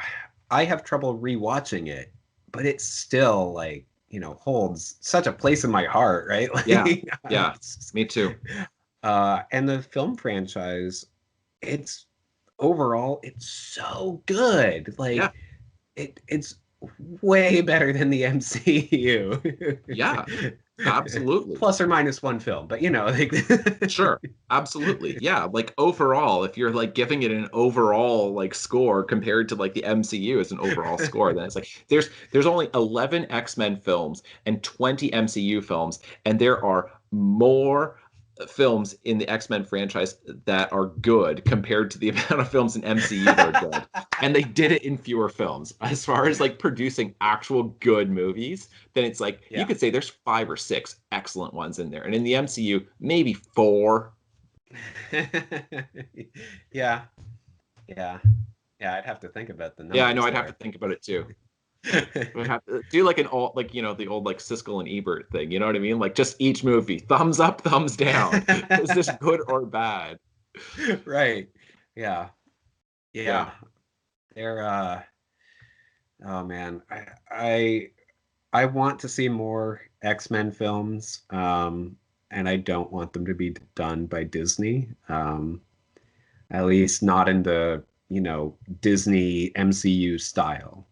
have trouble rewatching it, but it still like holds such a place in my heart, right? Yeah, Like, yeah, it's, me too. and the film franchise, it's overall it's so good. Yeah, Like it's way better than the MCU. yeah, absolutely. Plus or minus one film, but like Sure, absolutely. Yeah, like overall, if you're like giving it an overall like score compared to like the MCU as an overall score, then it's like there's only 11 X-Men films and 20 MCU films, and there are more films in the X-Men franchise that are good compared to the amount of films in MCU that are good. And they did it in fewer films. As far as like producing actual good movies, then it's like you yeah. could say there's 5 or 6 excellent ones in there. And in the MCU, maybe 4. Yeah, yeah, yeah. I'd have to think about the Yeah, I know numbers I'd have to there. think about it too. We'd have to do like an all like the old like Siskel and Ebert thing, you know what I mean? Like just each movie, thumbs up, thumbs down. Is this good or bad? Right. Yeah. Yeah. Yeah. They're oh man. I want to see more X-Men films. And I don't want them to be done by Disney. At least not in the, Disney MCU style.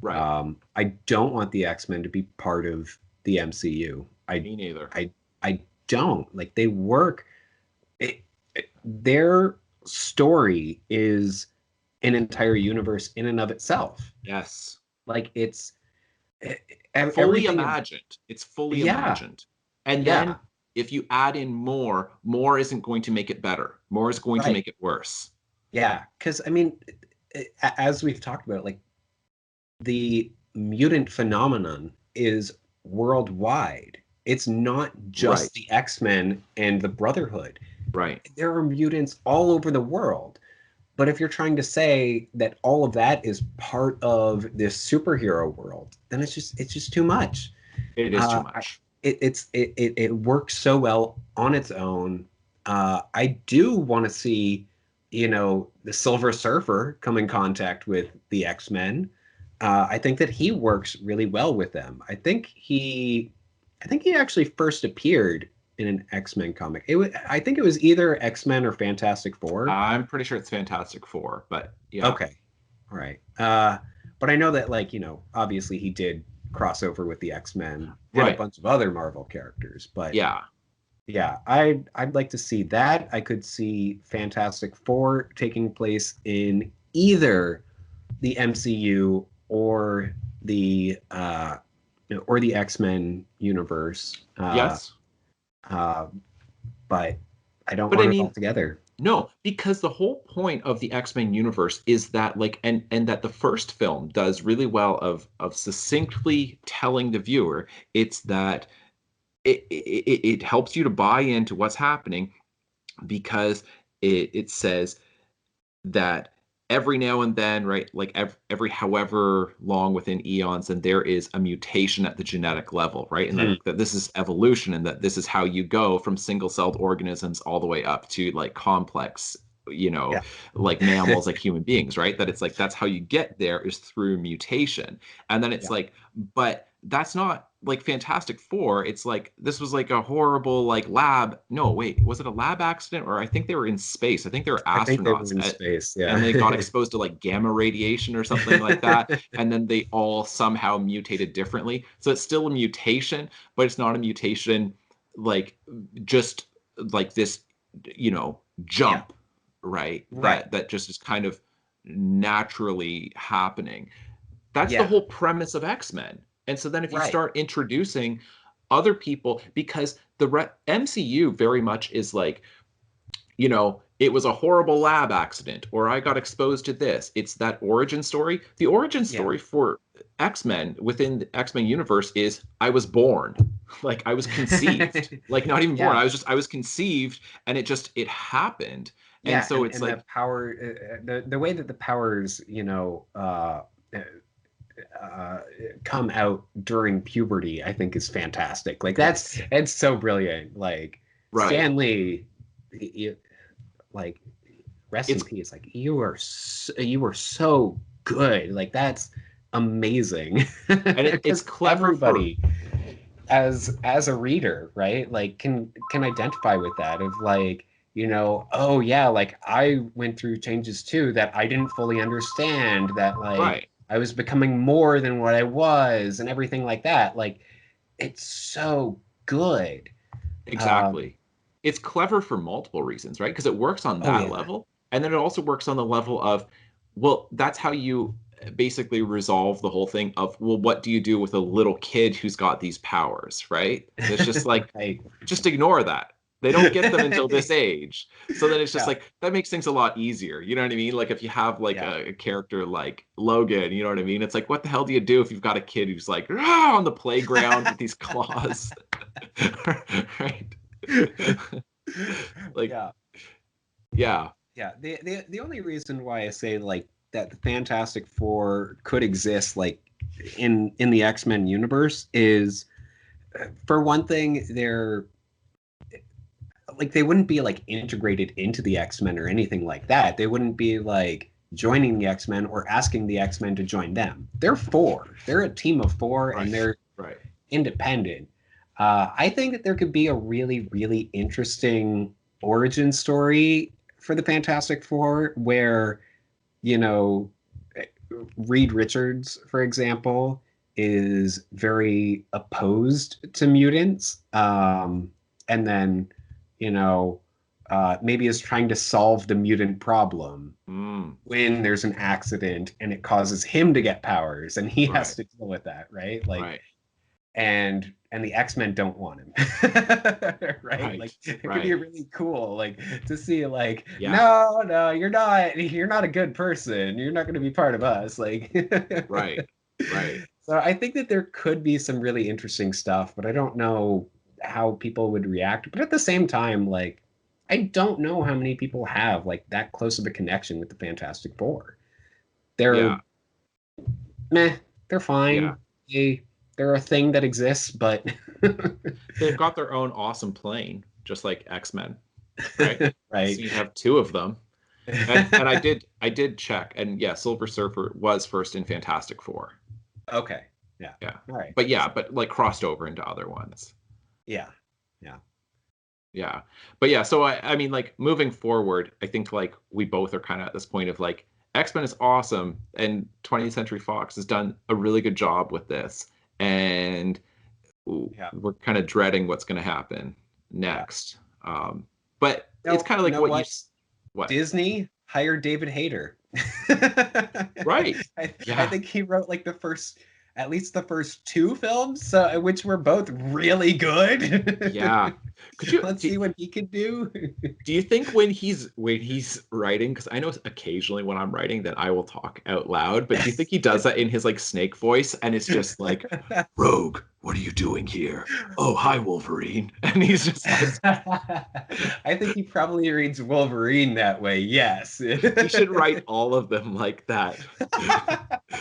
Right. I don't want the X-Men to be part of the MCU. Me neither. I don't. Like they work. Their story is an entire universe in and of itself. Yes. Like it's Fully everything. imagined. It's fully Yeah, imagined. And then yeah, if you add in more isn't going to make it better. More is going to right. make it worse. Yeah, because I mean, as we've talked about, like the mutant phenomenon is worldwide. It's not Right. just the X-Men and the Brotherhood. Right. There are mutants all over the world. But if you're trying to say that all of that is part of this superhero world, then it's just too much. It is too Uh, much. it works so well on its own. I do want to see, the Silver Surfer come in contact with the X-Men. I think that he works really well with them. I think he actually first appeared in an X-Men comic. I think it was either X-Men or Fantastic Four. I'm pretty sure it's Fantastic Four, but yeah. Okay. All right. But I know that, like, obviously he did cross over with the X-Men and a Right. bunch of other Marvel characters. But Yeah. yeah, I'd like to see that. I could see Fantastic Four taking place in either the MCU or the X-Men universe. Yes. Uh, but I don't But I want it all mean, together. no, because the whole point of the X-Men universe is that like and that the first film does really well of succinctly telling the viewer it's that it helps you to buy into what's happening because it says that every now and then, right, like every however long within eons, and there is a mutation at the genetic level, right? And Hmm. that this is evolution and that this is how you go from single-celled organisms all the way up to like complex, you know, Yeah. like mammals, like human beings, right? That it's like that's how you get there is through mutation. And then it's Yeah. like, but that's not like Fantastic Four. It's like this was like a horrible like lab. No, wait, was it a lab accident? Or I think they were in space. I think they were I think they were astronauts in space. and Yeah. they got exposed to like gamma radiation or something like that. And then they all somehow mutated differently. So it's still a mutation, but it's not a mutation like just like this, you know, Yeah. jump, right? Right. That just is kind of naturally happening. That's the Yeah. whole premise of X-Men. And so then if you Right. start introducing other people, because the MCU very much is like, you know, it was a horrible lab accident, or I got exposed to this. It's that origin story. The origin Yeah. story for X-Men within the X-Men universe is I was born. Like I was conceived. Like not even born. Yeah. I was conceived and it happened. And Yeah. so it's And the like power, the way that the powers, uh, come out during puberty, I think is fantastic. Like yes. it's so brilliant. Like Right. Stan Lee, like rest in It's peace. Like you were so good. Like that's amazing. and it's Because clever for everybody as a reader, right? Like can identify with that of like, oh yeah, like I went through changes too that I didn't fully understand, that like right. I was becoming more than what I was and everything like that. Like it's so good. Um, Exactly. It's clever for multiple reasons, right? Because it works on oh that yeah. level. And then it also works on the level of, well, that's how you basically resolve the whole thing of, well, what do you do with a little kid who's got these powers, right? It's just like, Right. just ignore that. They don't get them until this age. So then it's just Yeah. like, that makes things a lot easier. You know what I mean? Like if you have like Yeah. a character like Logan, you know what I mean? It's like, what the hell do you do if you've got a kid who's like, "Ah," on the playground with these claws? Right? Like, Yeah. yeah, Yeah, the only reason why I say like that the Fantastic Four could exist like in the X-Men universe is, for one thing, they're like they wouldn't be like integrated into the X-Men or anything like that. They wouldn't be like joining the X-Men or asking the X-Men to join them. They're four. They're a team of four, right, and they're right, independent. I think that there could be a really, really interesting origin story for the Fantastic Four where, you know, Reed Richards, for example, is very opposed to mutants. And then, maybe is trying to solve the mutant problem mm, when there's an accident and it causes him to get powers and he has right, to deal with that, right? Like, right, and the X-Men don't want him. Right? Like right, it could be right, really cool like to see like, yeah, no, you're not a good person. You're not going to be part of us. Like right, right. so I think that there could be some really interesting stuff, but I don't know how people would react. But at the same time, like I don't know how many people have like that close of a connection with the Fantastic Four. They're Yeah, meh, they're yeah. fine. They're a thing that exists, but They've got their own awesome plane, just like X-Men, right? right. So you'd have two of them. And I did check, and yeah, Silver Surfer was first in Fantastic Four. Okay. Yeah. Yeah. All right. But like crossed over into other ones. Yeah. Yeah. Yeah. But yeah, so I mean like moving forward, I think like we both are kind of at this point of like X-Men is awesome and 20th Century Fox has done a really good job with this. And Yeah. we're kind of dreading what's going to happen Yeah. next. But it's No, kind of you like know what you what? what? Disney hired David Hayter. Right. I Yeah. think he wrote like at least the first two films, which were both really Yeah. good. Could you Let's see what he could do. do you think when he's writing, because I know occasionally when I'm writing that I will talk out loud, but do you think he does that in his like snake voice and it's just like, Rogue, what are you doing here? Oh, hi, Wolverine. And he's just like, I think he probably reads Wolverine that way. Yes. he should write all of them like that.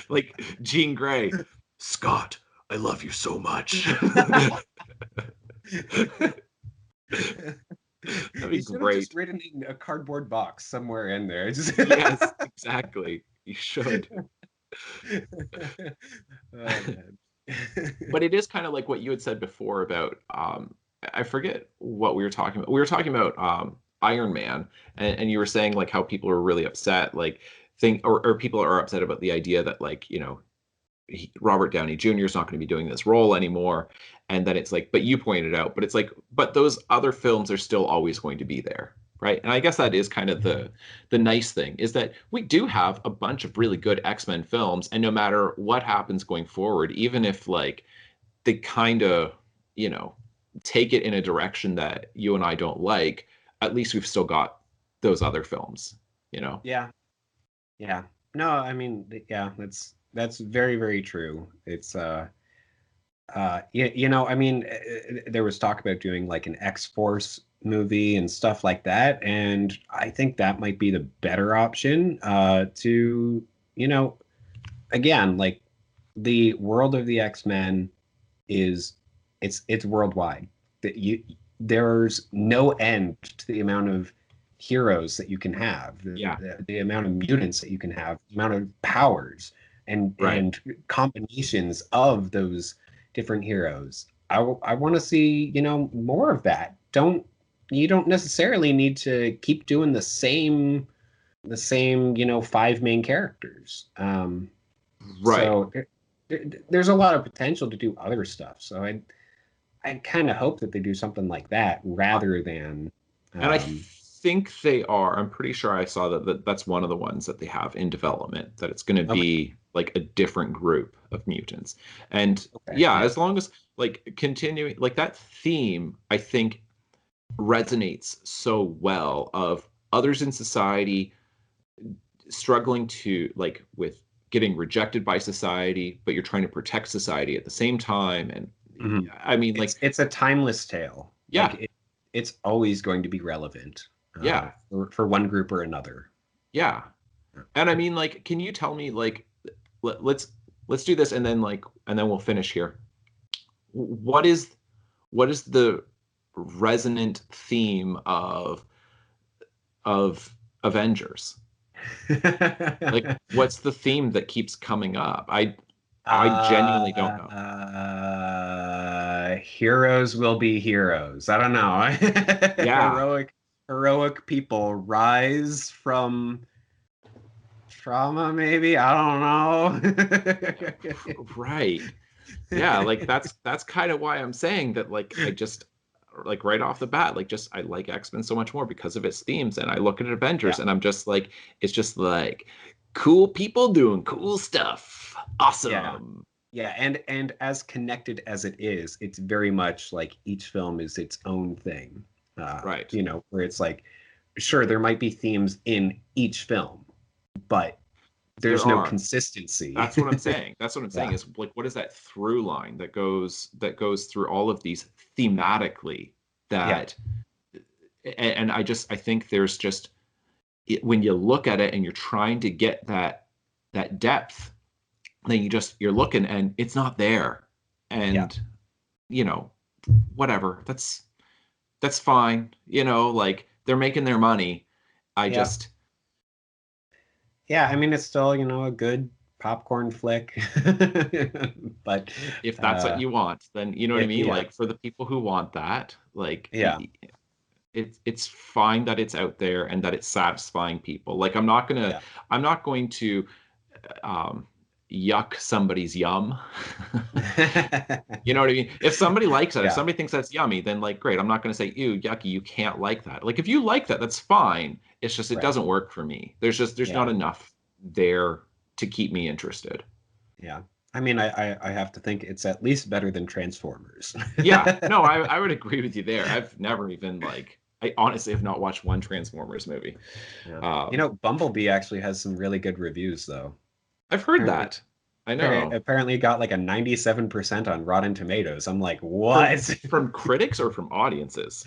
Like Jean Grey, Scott, I love you so much. That'd be He should have just great. written in a cardboard box somewhere in there. Yes, exactly. You should. Man. But it is kind of like what you had said before about I forget what we were talking about. We were talking about Iron Man, and you were saying like how people are really upset, like think or people are upset about the idea that like, Robert Downey Jr. is not going to be doing this role anymore. And then it's like, but you pointed out, but it's like, but those other films are still always going to be there, right? And I guess that is kind of the nice thing is that we do have a bunch of really good X-Men films, and no matter what happens going forward, even if like they kind of, you know, take it in a direction that you and I don't like, at least we've still got those other films, you know? Yeah. Yeah. No, I mean, yeah, that's very, very true. It's I mean, there was talk about doing like an X-Force movie and stuff like that, and I think that might be the better option to, you know, again, like the world of the X-Men is it's worldwide. That there's no end to the amount of heroes that you can have, Yeah, the amount of mutants that you can have, the amount of powers right. and combinations of those different heroes. I want to see, more of that. You don't necessarily need to keep doing the same, five main characters. Right. So there's a lot of potential to do other stuff. So I kind of hope that they do something like that rather than, And I um, think they are. I'm pretty sure I saw that's one of the ones that they have in development, that it's going to okay, be like a different group of mutants. And okay, yeah, yeah, as long as like continuing like that theme, I think resonates so well of others in society struggling to like with getting rejected by society, but you're trying to protect society at the same time. And mhm. I mean, like, It's a timeless tale. Like yeah, it's always going to be relevant yeah, for one group or another. yeah. And I mean, like, can you tell me, like, let's do this, and then we'll finish here. What is what is the resonant theme of Avengers? Like, what's the theme that keeps coming up? I genuinely don't know. Heroes will be heroes. I don't know. Yeah, Heroic people rise from trauma, maybe. I don't know. right. Yeah, like that's kind of why I'm saying that. Like, I just like right off the bat, like just I like X-Men so much more because of its themes. And I look at Yeah, Avengers and I'm just like, it's just like cool people doing cool stuff. yeah. Awesome. Yeah, and as connected as it is, it's very much like each film is its own thing. Right. Where it's like, sure, there might be themes in each film, but There there's no are. consistency. That's what I'm saying. That's what I'm saying Yeah, is like what is that through line that goes through all of these thematically yeah, that and I think there's just when you look at it and you're trying to get that depth, then you're looking and it's not there. And you know, whatever. That's fine. You know, like they're making their money. Yeah, I mean it's still, you know, a good popcorn flick. But if that's what you want, then you know what I mean? yeah. Like for the people who want that, like Yeah. it's fine that it's out there and that it's satisfying people. Like I'm not going to yuck somebody's yum. You know what I mean? If somebody likes it, if somebody thinks that's yummy, then like great. I'm not going to say, ew, yucky, you can't like that. Like if you like that, that's fine. It's just it doesn't work for me. There's not enough there to keep me interested. Yeah. I mean, I have to think it's at least better than Transformers. Yeah. No, I would agree with you there. I've never even like I honestly have not watched one Transformers movie. Yeah. You know, Bumblebee actually has some really good reviews, though. I've heard that. I know. Apparently got like a 97% on Rotten Tomatoes. I'm like, what? From critics or from audiences?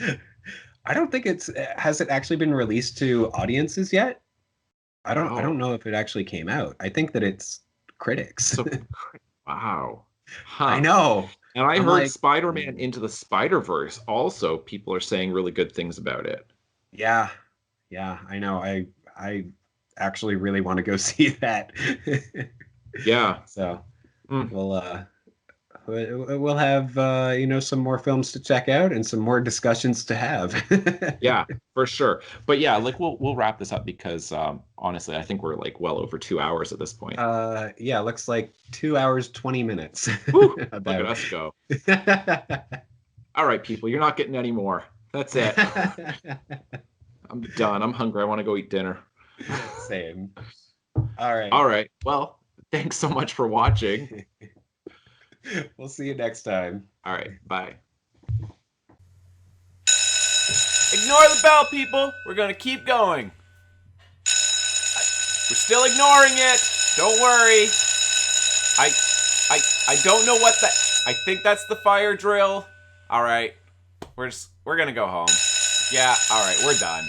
I don't think has it actually been released to audiences yet? I don't know if it actually came out. I think that it's critics. So, wow. Huh. I know. And I heard like, Spider-Man Into the Spider-Verse also people are saying really good things about it. Yeah. Yeah, I know. I actually really want to go see that. Yeah. So we'll have you know, some more films to check out and some more discussions to have. Yeah, for sure. But yeah, like we'll wrap this up because honestly, I think we're like well over 2 hours at this point. Yeah, looks like 2 hours 20 minutes. Woo, look at us go. All right, people, you're not getting any more. That's it. I'm done. I'm hungry. I want to go eat dinner. Same. All right. All right. Well, thanks so much for watching. We'll see you next time. All right. Bye. Ignore the bell, people. We're going to keep going. We're still ignoring it. Don't worry. I don't know what I think that's the fire drill. All right. We're going to go home. Yeah, all right. We're done.